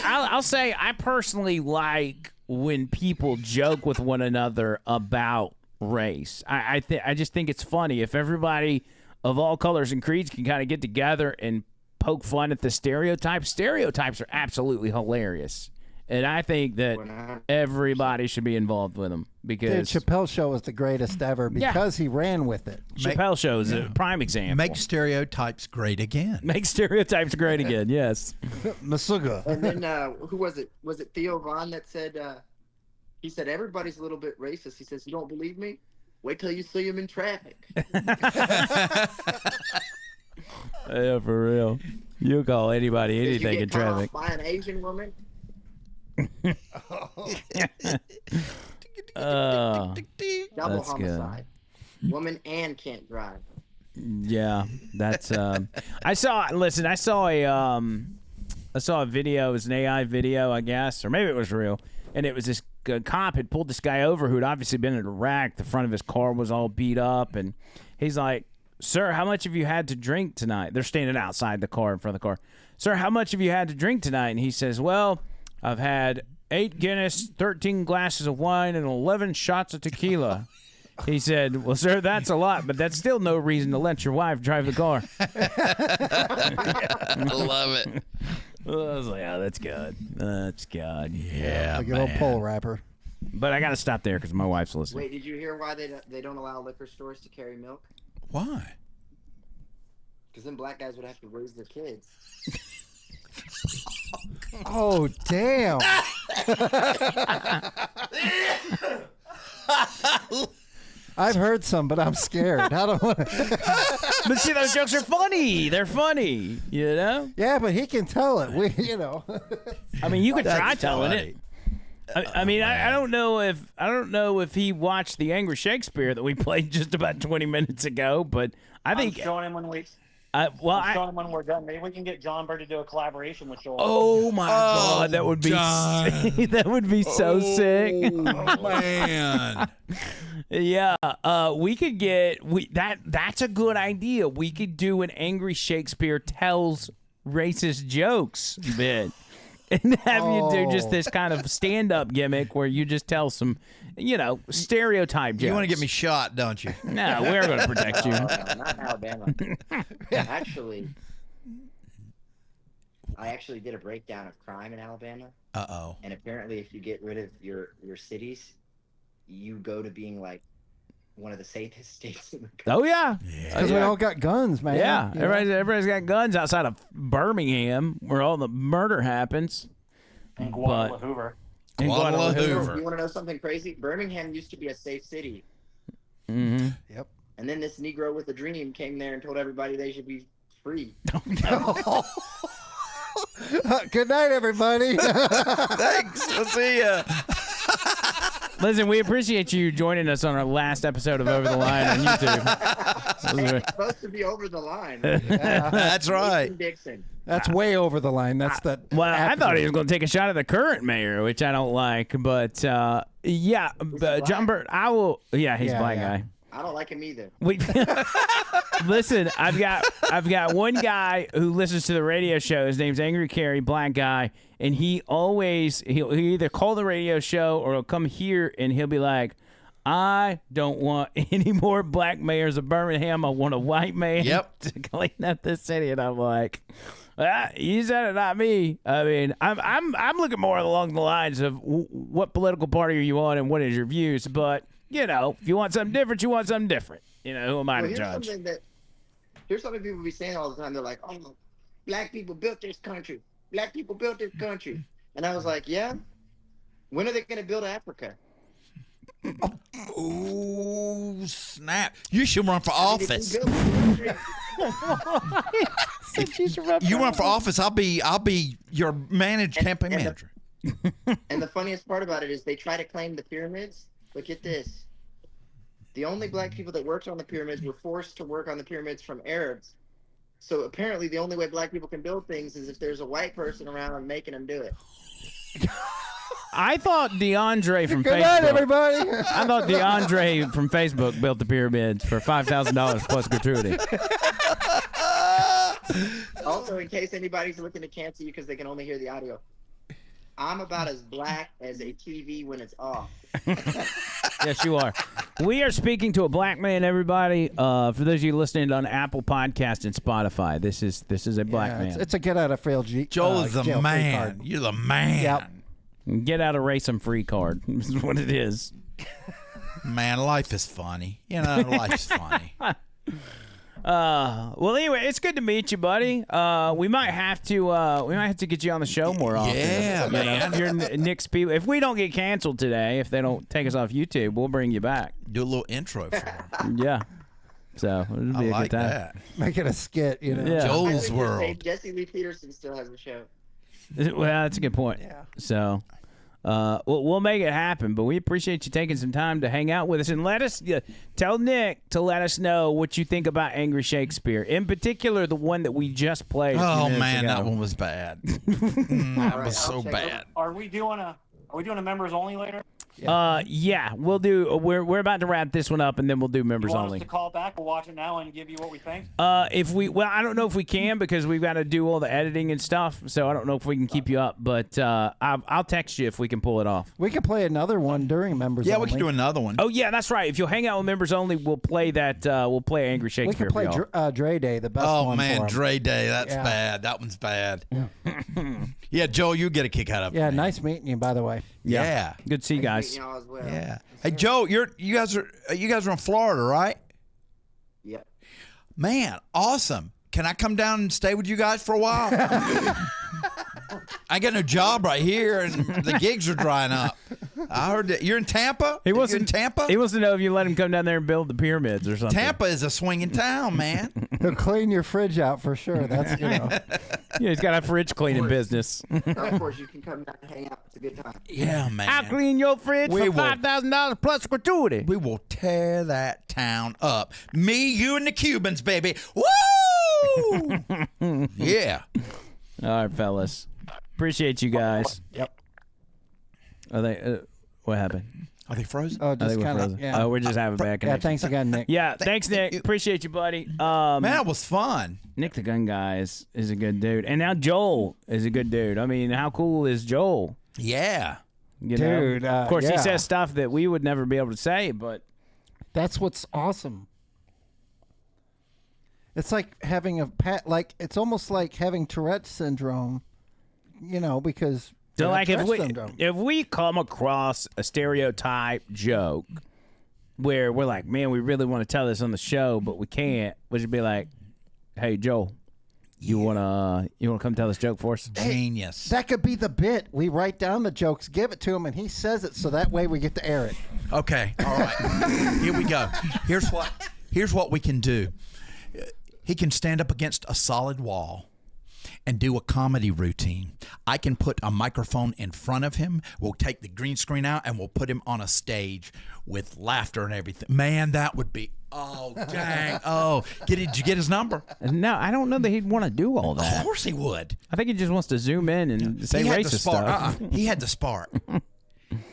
[SPEAKER 1] I'll say I personally like when people joke with one another about race. I just think it's funny if everybody of all colors and creeds can kind of get together and poke fun at the stereotypes. Stereotypes are absolutely hilarious. And I think that everybody should be involved with them because
[SPEAKER 2] Dude, Chappelle's show was the greatest ever because he ran with it.
[SPEAKER 1] Chappelle show is a prime example.
[SPEAKER 3] Make stereotypes great again.
[SPEAKER 1] Make stereotypes great again. Yes.
[SPEAKER 2] Masuga.
[SPEAKER 6] And then who was it? Was it Theo Von that said? He said everybody's a little bit racist. He says, "You don't believe me? Wait till you see him in traffic."
[SPEAKER 1] Yeah, for real. You call anybody anything in traffic.
[SPEAKER 6] By an Asian woman. Double
[SPEAKER 1] that's
[SPEAKER 6] homicide.
[SPEAKER 1] good.
[SPEAKER 6] Woman and can't drive.
[SPEAKER 1] Yeah, that's. I saw a video. It was an AI video, I guess, or maybe it was real. And it was this cop had pulled this guy over who'd obviously been in a wreck. The front of his car was all beat up, and he's like, "Sir, how much have you had to drink tonight?" They're standing outside the car in front of the car. "Sir, how much have you had to drink tonight?" And he says, "Well, I've had 8 Guinness, 13 glasses of wine, and 11 shots of tequila." He said, "Well, sir, that's a lot, but that's still no reason to let your wife drive the car."
[SPEAKER 3] I love it.
[SPEAKER 1] I was like, "Oh, that's good. That's good."
[SPEAKER 3] Yeah,
[SPEAKER 2] Like an old pole rapper.
[SPEAKER 1] But I got to stop there because my wife's listening.
[SPEAKER 6] Wait, did you hear why they don't allow liquor stores to carry milk?
[SPEAKER 3] Why?
[SPEAKER 6] Because then black guys would have to raise their kids.
[SPEAKER 2] Oh, damn. I've heard some, but I'm scared. I don't want to.
[SPEAKER 1] But see, those jokes are funny. They're funny, you know?
[SPEAKER 2] Yeah, but he can tell it.
[SPEAKER 1] I mean, you could try
[SPEAKER 3] That's
[SPEAKER 1] telling
[SPEAKER 3] funny.
[SPEAKER 1] it. I mean, I don't know if he watched the Angry Shakespeare that we played just about 20 minutes ago, but I think
[SPEAKER 9] I'm showing him when we.
[SPEAKER 1] I'm
[SPEAKER 9] showing him when we're done. Maybe we can get John Bird to do a collaboration with Joel.
[SPEAKER 1] Oh my God, that would be that would be so sick.
[SPEAKER 3] Oh man.
[SPEAKER 1] Yeah, we could get that's a good idea. We could do an Angry Shakespeare tells racist jokes bit. and have you do just this kind of stand-up gimmick where you just tell some, stereotype jokes.
[SPEAKER 3] You want to get me shot, don't you?
[SPEAKER 1] No, we're going to protect you.
[SPEAKER 6] No, not Alabama. Actually, I actually did a breakdown of crime in Alabama.
[SPEAKER 3] Uh-oh.
[SPEAKER 6] And apparently, if you get rid of your cities, you go to being like one of the safest states in the country.
[SPEAKER 1] Oh, yeah.
[SPEAKER 2] Because we all got guns, man.
[SPEAKER 1] Yeah,
[SPEAKER 2] You know?
[SPEAKER 1] everybody's got guns outside of Birmingham, where all the murder happens.
[SPEAKER 9] And Guadalupe.
[SPEAKER 6] You want to know something crazy? Birmingham used to be a safe city.
[SPEAKER 1] Mm-hmm.
[SPEAKER 2] Yep.
[SPEAKER 6] And then this Negro with a dream came there and told everybody they should be free.
[SPEAKER 2] Good night, everybody.
[SPEAKER 3] Thanks. We'll see ya.
[SPEAKER 1] Listen, we appreciate you joining us on our last episode of Over the Line on YouTube.
[SPEAKER 6] It's supposed to be over the line.
[SPEAKER 3] That's right.
[SPEAKER 6] Dixon.
[SPEAKER 2] That's way over the line. That's that.
[SPEAKER 1] Well, I thought he was going to take a shot at the current mayor, which I don't like. But John Burt, I will. Yeah, he's a black guy.
[SPEAKER 6] I don't like him either.
[SPEAKER 1] Listen, I've got one guy who listens to the radio show. His name's Angry Carey, black guy, and he'll either call the radio show or he'll come here and he'll be like, I don't want any more black mayors of Birmingham. I want a white man to clean up this city. And I'm like, you said it, not me. I mean, I'm looking more along the lines of what political party are you on and what is your views. But if you want something different, you want something different. Who am I to judge?
[SPEAKER 6] Here's something people be saying all the time. They're like, "Oh, black people built this country. Black people built this country." And I was like, "Yeah. When are they going to build Africa?"
[SPEAKER 3] Oh, snap. You should run for office. You run for office, I'll be your campaign manager.
[SPEAKER 6] And the funniest part about it is they try to claim the pyramids. Look at this. The only black people that worked on the pyramids were forced to work on the pyramids from Arabs. So apparently the only way black people can build things is if there's a white person around making them do it.
[SPEAKER 1] I thought DeAndre from
[SPEAKER 2] Good
[SPEAKER 1] Facebook.
[SPEAKER 2] night, everybody.
[SPEAKER 1] I thought DeAndre from Facebook built the pyramids for $5,000 plus gratuity.
[SPEAKER 6] Also, in case anybody's looking to cancel you because they can only hear the audio, I'm about as black as a TV when it's off.
[SPEAKER 1] Yes, you are. We are speaking to a black man, everybody. For those of you listening on Apple Podcast and Spotify, this is a black man.
[SPEAKER 2] It's a get out of jail
[SPEAKER 3] Joel is the
[SPEAKER 2] jail free
[SPEAKER 3] man.
[SPEAKER 2] card.
[SPEAKER 3] You're the man.
[SPEAKER 2] Yep.
[SPEAKER 1] Get out of race and free card. This is what it is.
[SPEAKER 3] Man, life is funny. Life's funny.
[SPEAKER 1] Well, anyway, it's good to meet you, buddy. We might have to get you on the show more often.
[SPEAKER 3] Yeah, man.
[SPEAKER 1] If you're Nick's people, if we don't get canceled today, if they don't take us off YouTube, we'll bring you back.
[SPEAKER 3] Do a little intro for him.
[SPEAKER 1] Yeah. So it'll be a good time.
[SPEAKER 3] That.
[SPEAKER 2] Make it a skit,
[SPEAKER 1] Yeah.
[SPEAKER 3] Joel's World.
[SPEAKER 6] Jesse Lee Peterson still has a show.
[SPEAKER 1] Well, that's a good point. Yeah. So. We'll make it happen, but we appreciate you taking some time to hang out with us and let us tell Nick to let us know what you think about Angry Shakespeare, in particular the one that we just played.
[SPEAKER 3] Oh man, that one was bad. That was so bad.
[SPEAKER 9] Are we doing a members only later?
[SPEAKER 1] Yeah, we'll do. We're about to wrap this one up, and then we'll do members
[SPEAKER 9] You want
[SPEAKER 1] only.
[SPEAKER 9] us to call back? We'll watch it now and give you what we think.
[SPEAKER 1] I don't know if we can because we've got to do all the editing and stuff. So I don't know if we can keep you up, but I'll text you if we can pull it off.
[SPEAKER 2] We could play another one during members only.
[SPEAKER 3] Yeah, we can do another one.
[SPEAKER 1] Oh yeah, that's right. If you'll hang out with members only, we'll play that. We'll play Angry Shakespeare.
[SPEAKER 2] We can play Dre Day, the best one.
[SPEAKER 3] Oh man,
[SPEAKER 2] for him.
[SPEAKER 3] Dre Day, that's bad. That one's bad. Yeah, Joel, you get a kick out of it.
[SPEAKER 2] Yeah, nice meeting you, by the way.
[SPEAKER 3] Yeah.
[SPEAKER 1] Good to see you guys.
[SPEAKER 6] Y'all as well.
[SPEAKER 3] Yeah. Hey Joe, you guys are in Florida, right?
[SPEAKER 6] Yep.
[SPEAKER 3] Man, awesome. Can I come down and stay with you guys for a while? I got no job right here, and the gigs are drying up. I heard that you're in Tampa. You're in Tampa.
[SPEAKER 1] He wants to know if you let him come down there and build the pyramids or something.
[SPEAKER 3] Tampa is a swinging town, man.
[SPEAKER 2] He'll clean your fridge out for sure. That's
[SPEAKER 1] Yeah, he's got a fridge cleaning business.
[SPEAKER 6] Of course, you can come down and hang out. It's a good time.
[SPEAKER 3] Yeah, man.
[SPEAKER 1] I'll clean your fridge for $5,000 plus gratuity.
[SPEAKER 3] We will tear that town up. Me, you, and the Cubans, baby. Woo! Yeah.
[SPEAKER 1] All right, fellas. Appreciate you guys.
[SPEAKER 2] Yep.
[SPEAKER 1] Are they? What happened?
[SPEAKER 3] Are they frozen?
[SPEAKER 2] Oh,
[SPEAKER 1] I
[SPEAKER 2] just
[SPEAKER 1] think we're
[SPEAKER 2] kind of.
[SPEAKER 1] frozen.
[SPEAKER 2] Yeah.
[SPEAKER 1] Oh, we're just having bad connection.
[SPEAKER 2] Yeah, thanks again, Nick.
[SPEAKER 1] Yeah, thanks, Nick. Appreciate you, buddy.
[SPEAKER 3] Man, that was fun.
[SPEAKER 1] Nick the Gun Guy is a good dude. And now Joel is a good dude. I mean, how cool is Joel?
[SPEAKER 3] Yeah.
[SPEAKER 1] You
[SPEAKER 2] Dude,
[SPEAKER 1] know? Of course, he
[SPEAKER 2] yeah.
[SPEAKER 1] says stuff that we would never be able to say, but
[SPEAKER 2] That's what's awesome. It's like having it's almost like having Tourette's syndrome, because
[SPEAKER 1] so like
[SPEAKER 2] Tourette's syndrome.
[SPEAKER 1] if we come across a stereotype joke where we're like, man, we really want to tell this on the show, but we can't, we should be like, hey, Joel, you wanna come tell this joke for us?
[SPEAKER 3] Genius.
[SPEAKER 2] That could be the bit. We write down the jokes, give it to him, and he says it, so that way we get to air it.
[SPEAKER 3] Okay. All right. Here we go. Here's what we can do. He can stand up against a solid wall and do a comedy routine. I can put a microphone in front of him. We'll take the green screen out and we'll put him on a stage with laughter and everything. Man, that would be, oh, dang. Oh, did you get his number?
[SPEAKER 1] No, I don't know that he'd want to do all that.
[SPEAKER 3] Of course he would.
[SPEAKER 1] I think he just wants to zoom in and say
[SPEAKER 3] He had the
[SPEAKER 1] racist
[SPEAKER 3] spark.
[SPEAKER 1] stuff.
[SPEAKER 3] He had the spark.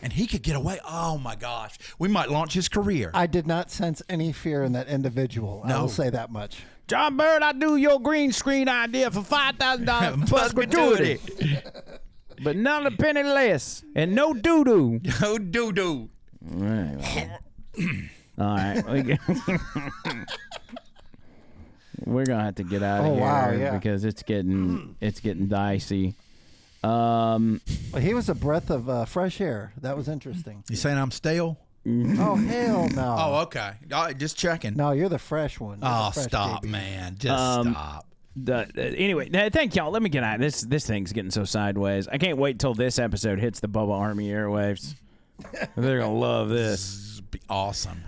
[SPEAKER 3] And he could get away. Oh, my gosh. We might launch his career.
[SPEAKER 2] I did not sense any fear in that individual. I
[SPEAKER 3] No.
[SPEAKER 2] will say that much.
[SPEAKER 1] John Bird, I do your green screen idea for $5,000 plus gratuity. But not a penny less. And no doo-doo.
[SPEAKER 3] No doo-doo.
[SPEAKER 1] All right. We're going to have to get out of here
[SPEAKER 2] wow, yeah.
[SPEAKER 1] because it's getting dicey.
[SPEAKER 2] He was a breath of fresh air. That was interesting.
[SPEAKER 3] You saying I'm stale?
[SPEAKER 2] Oh, hell no.
[SPEAKER 3] Oh, okay. Just checking.
[SPEAKER 2] No, you're the fresh one. You're
[SPEAKER 3] Oh,
[SPEAKER 2] the fresh
[SPEAKER 3] stop,
[SPEAKER 2] KB.
[SPEAKER 3] man. Just stop.
[SPEAKER 1] Anyway, thank y'all. Let me get out. This thing's getting so sideways. I can't wait till this episode hits the Bubba Army airwaves. They're gonna love this.
[SPEAKER 3] Be awesome.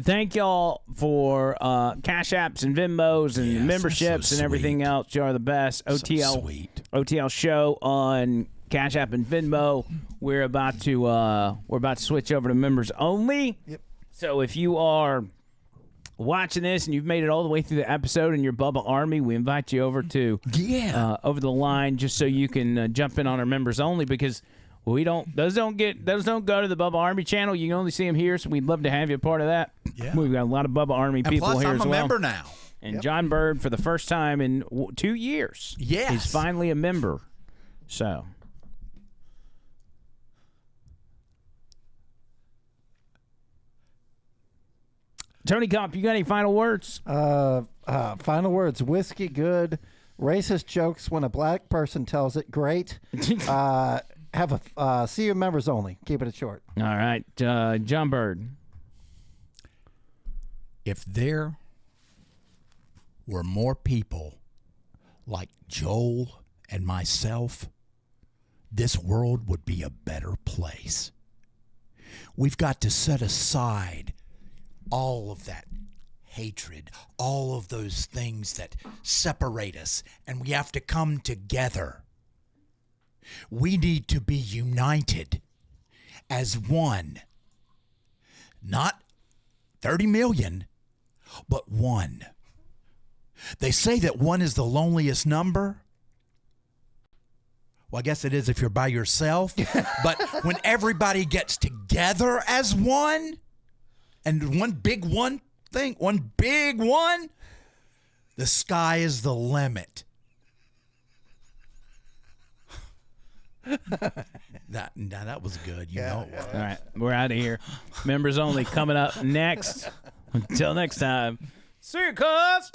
[SPEAKER 1] Thank y'all for Cash Apps and Venmos and memberships
[SPEAKER 3] so
[SPEAKER 1] and everything
[SPEAKER 3] sweet.
[SPEAKER 1] else. You are the best. OTL show on Cash App and Venmo. We're about to switch over to members only.
[SPEAKER 2] Yep.
[SPEAKER 1] So if you are watching this and you've made it all the way through the episode and you're Bubba Army, we invite you over to over the line just so you can jump in on our members only, because those don't go to the Bubba Army channel. You can only see them here, so we'd love to have you a part of that.
[SPEAKER 3] Yeah.
[SPEAKER 1] We've got a lot of Bubba Army people
[SPEAKER 3] plus,
[SPEAKER 1] here
[SPEAKER 3] I'm
[SPEAKER 1] as
[SPEAKER 3] a
[SPEAKER 1] well.
[SPEAKER 3] member now.
[SPEAKER 1] And John Bird, for the first time in 2 years,
[SPEAKER 3] Yes.
[SPEAKER 1] he's finally a member. So. Tony Kopp, you got any final words?
[SPEAKER 2] Final words. Whiskey, good. Racist jokes when a black person tells it, great. See you members only. Keep it short.
[SPEAKER 1] All right. John Bird.
[SPEAKER 3] If there were more people like Joel and myself, this world would be a better place. We've got to set aside all of that hatred, all of those things that separate us, and we have to come together. We need to be united as one. Not 30 million, but one. They say that one is the loneliest number. Well, I guess it is if you're by yourself. But when everybody gets together as one, and one big one, the sky is the limit. That was good. You know it was.
[SPEAKER 1] All right. We're out of here. Members only coming up next. Until next time. See you, cuz.